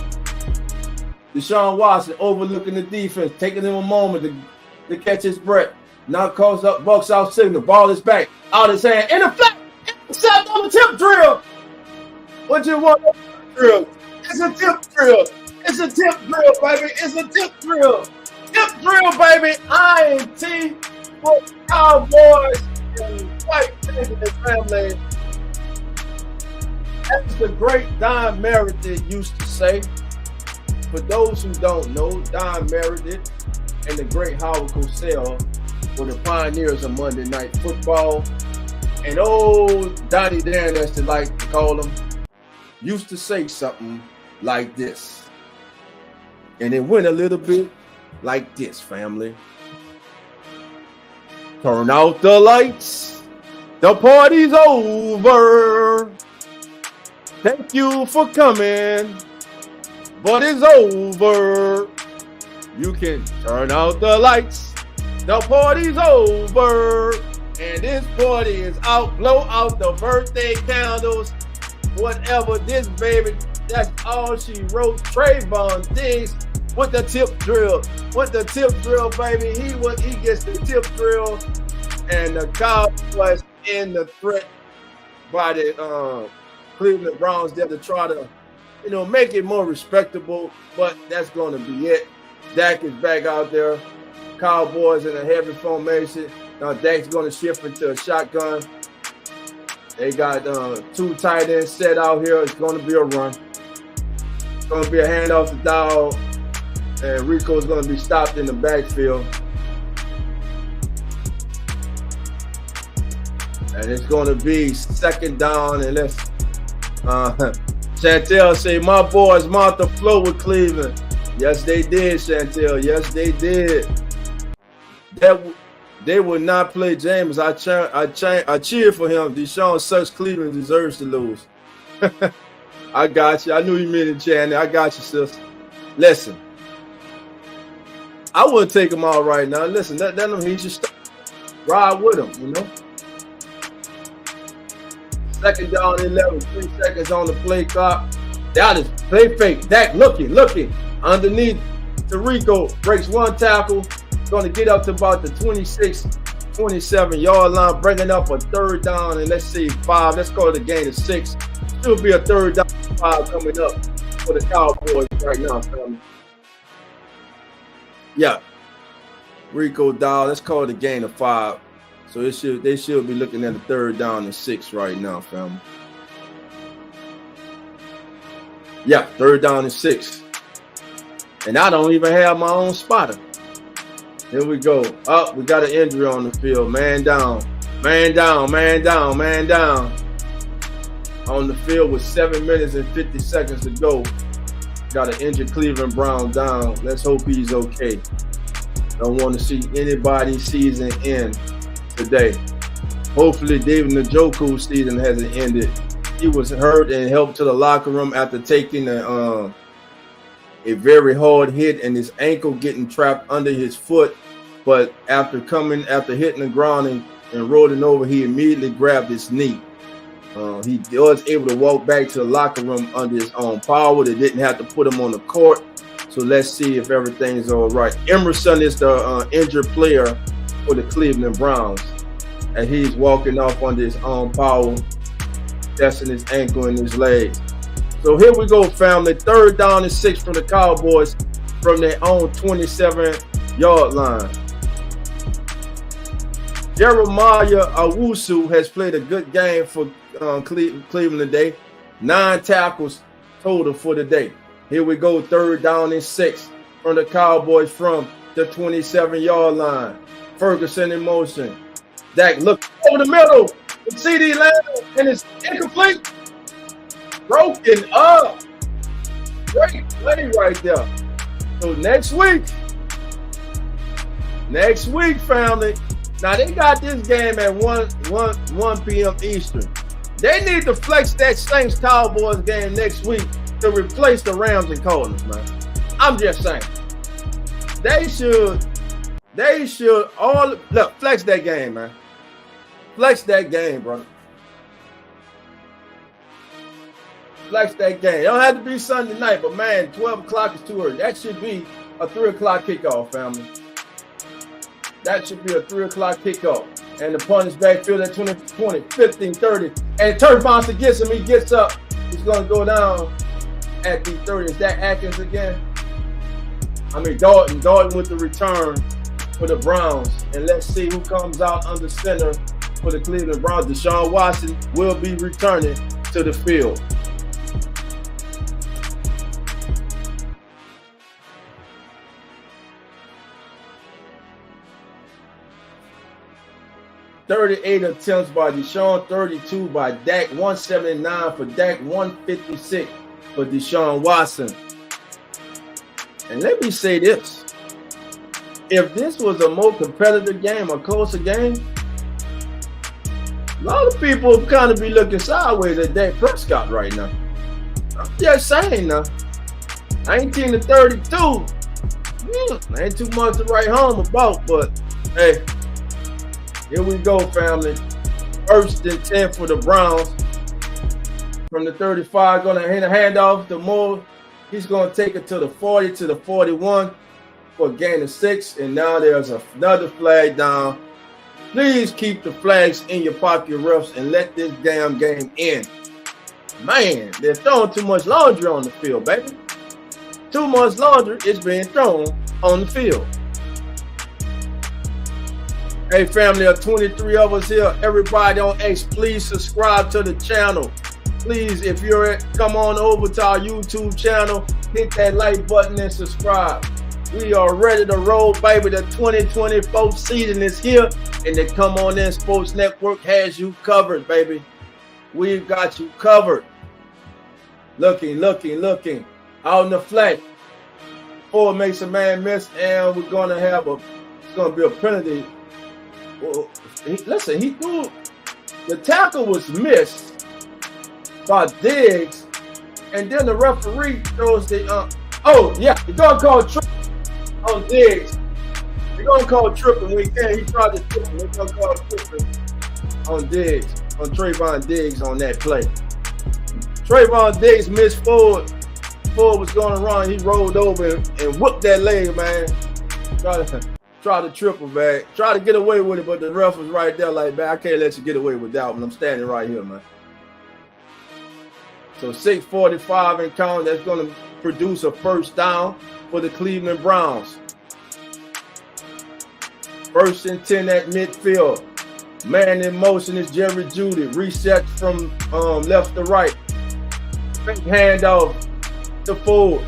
Deshaun Watson overlooking the defense, taking him a moment to catch his breath. Now calls up, bucks out signal. Ball is back, out his hand, in the flat, intercept on the tip drill. What you want? Drill? It's a tip drill. It's a tip drill, baby. It's a tip drill. Tip drill, baby. INT for Cowboys and white Benjamin family. As the great Don Meredith used to say. For those who don't know, Don Meredith and the great Howard Cosell were the pioneers of Monday Night Football. And old Donnie Dan, as they like to call him, used to say something like this. And it went a little bit like this, family. Turn out the lights. The party's over. Thank you for coming. But it's over. You can turn out the lights. The party's over. And this party is out. Blow out the birthday candles. Whatever this baby, that's all she wrote. Trayvon Diggs with the tip drill. With the tip drill, baby. He gets the tip drill. And the Cowboys in the threat by the Cleveland Browns there to try to, make it more respectable. But that's going to be it. Dak is back out there. Cowboys in a heavy formation. Now Dak's going to shift into a shotgun. They got 2 tight ends set out here. It's going to be a run. It's going to be a handoff to Dowell. And Rico's going to be stopped in the backfield. And it's going to be 2nd down. And let's Chantel say, my boys mounted the flow with Cleveland. Yes, they did, Chantel. Yes, they did. They would not play James. I cheer for him. Deshaun sucks. Cleveland deserves to lose. I got you. I knew you meant it, Channing. I got you, sis. Listen. I wouldn't take him out right now. Listen, let him, he should start. Ride with him, 2nd down, 11, 3 seconds on the play clock. That is play fake. Dak looking. Underneath to Rico. Breaks 1 tackle. Going to get up to about the 26, 27-yard line, bringing up a 3rd down, and let's see, 5. Let's call it a gain of 6. Should be a 3rd down, 5 coming up for the Cowboys right now, family. Yeah. Rico Dowell, let's call it a gain of 5. So they should be looking at a 3rd down and 6 right now, family. Yeah, 3rd down and 6. And I don't even have my own spotter. Here we go. Oh, we got an injury on the field. Man down. Man down. On the field with 7 minutes and 50 seconds to go. Got an injured Cleveland Brown down. Let's hope he's okay. Don't want to see anybody's season end today. Hopefully David Njoku's season hasn't ended. He was hurt and helped to the locker room after taking a very hard hit and his ankle getting trapped under his foot. But after hitting the ground and rolling over, he immediately grabbed his knee. He was able to walk back to the locker room under his own power. They didn't have to put him on the court. So let's see if everything's all right. Emerson is the injured player for the Cleveland Browns. And he's walking off under his own power, testing his ankle and his legs. So here we go, family. 3rd down and 6 from the Cowboys from their own 27-yard line. Jeremiah Owusu has played a good game for Cleveland today. 9 tackles total for the day. Here we go, 3rd down and 6 from the Cowboys from the 27-yard line. Ferguson in motion. Dak look over the middle. CD landed and it's incomplete. Broken up. Great play right there. So next week, Next week, family. Now, they got this game at 1 p.m. Eastern. They need to flex that Saints Cowboys game next week to replace the Rams and Cardinals, man. I'm just saying. They should all look, flex that game, man. Flex that game, bro. Flex that game. It don't have to be Sunday night, but man, 12 o'clock is too early. That should be a 3 o'clock kickoff, family. That should be a 3 o'clock kickoff. And the opponent's backfield at 20, 15, 30. And turf bounce against him. He gets up. He's going to go down at the 30. Is that Atkins again? I mean, Dalton with the return for the Browns. And let's see who comes out under center for the Cleveland Browns. Deshaun Watson will be returning to the field. .38 attempts by Deshaun, 32 by Dak, 179 for Dak, 156 for Deshaun Watson. And let me say this. If this was a more competitive game, a closer game, a lot of people kind of be looking sideways at Dak Prescott right now. I'm just saying now. 19 to 32. Ain't too much to write home about, but hey. Here we go, family. 1st and 10 for the Browns. From the 35, going to hand a handoff to Moore. He's going to take it to the 40, to the 41 for a gain of 6. And now there's another flag down. Please keep the flags in your pocket, refs, and let this damn game end. Man, they're throwing too much laundry on the field, baby. Too much laundry is being thrown on the field. Hey, family of 23 of us here. Everybody on X, please subscribe to the channel. Please, if you're come on over to our YouTube channel, hit that like button and subscribe. We are ready to roll, baby. The 2024 season is here, and the Come On In Sports Network has you covered, baby. We've got you covered. Looking. Out in the flat. Ford makes a man miss, and we're going to have it's going to be a penalty. Well, listen, he threw, the tackle was missed by Diggs, and then the referee throws the, you're going to call tripping on Diggs. You're going to call tripping when he can. He tried to trip him. We're going to call tripping on Diggs, on Trayvon Diggs on that play. Trayvon Diggs missed Ford. Ford was going to run. He rolled over and whooped that leg, man. Try to triple back, try to get away with it, but the ref was right there like, man, I can't let you get away with that one. I'm standing right here, man. So 6:45 and count. That's going to produce a 1st down for the Cleveland Browns. 1st and 10 at midfield. Man in motion is Jerry Jeudy. Reset from left to right. Big handoff to Ford.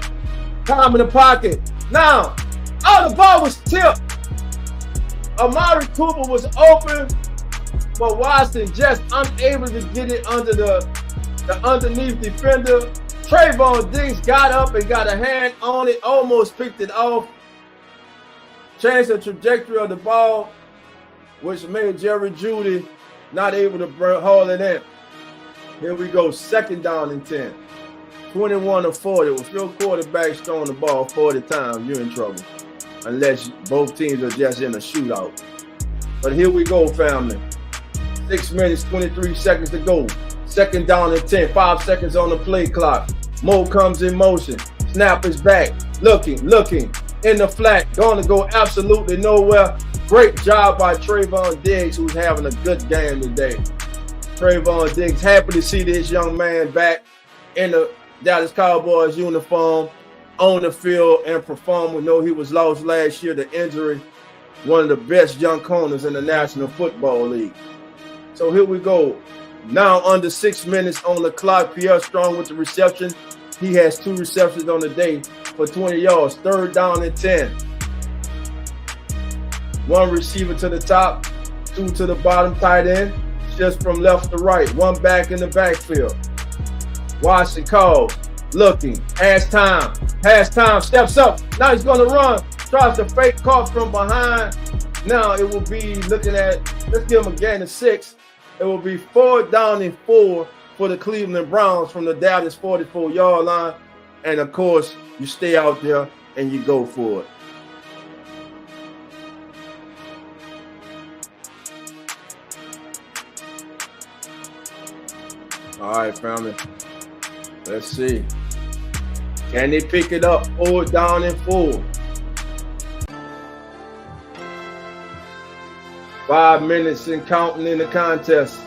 Time in the pocket. Now, the ball was tipped. Amari Cooper was open, but Watson just unable to get it under the underneath defender. Trayvon Diggs got up and got a hand on it, almost picked it off. Changed the trajectory of the ball, which made Jerry Jeudy not able to haul it in. Here we go, 2nd down and 10. 21 to 40. With your quarterbacks throwing the ball 40 times, you're in trouble. Unless both teams are just in a shootout. But here we go, family. 6 minutes, 23 seconds to go. 2nd down and 10. 5 seconds on the play clock. Mo comes in motion. Snap is back. Looking. In the flat. Going to go absolutely nowhere. Great job by Trayvon Diggs, who's having a good game today. Trayvon Diggs, happy to see this young man back in the Dallas Cowboys uniform, on the field and perform. We know he was lost last year to injury. One of the best young corners in the National Football League. So here we go. Now under 6 minutes on the clock. Pierre Strong with the reception. He has 2 receptions on the day for 20 yards. 3rd down and 10. 1 receiver to the top, 2 to the bottom tight end. Just from left to right. 1 back in the backfield. Watson calls. Looking. Has time. Steps up. Now he's going to run. tries to fake cough from behind. Now it will be looking at, let's give them a gain of 6. It will be 4th down and 4 for the Cleveland Browns from the Dallas 44-yard line. And of course, you stay out there and you go for it. All right, family. Let's see. Can they pick it up? 4th down and 4. 5 minutes and counting in the contest.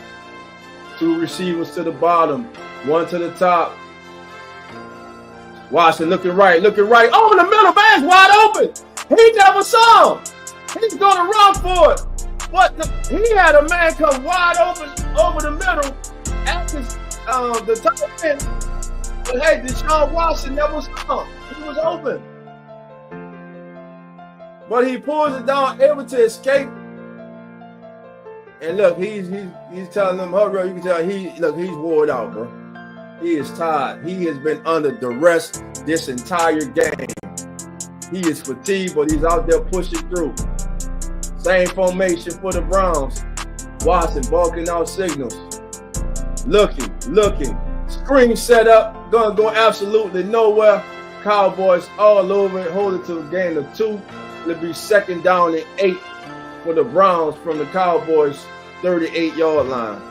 2 receivers to the bottom, 1 to the top. Watson looking right. Over the middle, man's wide open. He never saw him. He's gonna run for it. But he had a man come wide open over the middle at the top end. But hey, Deshaun Watson never saw him. He was open. But he pulls it down, able to escape. And look, he's telling them, hurry up. You can tell he's wore out, bro. He is tired. He has been under duress this entire game. He is fatigued, but he's out there pushing through. Same formation for the Browns. Watson barking out signals. Looking. Screen set up. Gonna go absolutely nowhere. Cowboys all over it. Hold it to a gain of 2. It'll be 2nd down and 8 for the Browns from the Cowboys 38-yard line.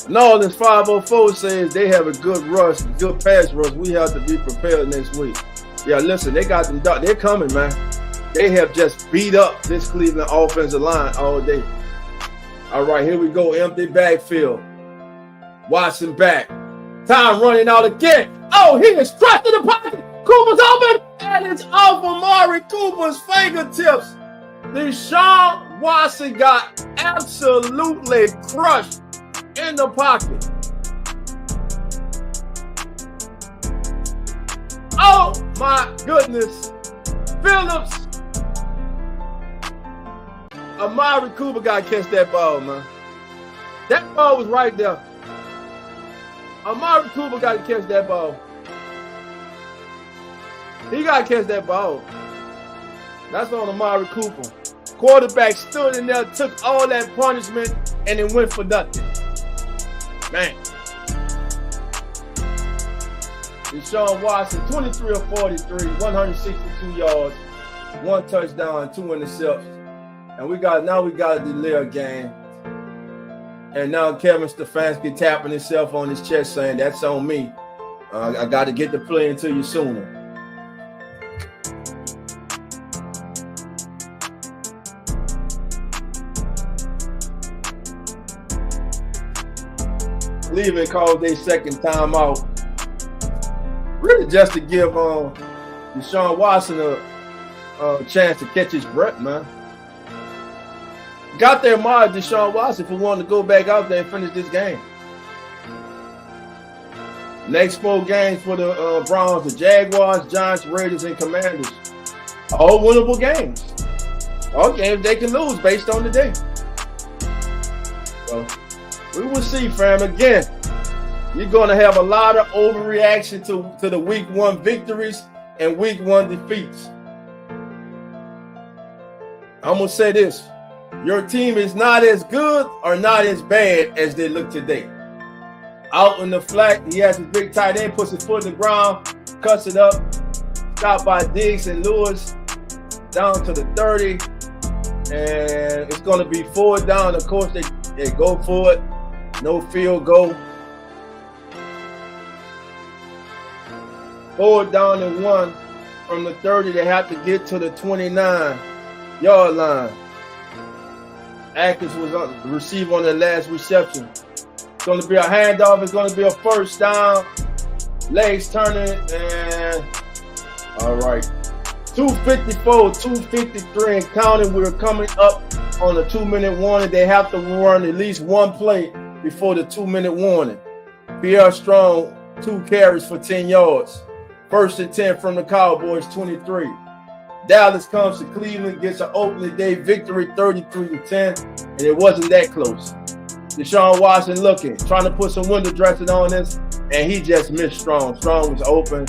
Nolan's 504 says they have a good rush, good pass rush. We have to be prepared next week. Yeah, listen, they got them. They're coming, man. They have just beat up this Cleveland offensive line all day. All right, here we go. Empty backfield. Watson back. Time running out again. Oh, he is trapped in the pocket. Cooper's open, and it's off Amari Cooper's fingertips. Deshaun Watson got absolutely crushed in the pocket. Oh my goodness. Phillips. Amari Cooper got to catch that ball, man. That ball was right there. Amari Cooper got to catch that ball. He got to catch that ball. That's on Amari Cooper. Quarterback stood in there, took all that punishment, and it went for nothing. Man. Deshaun Watson, 23 of 43, 162 yards, 1 touchdown, 2 interceptions. And we got to delay a game. And now Kevin Stefanski tapping himself on his chest saying, that's on me. I got to get the play into you sooner. Cleveland called their second timeout. Really just to give Deshaun Watson a chance to catch his breath, man. Got their mind Deshaun Watson for wanting to go back out there and finish this game. Next 4 games for the Browns, the Jaguars, Giants, Raiders, and Commanders. All winnable games. All games they can lose based on the day. So we will see, fam. Again, you're going to have a lot of overreaction to the week 1 victories and week 1 defeats. I'm going to say this. Your team is not as good or not as bad as they look today. Out in the flat, he has his big tight end, puts his foot in the ground, cuts it up, stopped by Diggs and Lewis, down to the 30. And it's going to be 4th down. Of course, they go for it. No field goal. 4th down and 1 from the 30. They have to get to the 29-yard line. Atkins was on the receiver on the last reception. It's going to be a handoff. It's going to be a 1st down. Legs turning, and all right. 2:54, 2:53 and counting. We're coming up on a 2-minute warning. They have to run at least 1 play before the 2-minute warning. Pierre Strong, 2 carries for 10 yards. 1st and 10 from the Cowboys, 23. Dallas comes to Cleveland, gets an opening day victory, 33-10, and it wasn't that close. Deshaun Watson looking, trying to put some window dressing on this, and he just missed Strong. Strong was open.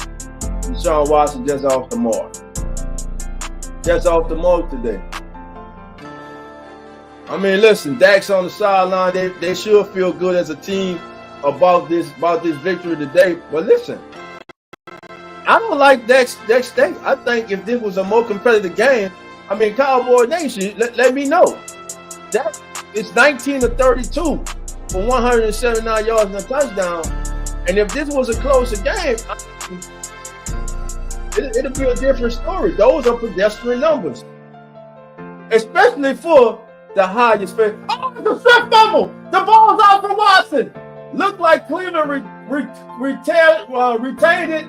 Deshaun Watson just off the mark. Just off the mark today. I mean, listen, Dak's on the sideline. They should feel good as a team about this victory today. But listen, I don't like Dak's state. I think if this was a more competitive game, I mean, Cowboy Nation, let me know. That it's 19 to 32 for 179 yards and a touchdown. And if this was a closer game, it'll be a different story. Those are pedestrian numbers, especially for the highest fate. Oh, it's a strip fumble. The ball's out for Watson. Looked like Cleveland retained it.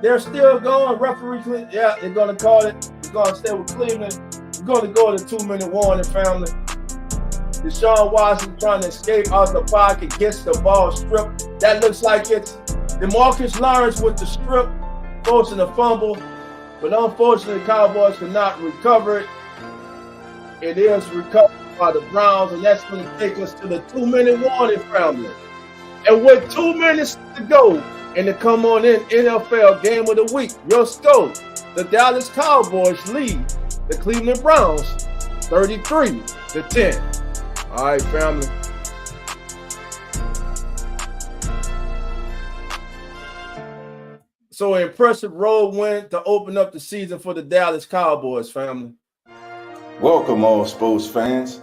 They're still going. Referee, yeah, they're going to call it. We're going to stay with Cleveland. We're going to go to 2-minute warning, family. Deshaun Watson trying to escape out the pocket, gets the ball stripped. That looks like it's DeMarcus Lawrence with the strip, forcing a fumble. But unfortunately, the Cowboys cannot recover it. It is recovered by the Browns, and that's going to take us to the 2-minute warning, family. And with 2 minutes to go, and to come on in NFL Game of the Week, your score, the Dallas Cowboys lead the Cleveland Browns 33-10. All right, family. So an impressive road win to open up the season for the Dallas Cowboys, family. Welcome, all sports fans.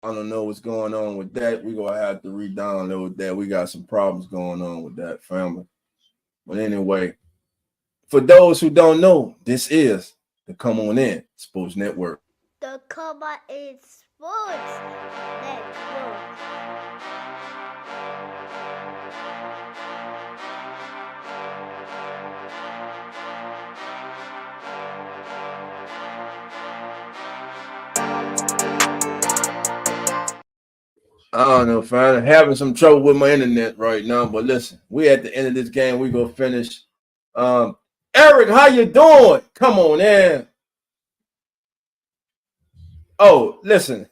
I don't know what's going on with that. We're going to have to re-download that. We got some problems going on with that, family. But anyway, for those who don't know, this is the Come On In Sports Network. The Come On In Sports Network. I don't know, fam. I'm having some trouble with my internet right now, but listen, we at the end of this game. We gonna finish. Eric, how you doing? Come on in. Oh, listen,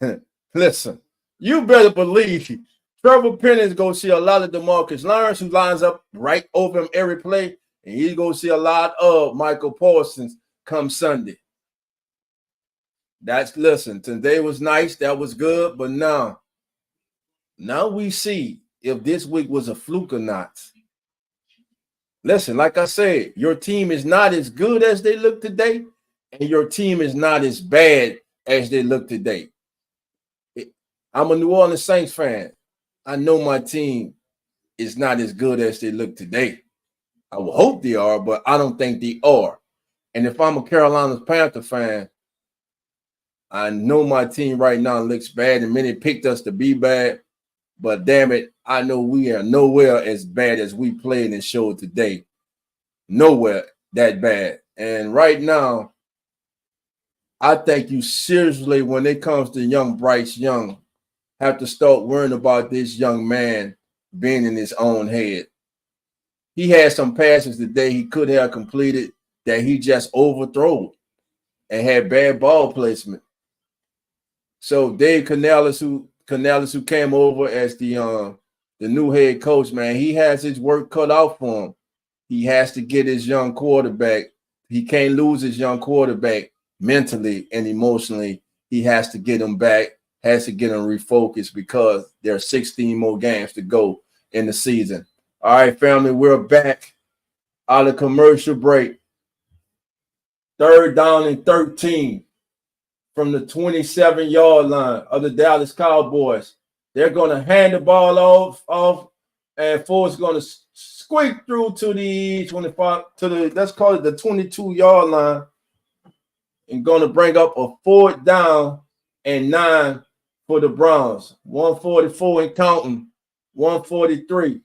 listen. You better believe Trevor Penning is gonna see a lot of DeMarcus Lawrence, who lines up right over him every play, and he's gonna see a lot of Michael Parsons come Sunday. Listen. Today was nice. That was good, but now we see if this week was a fluke or not. Listen, like I said, your team is not as good as they look today, and your team is not as bad as they look today. I'm a New Orleans Saints fan. I know my team is not as good as they look today. I will hope they are, but I don't think they are. And if I'm a Carolina Panther fan, I know my team right now looks bad, and many picked us to be bad. But damn it, I know we are nowhere as bad as we played and showed today. Nowhere that bad. And right now, I think you seriously, when it comes to young Bryce Young, have to start worrying about this young man being in his own head. He had some passes today he could have completed that he just overthrew and had bad ball placement. So Dave Canales, who came over as the new head coach, man, he has his work cut out for him. He has to get his young quarterback. He can't lose his young quarterback mentally and emotionally. He has to get him back, has to get him refocused, because there are 16 more games to go in the season. All right, family, we're back out of commercial break. 3rd down and 13. From the 27-yard line of the Dallas Cowboys. They're going to hand the ball off, and Ford's going to squeak through to the 25, let's call it the 22-yard line, and going to bring up a 4th down and 9 for the Browns. 144 and counting, 143.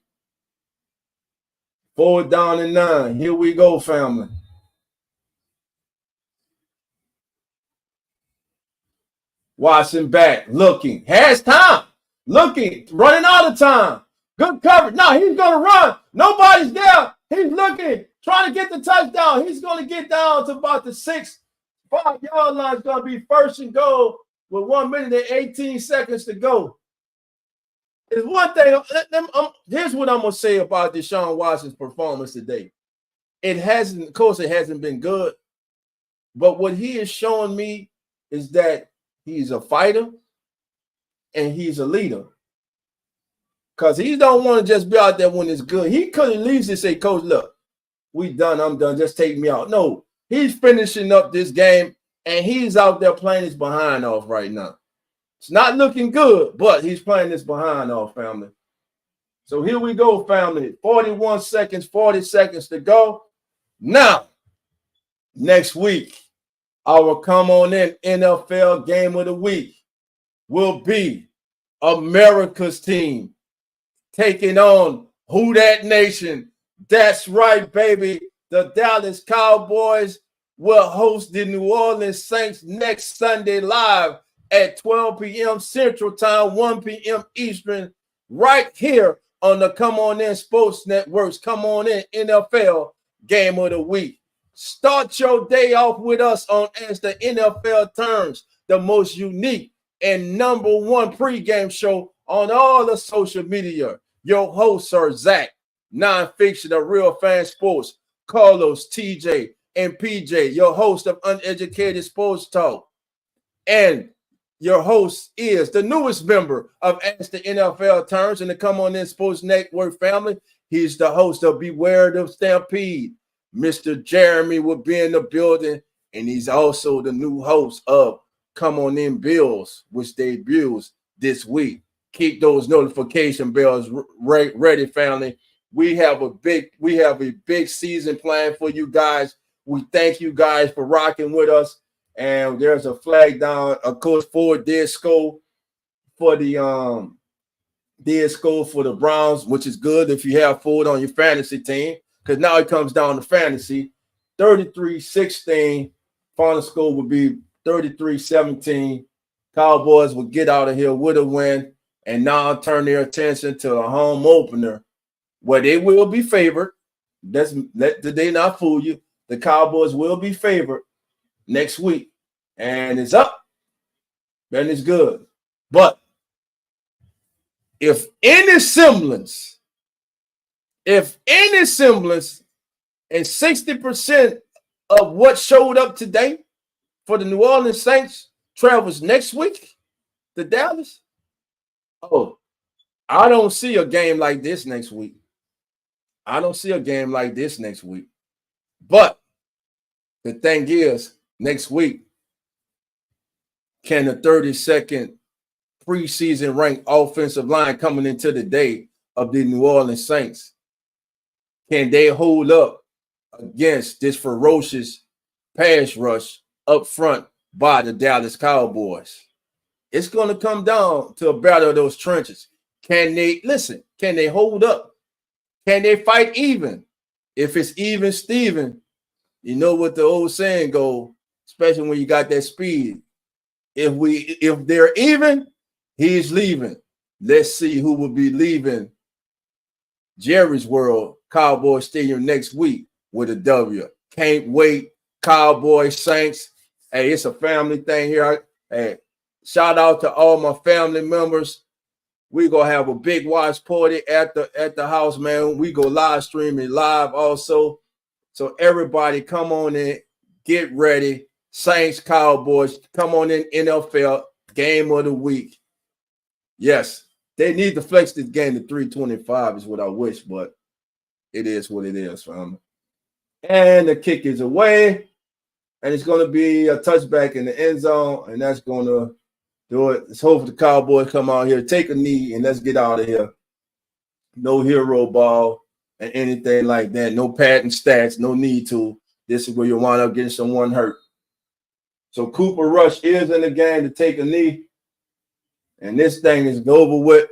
4th down and 9. Here we go, family. Watson back, looking, has time, looking, running out of time. Good coverage. No, he's going to run. Nobody's there. He's looking, trying to get the touchdown. He's going to get down to about the 5-yard line. It's going to be 1st and goal with 1 minute and 18 seconds to go. There's one thing. Here's what I'm going to say about Deshaun Watson's performance today. It hasn't, of course, it hasn't been good. But what he is showing me is that he's a fighter and he's a leader. Because he don't want to just be out there when it's good. He could at least say, Coach, look, we done, I'm done, just take me out. No, he's finishing up this game, and he's out there playing his behind off right now. It's not looking good, but he's playing his behind off, family. So here we go, family. 41 seconds, 40 seconds to go. Now, next week, our Come On In NFL Game of the Week will be America's team taking on Who Dat Nation. That's right, baby. The Dallas Cowboys will host the New Orleans Saints next Sunday live at 12 p.m. Central Time, 1 p.m. Eastern, right here on the Come On In Sports Network's Come On In NFL Game of the Week. Start your day off with us on As the NFL Turns, the most unique and number one pregame show on all the social media. Your hosts are Zach, Nonfiction of Real Fan Sports, Carlos, TJ, and PJ, your host of Uneducated Sports Talk. And your host is the newest member of As the NFL Turns in the Come On In Sports Network family. He's the host of Beware the Stampede. Mr. Jeremy will be in the building, and he's also the new host of Come On In Bills, which debuts this week. Keep those notification bells ready, family. We have a big season planned for you guys. We thank you guys for rocking with us. And there's a flag down, of course, for Disco for the Disco for the Browns, which is good if you have Ford on your fantasy team, because now it comes down to fantasy. 33-16. Final score would be 33-17. Cowboys will get out of here with a win and now turn their attention to the home opener, where they will be favored. Let the day not fool you. The Cowboys will be favored next week, and it's up, and it's good. But if any semblance, and 60% of what showed up today for the New Orleans Saints travels next week to Dallas, I don't see a game like this next week. But the thing is, next week, can the 32nd preseason ranked offensive line coming into the day of the New Orleans Saints, can they hold up against this ferocious pass rush up front by the Dallas Cowboys? It's going to come down to a battle of those trenches. Can they hold up? Can they fight even? If it's even Steven, you know what the old saying goes, especially when you got that speed. If they're even, he's leaving. Let's see who will be leaving Jerry's World Cowboy Stadium next week with a W. Can't wait. Cowboys, Saints. Hey, it's a family thing here. Hey, shout out to all my family members. We're gonna have a big watch party at the house, man. We go live streaming live also. So everybody come on in, get ready. Saints, Cowboys, come on in, NFL Game of the Week. Yes, they need to flex this game to 325 is what I wish, but it is what it is, family. And the kick is away, and it's going to be a touchback in the end zone, and that's going to do it. Let's hope the Cowboys come out here, take a knee, and let's get out of here. No hero ball and anything like that. No padding stats, no need to. This is where you wind up getting someone hurt. So Cooper Rush is in the game to take a knee, and this thing is over with.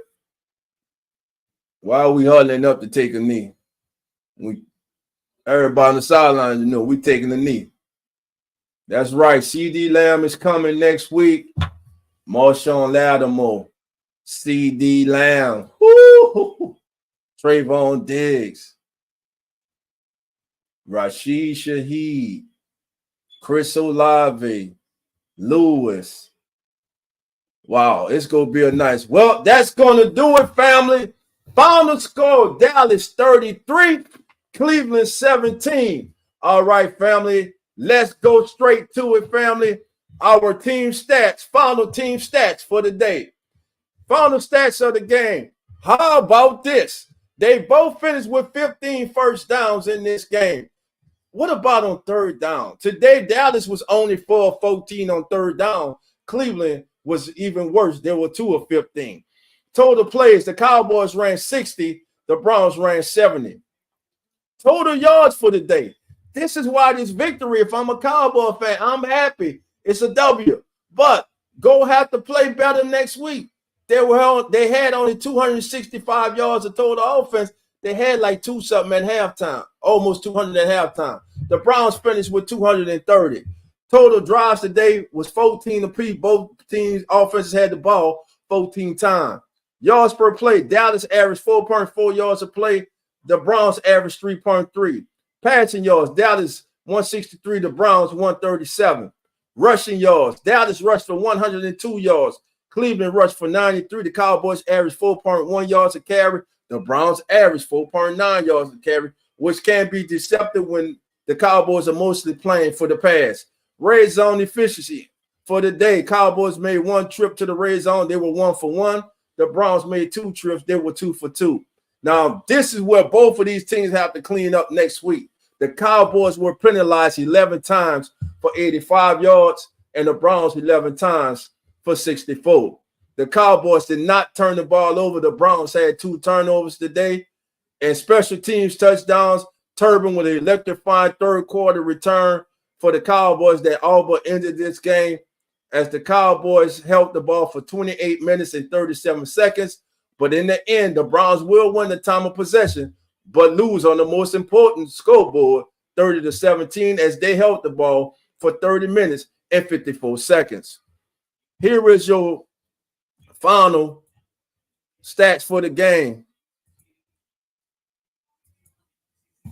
Why are we huddling up to take a knee? Everybody on the sidelines, we taking a knee. That's right. CD Lamb is coming next week. Marshawn Lattimore, CD Lamb, Trayvon Diggs, Rashid Shaheed, Chris Olave, Lewis. Wow, it's going to be a nice. Well, that's going to do it, family. Final score, Dallas 33, Cleveland 17. All right, family. Let's go straight to it, family. Our team stats, final team stats for the day. Final stats of the game. How about this? They both finished with 15 first downs in this game. What about on third down? Today, Dallas was only 4 of 14 on third down. Cleveland was even worse. There were 2 of 15. Total plays, the Cowboys ran 60. The Browns ran 70. Total yards for the day. This is why this victory, if I'm a Cowboy fan, I'm happy. It's a W. But go have to play better next week. They had only 265 yards of total offense. They had like 2-something at halftime, almost 200 at halftime. The Browns finished with 230. Total drives today was 14 apiece. Both teams' offenses had the ball 14 times. Yards per play, Dallas averaged 4.4 yards a play. The Browns averaged 3.3. Passing yards, Dallas 163, the Browns 137. Rushing yards, Dallas rushed for 102 yards. Cleveland rushed for 93. The Cowboys averaged 4.1 yards a carry. The Browns averaged 4.9 yards a carry, which can be deceptive when the Cowboys are mostly playing for the pass. Red zone efficiency for the day. Cowboys made 1 trip to the red zone. They were 1 for 1. The Browns made 2 trips. They were 2 for 2. Now, this is where both of these teams have to clean up next week. The Cowboys were penalized 11 times for 85 yards, and the Browns 11 times for 64. The Cowboys did not turn the ball over. The Browns had 2 turnovers today. And special teams touchdowns. Turbin with an electrifying third quarter return for the Cowboys that all but ended this game, as the Cowboys held the ball for 28 minutes and 37 seconds. But in the end, the Browns will win the time of possession, but lose on the most important scoreboard, 30-17, as they held the ball for 30 minutes and 54 seconds. Here is your final stats for the game.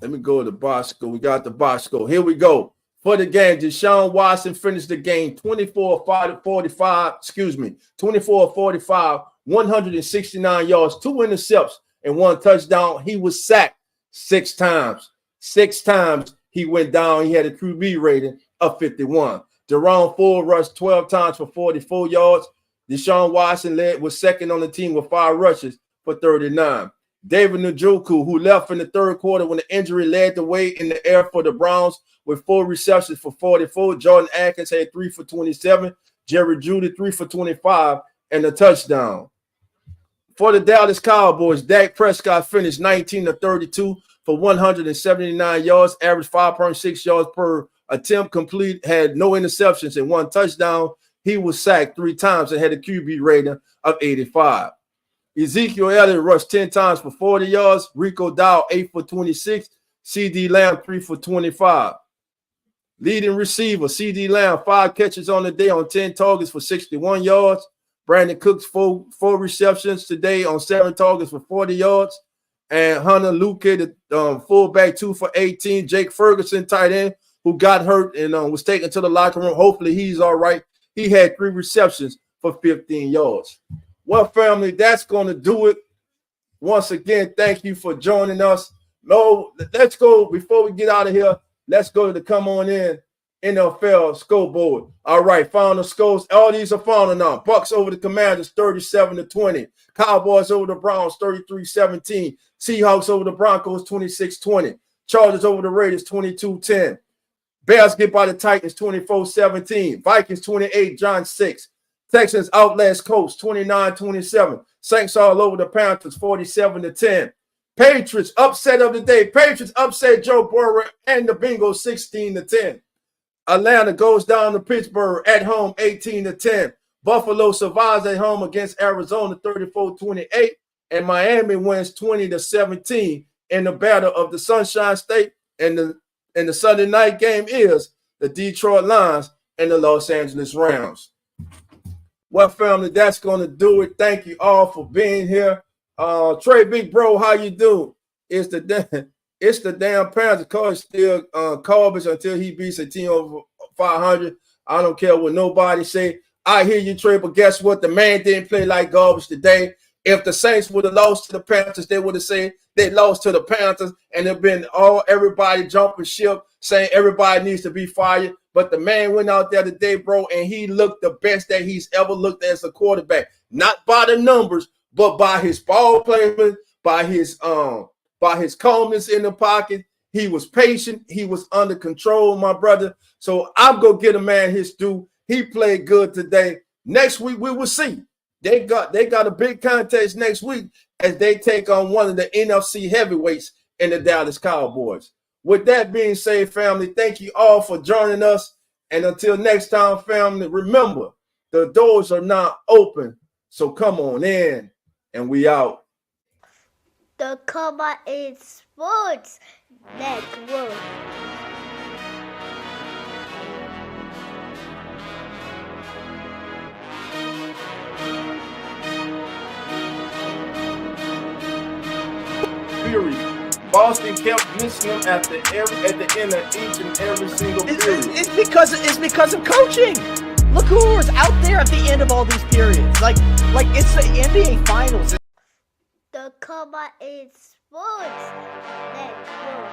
Let me go to the box score. We got the box score. Here we go. For the game, Deshaun Watson finished the game 24-45, 169 yards, 2 interceptions, and 1 touchdown. He was sacked 6 times. 6 times he went down. He had a QB rating of 51. Jerome Ford rushed 12 times for 44 yards. Deshaun Watson was second on the team with 5 rushes for 39. David Njoku, who left in the third quarter when the injury led the way in the air for the Browns with 4 receptions for 44. Jordan Atkins had 3 for 27. Jerry Jeudy 3 for 25 and a touchdown. For the Dallas Cowboys, Dak Prescott finished 19-32 for 179 yards, averaged 5.6 yards per attempt complete, had no interceptions and 1 touchdown. He was sacked 3 times and had a QB rating of 85. Ezekiel Elliott rushed 10 times for 40 yards. Rico Dow 8 for 26. CD Lamb 3 for 25. Leading receiver, CD Lamb, 5 catches on the day on 10 targets for 61 yards. Brandon Cooks, 4 receptions today on 7 targets for 40 yards. And Hunter Luque, the fullback, 2 for 18. Jake Ferguson, tight end, who got hurt and was taken to the locker room. Hopefully he's all right. He had 3 receptions for 15 yards. Well, family, that's going to do it. Once again, thank you for joining us. No, let's go. Before we get out of here, let's go to the Come On In NFL scoreboard. All right, final scores. All these are final now. Bucks over the Commanders, 37-20. Cowboys over the Browns, 33-17. Seahawks over the Broncos, 26-20. Chargers over the Raiders, 22-10. Bears get by the Titans, 24-17. Vikings, 28, Giants 6. Texans outlast Colts, 29-27. Saints all over the Panthers, 47-10. Patriots upset of the day. Patriots upset Joe Burrow and the Bengals, 16-10. Atlanta goes down to Pittsburgh at home, 18-10. Buffalo survives at home against Arizona, 34-28. And Miami wins 20-17 in the battle of the Sunshine State. And the Sunday night game is the Detroit Lions and the Los Angeles Rams. Well, family, that's going to do it. Thank you all for being here. Trey, big bro, how you doing? It's the damn Panthers. Coach still Cowboys until he beats a team over 500. I don't care what nobody say. I hear you, Trey, but guess what? The man didn't play like garbage today. If the Saints would have lost to the Panthers, they would have said they lost to the Panthers, and there'd been everybody jumping ship saying everybody needs to be fired. But the man went out there today, bro, and he looked the best that he's ever looked as a quarterback. Not by the numbers, but by his ball placement, by his calmness in the pocket. He was patient. He was under control, my brother. So I'm going to get a man his due. He played good today. Next week, we will see. They got a big contest next week as they take on one of the NFC heavyweights in the Dallas Cowboys. With that being said, family, thank you all for joining us. And until next time, family, remember, the doors are not open. So come on in, and we out. The Cowboys Sports Network. Boston kept missing them at the end of each and every single period. It's because of coaching. Look who was out there at the end of all these periods. Like it's the NBA Finals. The Cowboys Sports Network.